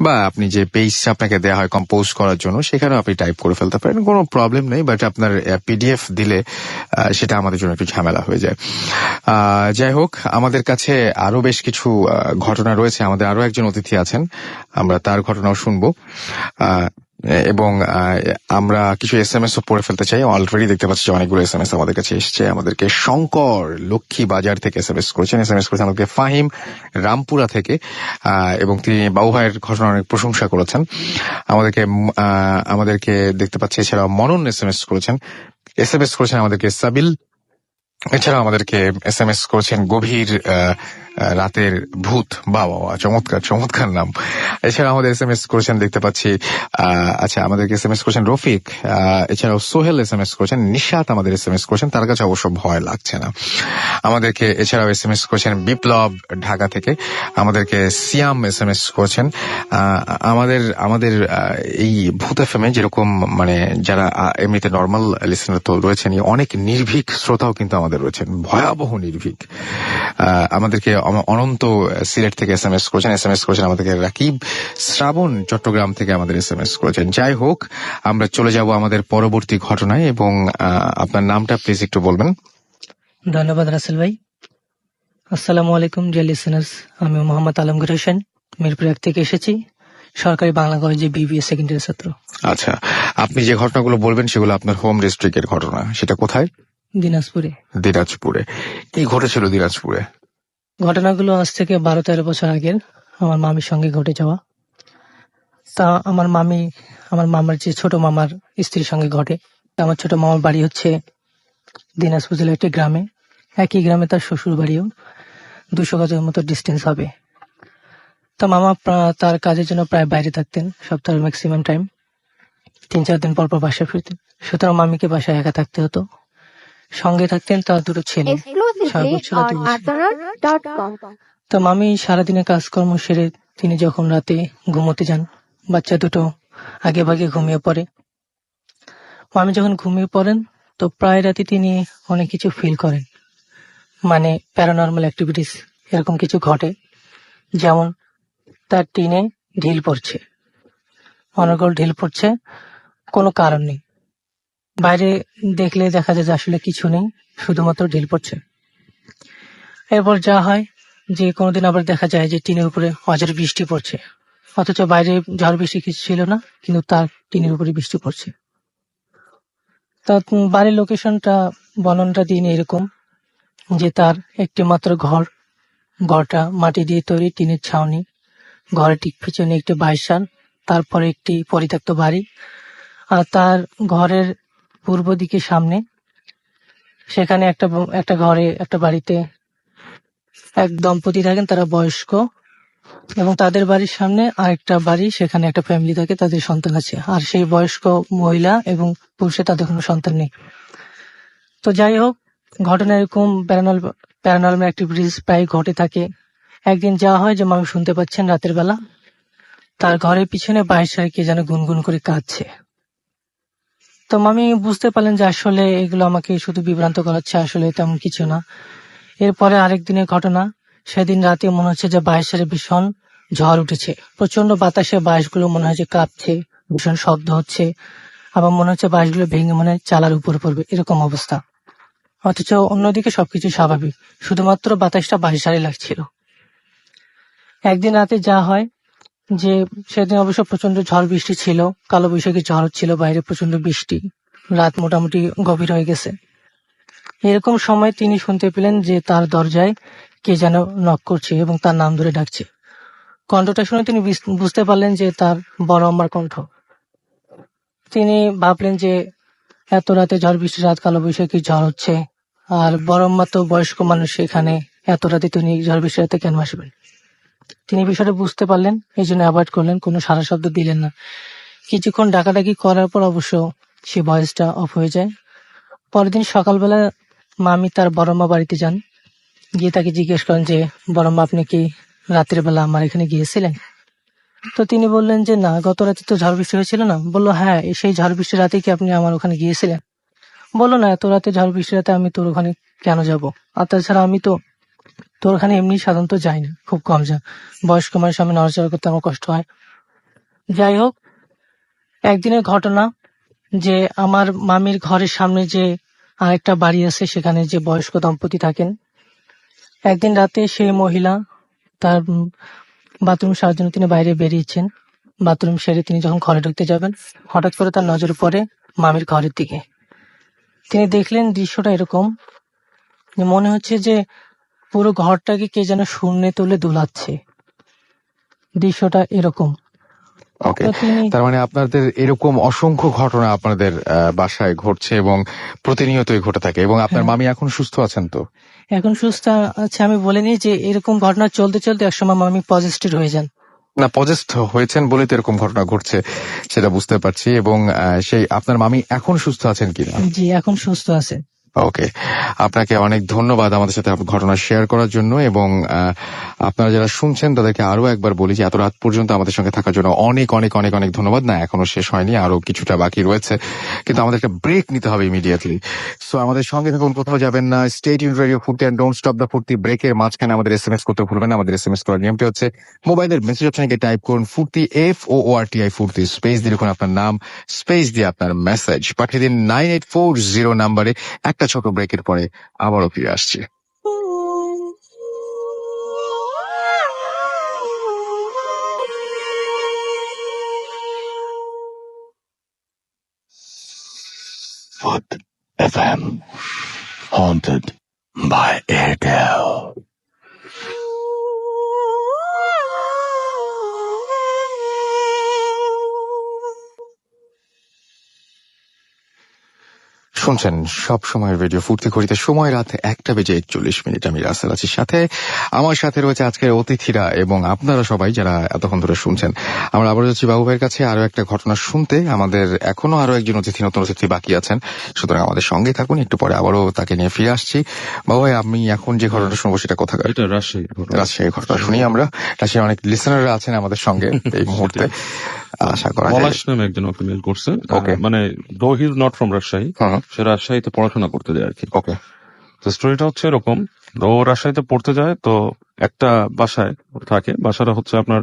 বা আপনি যে পেজটা আপনাকে দেওয়া হয় কম্পোজ করার জন্য সেখানেও আপনি টাইপ করে ফেলতে পারেন, কোনো প্রবলেম নেই। বাট আপনার PDF দিলে সেটা আমাদের জন্য একটু ঝামেলা হয়ে যায়। যাই হোক, আমাদের কাছে আরো বেশ কিছু ঘটনা রয়েছে। আমাদের আরো একজন অতিথি আছেন, আমরা তার ঘটনাও শুনবো, এবং আমরা কিছু SMS ও পড়ে ফেলতে চাই। অলরেডি দেখতে পাচ্ছি যে অনেকগুলো SMS আমাদের কাছে এসছে। আমাদেরকে শঙ্কর লক্ষ্মী বাজার থেকে SMS করেছেন আমাদেরকে ফাহিম রামপুরা থেকে, এবং তিনি বাবু ভাইয়ের ঘটনার অনেক প্রশংসা করেছেন। আমাদেরকে দেখতে পাচ্ছি এছাড়াও মনন SMS করেছেন আমাদেরকে সাবিল। এছাড়াও আমাদেরকে SMS করেছেন গভীর রাতের ভূত। বাবা, চমৎকার চমৎকার নাম। এছাড়া আমাদের SMS করেছেন দেখতে পাচ্ছি, আচ্ছা, আমাদেরকে SMS করেছেন রফিক। এছাড়াও সোহেল SMS করেছেন, নিশাত আমাদের SMS করেছেন, তার কাছে অবশ্য ভয় লাগছে না। আমাদেরকে এছাড়াও SMS করেছেন বিপ্লব ঢাকা থেকে। আমাদেরকে সিয়াম SMS করেছেন। আমাদের এই ভূত এফএমে যেরকম মানে যারা এমনিতে নর্মাল লিসেনার তো রয়েছেন, অনেক নির্ভীক শ্রোতাও কিন্তু আমাদের রয়েছেন, ভয়াবহ নির্ভীক। আমাদেরকে অনন্ত সিলেট থেকে SMS করেছেন আমাদেরকে রাকিব। শ্রাবণ চট্টগ্রাম থেকে আমাদের SMS করেছেন। যাই হোক, আমরা চলে যাব আমাদের পরবর্তী ঘটনায়, এবং আপনার নামটা প্লিজ একটু বলবেন। ধন্যবাদ রাসেল ভাই। আসসালামু আলাইকুম ডিয়ার লিসেনার্স, আমি মোহাম্মদ আলমগীর হোসেন, মিরপুর 1 থেকে এসেছি, সরকারি বাংলা কলেজে BBA সেকেন্ড ইয়ার ছাত্র। আচ্ছা, আপনি যে ঘটনাগুলো বলবেন সেগুলো আপনার হোম ডিস্ট্রিক্টের ঘটনা, সেটা কোথায়? দিনাজপুরে। দিনাজপুরে। কি ঘটেছিল দিনাজপুরে? ঘটনাগুলো আজ থেকে 12-13 বছর আগের আমার মামির সঙ্গে ঘটে যাওয়া। তা আমার মামার যে ছোট মামার স্ত্রীর সঙ্গে ঘটে। আমার ছোট মামার বাড়ি হচ্ছে দিনাজপুর জেলার একটি গ্রামে, একই গ্রামে তার শ্বশুর বাড়িও, 200 গজের মতো ডিস্টেন্স হবে। তা মামা তার কাজের জন্য প্রায় বাইরে থাকতেন, সপ্তাহের ম্যাক্সিমাম টাইম 3-4 দিন পর পর বাসায় ফিরতেন। সুতরাং মামিকে বাসায় একা থাকতে হতো। সঙ্গে থাকতেন তার 2 ছেলে, সর্বোচ্চ 2 বছর। তা মামি সারাদিনে কাজকর্ম সেরে তিনি যখন রাতে ঘুমোতে যান, বাচ্চা দুটো আগে ভাগে ঘুমিয়ে পড়ে। মামি যখন ঘুমিয়ে পড়েন তো প্রায় রাতে তিনি অনেক কিছু ফিল করেন, মানে প্যারানর্মাল অ্যাক্টিভিটিস এরকম কিছু ঘটে। যেমন তার টিনে ঢিল পড়ছে, অনর্গল ঢিল পড়ছে, কোনো কারণ নেই। বাইরে দেখলে দেখা যায় যে আসলে কিছু নেই, শুধুমাত্র ঢিল পড়ছে। এরপর যা হয় যে কোনোদিন আবার দেখা যায় যে টিনের উপরে অঝরে বৃষ্টি পড়ছে, অথচ বাইরে ঝড় বৃষ্টি কিছু ছিল না, কিন্তু তার টিনের উপরে বৃষ্টি পড়ছে। তা বাড়ির লোকেশনটা বর্ণনটা দিন এরকম যে তার একটি মাত্র ঘরটা মাটি দিয়ে তৈরি, টিনের ছাউনি, ঘরের ঠিক পিছনে একটি বাইসান, তারপরে একটি পরিত্যক্ত বাড়ি, আর তার ঘরের পূর্ব দিকে সামনে সেখানে একটা ঘরে একটা বাড়িতে এক দম্পতি থাকেন, তারা বয়স্ক, এবং তাদের বাড়ির সামনে আরেকটা বাড়ি, সেখানে একটা ফ্যামিলি থাকে, তাদের সন্তান আছে। আর সেই বয়স্ক মহিলা এবং পুরুষে তাদের কোনো সন্তান নেই। তো যাই হোক, ঘটনা এরকম প্যারানর্মাল অ্যাক্টিভিটিস প্রায় ঘটে থাকে। একদিন যা হয় যে মামি শুনতে পাচ্ছেন রাতের বেলা তার ঘরের পিছনে বাইরে কে যেন গুনগুন করে কাঁদছে। তো মামি বুঝতে পারলেন যে আসলে এগুলো আমাকে শুধু বিভ্রান্ত করাচ্ছে, আসলে তেমন কিছু না। এরপরে আরেক দিনের ঘটনা, সেদিন রাতে মনে হচ্ছে যে বাইরে ভীষণ ঝড় উঠেছে, প্রচন্ড বাতাসে বাঁশগুলো মনে হয় যে কাঁপছে, ভীষণ শব্দ হচ্ছে, আবার মনে হচ্ছে বাঁশগুলো ভেঙে মনে হয় চালার উপর পড়বে, এরকম অবস্থা। অথচ অন্যদিকে সবকিছু স্বাভাবিক, শুধুমাত্র বাতাসটা বাইরে লাগছিল। একদিন রাতে যা হয় যে সেদিন অবশ্য প্রচন্ড ঝড় বৃষ্টি ছিল, কালবৈশাখী ঝড় ছিল, বাইরে প্রচন্ড বৃষ্টি, রাত মোটামুটি গভীর হয়ে গেছে। এরকম সময় তিনি শুনতে পেলেন যে তার দরজায় কে যেন নক করছে এবং তার নাম ধরে ডাকছে। কণ্ঠটা শুনে তিনি বুঝতে পারলেন যে তার বড় আম্মার কণ্ঠ। তিনি ভাবলেন যে এত রাতে ঝড় বৃষ্টি, রাত কালবৈশাখী ঝড় হচ্ছে, আর বড় আম্মা তো বয়স্ক মানুষ, এখানে এত রাতে তিনি ঝড় বৃষ্টি রাতে কেন আসবেন। তিনি বিষয়টা বুঝতে পারলেন, এই জন্য অ্যাভয়েড করলেন, কোনো সারা শব্দ দিলেন না। কিছুক্ষণ ডাকাডাকি করার পর অবশ্য সে ভয়েসটা অফ হয়ে যায়। পরের দিন সকালবেলা মামি তার বড়মা বাড়িতে যান, গিয়ে তাকে জিজ্ঞেস করেন যে বড়মা আপনি কি রাতের বেলা আমার এখানে গিয়েছিলেন? তো তিনি বললেন যে না, গত রাতে তো ঝড় বৃষ্টি হয়েছিল না। বললো হ্যাঁ, সেই ঝড় বৃষ্টির রাতে কি আপনি আমার ওখানে গিয়েছিলেন? বললো না, এত রাতে ঝড় বৃষ্টির রাতে আমি তোর ওখানে কেন যাব, আর তাছাড়া আমি তো তোর ওখানে এমনি সাধারণত যাই না, খুব কম যা, বয়স্ক মানুষ আমি নড়াচড়া করতে আমার কষ্ট হয়। যাই হোক, একদিনের ঘটনা যে আমার মামির ঘরের সামনে যে আরেকটা বাড়ি আছে, সেখানে যে বয়স্ক দম্পতি থাকেন, একদিন রাতে সেই মহিলা তার বাথরুম সারার জন্য তিনি বাইরে বেরিয়েছেন। বাথরুম সেরে তিনি যখন ঘরে ঢুকতে যাবেন, হঠাৎ করে তার নজর পড়ে মামির ঘরের দিকে। তিনি দেখলেন দৃশ্যটা এরকম, মনে হচ্ছে যে পুরো ঘরটাকে কে যেন শূন্যে তুলে দুলাচ্ছে, দৃশ্যটা এরকম। ওকে, তো তিনি তার মানে আপনাদের এরকম অসংখ্য ঘটনা আপনাদের বাসায় ঘটছে এবং প্রতিনিয়তই ঘটে থাকে, এবং আপনার হ্যাঁ, মামি এখন সুস্থ আছেন তো? এখন সুস্থ আছে। আমি বলিনি যে এরকম ঘটনা চলতে চলতে একসময় মামি পজিটিভ হয়ে যান। না, পজেস্ট হয়েছেন বলে তো এরকম ঘটনা ঘটছে, সেটা বুঝতে পারছি। এবং সেই আপনার মামি এখন সুস্থ আছেন কিনা? জি, এখন সুস্থ আছে। ওকে, আপনাকে অনেক ধন্যবাদ আমাদের সাথে ঘটনা শেয়ার করার জন্য। এবং আপনারা যারা শুনছেন তাদেরকে আরো একবার বলি যে এত রাত পর্যন্ত আমাদের সঙ্গে থাকার জন্য অনেক অনেক অনেক অনেক ধন্যবাদ। না, এখনো শেষ হয়নি, আরো কিছুটা বাকি রয়েছে, কিন্তু আমাদের একটা ব্রেক নিতে হবে ইমিডিয়েটলি। সো আমাদের সঙ্গে থাকুন, কোথাও যাবেন না। স্টে টিউনড রেডিও ফুর্তি এন্ড ডোন্ট স্টপ দ্য ফুর্তি। ব্রেকের মাঝখানে আমাদের এসএমএস করতে ভুলবেন না। আমাদের এসএমএস করার নিয়মটি হচ্ছে মোবাইলের মেসেজ অপশনে গিয়ে টাইপ করুন ফুর্তি, FOORTI ফুর্তি, স্পেস দিয়ে লিখুন আপনার নাম, স্পেস দিয়ে আপনার মেসেজ পাঠিয়ে দিন 9840 নাম্বারে। একটা ছোট ব্রেকের পরে আবারও ফিরে আসছি। Foot FM, haunted by Airtel. শুনছেন সব সময় রেডিও ফুর্তি ঘড়িতে সময় রাত 1:41। আমি রাসেল আছি সাথে, আমার সাথে রয়েছে আজকের অতিথিরা এবং আপনারা সবাই যারা এতক্ষণ ধরে শুনছেন। আমরা আবার যাচ্ছি বাবু ভাইয়ের কাছে আরো একটা ঘটনা শুনতে। আমাদের এখনো আরো একজন নতুন অতিথি বাকি আছেন, সুতরাং আমাদের সঙ্গে থাকুন। একটু পরে আবারও তাকে নিয়ে ফিরে আসছি। বাবু ভাই, আমি এখন যে ঘটনাটা শুনবো সেটা কোথাকার? এটা রাজশাহী ঘটনা। রাজশাহীর ঘটনা শুনি আমরা। রাজশাহীর অনেক লিসেনাররা আছেন আমাদের সঙ্গে এই মুহূর্তে। আশা করা যায়। পলাশ নামে একজন ওকে মেল করছে। Okay. মানে though he is not from Rajshahi, hmm, সে রাজশাহীতে পড়াশোনা করতে যায় আর কি। ওকে। তো স্টোরিটা হচ্ছে এরকম, ও রাজশাহীতে পড়তে যায়, তো একটা বাসায় থাকে। বাসাটা হচ্ছে আপনার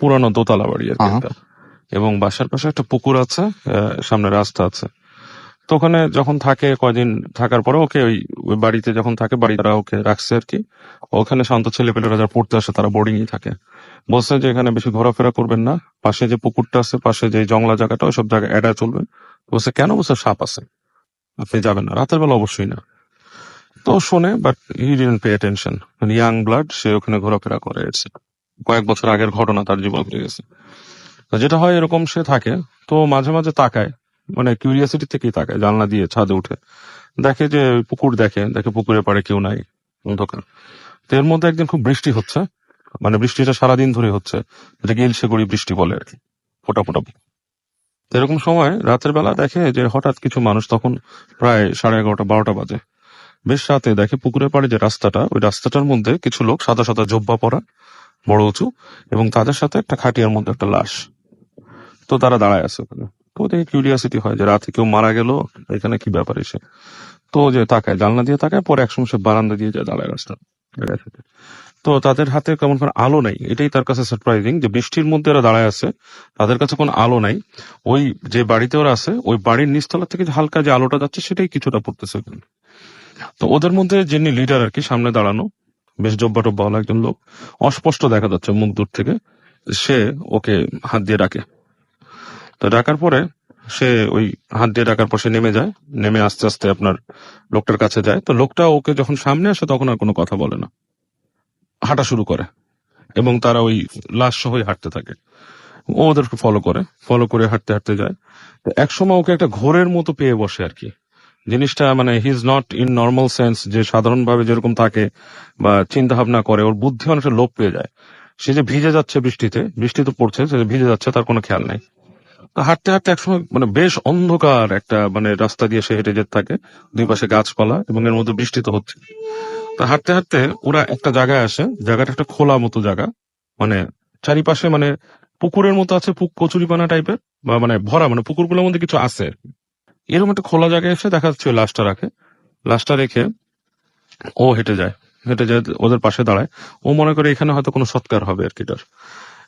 পুরানো দোতলা বাড়ি আর কি হুম। একটা। এবং বাসার পাশে একটা পুকুর আছে, সামনে রাস্তা আছে। তো ওখানে যখন থাকে, কয়দিন থাকার পরে ওকে ওই ওই বাড়িতে যখন থাকে, বাড়িটা ওকে রাখছে আর কি। ওখানে শান্ত ছেলেপেলেরা যারা পড়তে আসে তারা বোর্ডিং ই থাকে। বলছে যে এখানে বেশি ঘোরাফেরা করবেন না, পাশে যে পুকুরটা আছে, পাশে যে জংলা জায়গাটা, ওইসব জায়গায় এড়ায় চলবেন। বলছে কেন? বলছে সাপ আছে, আপনি যাবেন না, রাতের বেলা অবশ্যই না। তো শোনে, but he didn't pay attention. Young blood, সে ওখানে ঘোরাফেরা করে এসে। কয়েক বছর আগের ঘটনা, তার জীবন হয়ে গেছে। তো যেটা হয় এরকম, সে থাকে তো মাঝে মাঝে তাকায়, মানে কিউরিয়াসিটি থেকেই তাকায়, জানলা দিয়ে ছাদে উঠে দেখে যে ওই পুকুর, দেখে পুকুরে পাড়ে কেউ নাই, অন্ধকার। তো এর মধ্যে একদিন খুব বৃষ্টি হচ্ছে, মানে বৃষ্টিটা সারাদিন ধরে হচ্ছে, যেটাকে ইলশেগুড়ি বৃষ্টি বলে আর কি, ফোটা ফোটা। তো এরকম সময় রাতের বেলা দেখে যে হঠাৎ কিছু মানুষ, তখন প্রায় 11:30-12টা বাজে, বেশ রাতে, দেখে পুকুরের পাড়ে যে রাস্তাটা, ওই রাস্তাটার মধ্যে কিছু লোক সাদা সাদা জব্বা পরা, বড় উঁচু, এবং তাদের সাথে একটা খাটিয়ার মধ্যে একটা লাশ। তো তারা দাঁড়ায় আছে ওখানে। তো দেখে কিউরিয়াসিটি হয় যে রাতে কেউ মারা গেল, এখানে কি ব্যাপার এসে। তো যে তাকায়, জানলা দিয়ে তাকায়, পরে একসময় সে বারান্দা দিয়ে যায়, দাঁড়ায় রাস্তা। তো তাদের হাতে কেমন করে আলো নাই, এটাই তার কাছে সারপ্রাইজিং, যে বৃষ্টির মধ্যে ওরা দাঁড়ায় আছে, তাদের কাছে কোনো আলো নাই। ওই যে বাড়িতে ওরা আছে, ওই বাড়ির নিচতলা থেকে যে হালকা যে আলোটা যাচ্ছে, সেটাই কিছুটা পড়তেছে ওখানে। তো ওদের মধ্যে যিনি লিডার আর কি, সামনে দাঁড়ানো, বেশ জব্বা টব্বাওয়ালা একজন লোক, অস্পষ্ট দেখা যাচ্ছে মুখ দূর থেকে, সে ওকে হাত দিয়ে ডাকে। তো ডাকার পরে সে ওই হাত দিয়ে ডাকার পর সে নেমে যায়, নেমে আস্তে আস্তে আপনার লোকটার কাছে যায়। তো লোকটা ওকে যখন সামনে আসে, তখন আর কোনো কথা বলে না, হাঁটা শুরু করে, এবং তারা ওই লাশ সহই হাঁটতে থাকে। ও ওদেরকে ফলো করে হাঁটতে হাঁটতে যায়। তো একসময় ওকে একটা ঘোরের মতো পেয়ে বসে আর কি। জিনিসটা মানে হি is not in normal sense, যে সাধারণভাবে যেরকম থাকে বা চিন্তা ভাবনা করে, ওর বুদ্ধি অনেকটা লোপ পেয়ে যায়। সে যে ভিজে যাচ্ছে বৃষ্টিতে, বৃষ্টি তো পড়ছে, সে যে ভিজে যাচ্ছে তার কোনো খেয়াল নাই। তো হাঁটতে হাঁটতে একসময় মানে বেশ অন্ধকার একটা মানে রাস্তা দিয়ে সে হেঁটে যেতে থাকে, দুই পাশে গাছপালা, এবং এর মধ্যে বৃষ্টি তো হচ্ছে। তো হাঁটতে হাঁটতে ওরা একটা জায়গায় আসে, জায়গাটা একটা খোলা মতো জায়গা, মানে চারিপাশে মানে পুকুরের মতো আছে, কচুরিপানা টাইপের, বা মানে ভরা, মানে পুকুরগুলোর মধ্যে কিছু আছে। এরকম একটা খোলা জায়গায় এসে দেখা যাচ্ছে ওই লাশটা রেখে ও হেঁটে যায় ওদের পাশে দাঁড়ায়। ও মনে করে এখানে হয়তো কোনো সৎকার হবে আর কি তার।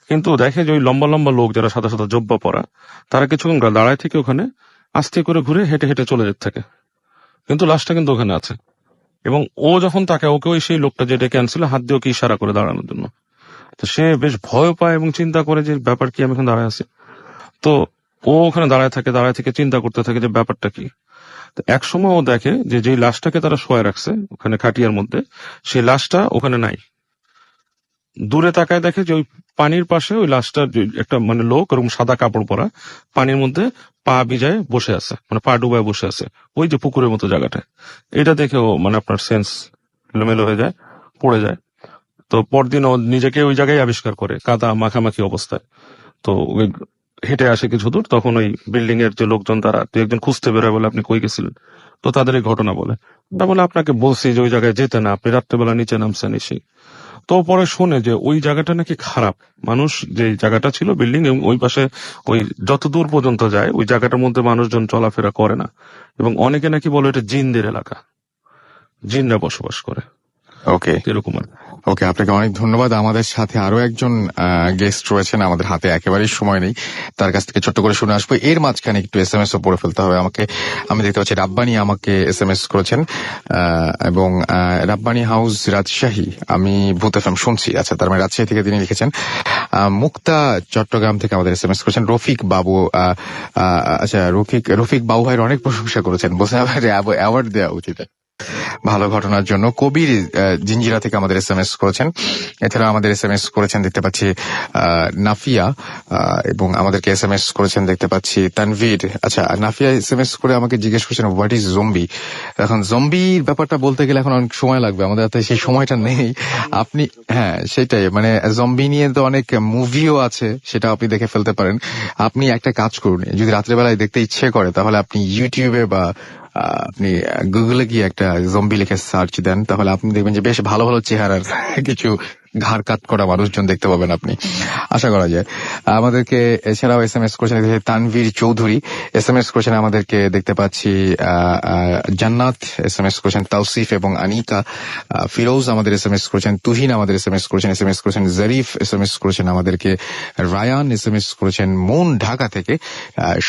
কিন্তু দেখে যে ওই লম্বা লম্বা লোক যারা সাদা সাদা জব্বা পরা, তারা কিছুক্ষণ দাঁড়ায় থেকে ওখানে আস্তে করে ঘুরে হেঁটে হেঁটে চলে যেতে থাকে, কিন্তু লাশটা কিন্তু ওখানে আছে। এবং ও যখন তাকে, ওকে ওই সেই লোকটা যে ডেকে আনছিল, হাত দিয়ে ওকে ইশারা করে দাঁড়ানোর জন্য। তো সে বেশ ভয় পায় এবং চিন্তা করে যে ব্যাপার কি, আমি এখানে দাঁড়ায় আছি। তো ও ওখানে দাঁড়ায় থেকে চিন্তা করতে থাকে যে ব্যাপারটা কি। তো এক সময় ও দেখে যে যেই লাশটাকে তারা শোয়া রাখছে ওখানে খাটিয়ার মধ্যে, সেই লাশটা ওখানে নাই। দূরে তাকায় দেখে যে ওই পানির পাশে ওই লাশটা একটা মানে লোক এরকম সাদা কাপড় পরা, পানির মধ্যে পা ভিজায় বসে আছে, মানে পা ডুবায় বসে আছে, ওই যে পুকুরের মতো জায়গাটায়। এটা দেখে ও মানে আপনার সেন্স এলোমেলো হয়ে যায়, পড়ে যায়। তো পরদিন ও নিজেকে ওই জায়গায় আবিষ্কার করে, কাদা মাখামাখি অবস্থায়। তো ওই হেঁটে আসে কিছু দূর, তখন ওই বিল্ডিং এর যে লোকজন, তারা তুই একজন খুঁজতে বেরোয়, বলে আপনি কই গেছিলেন। তো তাদের এই ঘটনা বলে, তা বলে আপনাকে বলছি যে ওই জায়গায় যেতে না, আপনি রাত্রেবেলা নিচে নামছেন এসে। তো পরে শুনে যে ওই জায়গাটা নাকি খারাপ, মানুষ যে জায়গাটা ছিল বিল্ডিং, এবং ওই পাশে ওই যত দূর পর্যন্ত যায় ওই জায়গাটার মধ্যে মানুষজন চলাফেরা করে না, এবং অনেকে নাকি বলে এটা জিনদের এলাকা, জিনরা বসবাস করে, ওকে, এরকম আর। ওকে, আপনাকে অনেক ধন্যবাদ। আমাদের সাথে আরো একজন গেস্ট রয়েছেন, আমাদের হাতে একেবারেই সময় নেই, তার কাছ থেকে ছোট্ট করে শুনে আসবো। এর মাঝখানে একটু SMS ও পড়ে ফেলতে হবে আমাকে। আমি দেখতে পাচ্ছি রাব্বানি আমাকে SMS করেছেন, এবং রাব্বানি হাউস রাজশাহী, আমি ভূত FM শুনছি। আচ্ছা, তার মানে রাজশাহী থেকে তিনি লিখেছেন। মুক্তা চট্টগ্রাম থেকে আমাদের SMS করেছেন। রফিক বাবু, আচ্ছা রফিক বাবু ভাইয়ের অনেক প্রশংসা করেছেন, বলছে অ্যাওয়ার্ড দেওয়া উচিত ভালো ঘটনার জন্য। কবির জিঞ্জিরা থেকে আমাদের SMS করেছেন। এছাড়া আমাদের SMS করেছেন দেখতে পাচ্ছি নাফিয়া, এবং আমাদেরকে SMS করেছেন দেখতে পাচ্ছি তানভীর। আচ্ছা, নাফিয়া SMS করে আমাকে জিজ্ঞেস করছেন হোয়াট ইজ জম্বি। এখন জম্বির ব্যাপারটা বলতে গেলে এখন অনেক সময় লাগবে, আমাদের হাতে সেই সময়টা নেই। আপনি, হ্যাঁ সেটাই, মানে জম্বি নিয়ে তো অনেক মুভিও আছে, সেটা আপনি দেখে ফেলতে পারেন। আপনি একটা কাজ করুন, যদি রাত্রেবেলায় দেখতে ইচ্ছে করে, তাহলে আপনি ইউটিউবে বা আপনি গুগলে গিয়ে একটা জম্বি লিখে সার্চ দেন, তাহলে আপনি দেখবেন যে বেশ ভালো ভালো চেহারার কিছু ঘাড় কাত করা মানুষজন দেখতে পাবেন আপনি, আশা করা যায়। আমাদেরকে এছাড়াও SMS করেছেন তানভীর চৌধুরী, SMS করেছেন আমাদেরকে দেখতে পাচ্ছি জান্নাত, SMS করেছেন তাওসিফ এবং আনিকা, ফিরোজ আমাদের SMS করেছেন, তুহিন আমাদের SMS করেছেন, SMS করেছেন জরিফ, SMS করেছেন আমাদেরকে রায়ান, SMS করেছেন মন ঢাকা থেকে,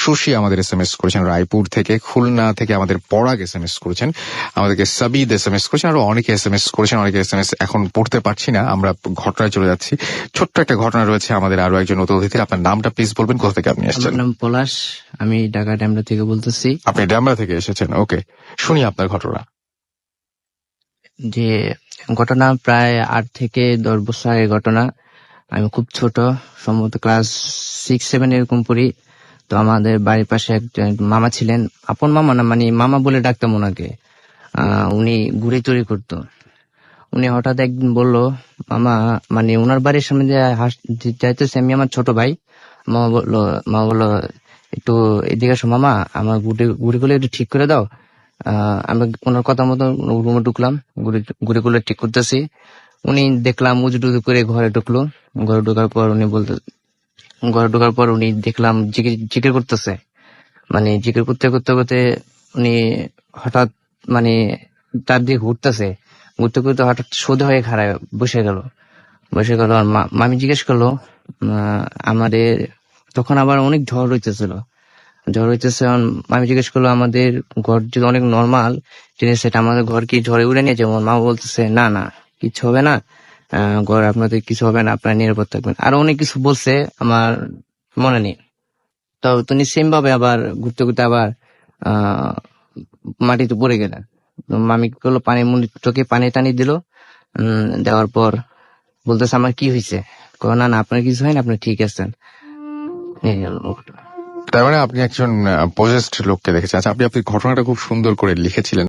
শশী আমাদের SMS করেছেন রায়পুর থেকে, খুলনা থেকে আমাদের পরাগ SMS করেছেন, আমাদেরকে সাবিদ SMS করেছেন, আরো অনেকে SMS করেছেন। অনেকে SMS এখন পড়তে পারছি না, আমরা ঘটনায় চলে যাচ্ছি। ছোট্ট একটা ঘটনা রয়েছে আমাদের আরো একজন নতুন অতিথি। আপনার নামটা প্লিজ বলবেন, কোথা থেকে আপনি এসেছেন? আমার নাম পলাশ, আমি ঢাকা ড্যামরা থেকে বলতেছি। আপনি ডামরা থেকে এসেছেন, ওকে, শুনি আপনার ঘটনা। যে ঘটনা প্রায় 8 থেকে 10 বছর আগের ঘটনা। আমি খুব ছোট, সম্ভবত ক্লাস 6-7 এরকম পড়ি। তো আমাদের বাড়ির পাশে একজন মামা ছিলেন, আপন মামা না, মানে মামা বলে ডাকতাম ওনাকে। উনি ঘুড়ি চুরি করতো। উনি হঠাৎ একদিন বললো, মামা, মানে ওনার বাড়ির সামনে যে যাইতেছে আমি আমার ছোট ভাই, মামা বললো একটু এদিকে আসো মামা, আমার ঘুড়িগুলো একটু ঠিক করে দাও। আমি ওনার কথা মতো রুমে ঢুকলাম, ঘুড়িগুলো ঠিক করতেছি। উনি দেখলাম উজু টুজু করে ঘরে ঢুকলো। ঘরে ঢোকার পর উনি দেখলাম জিকির করতেছে। মানে জিকির করতে করতে করতে উনি হঠাৎ মানে তার দিকে ঘুরতে ঘুরতে হঠাৎ সোজা হয়ে খাড়ায় বসে গেল। আর মামি জিজ্ঞেস করলো আমাদের, তখন আবার অনেক ঝড় হইতেছে। মামি জিজ্ঞেস করলো আমাদের ঘর যদি অনেক নর্মাল জিনিস, সেটা আমাদের ঘর কি ঝড়ে উড়ে নিয়ে যেমন? মা বলতেছে না না, কিছু হবে না, ঘর আপনাদের কিছু হবে না, আপনারা নিরাপদ থাকবেন। আরো অনেক কিছু বলছে, আমার মনে নেই। তো তিনি সেম ভাবে আবার ঘুরতে ঘুরতে আবার মাটিতে পড়ে গেলেন। মামি করলো পানি, চোখে পানি টানি দিল। দেওয়ার পর বলতেছে আমার কি হয়েছে? না না, আপনার কিছু হয়নি, আপনি ঠিক আছেন। এই হলো ঘটনা। তার মানে আপনি একজন পজেসড লোককে দেখেছেন। আচ্ছা, আপনি ঘটনাটা খুব সুন্দর করে লিখেছিলেন।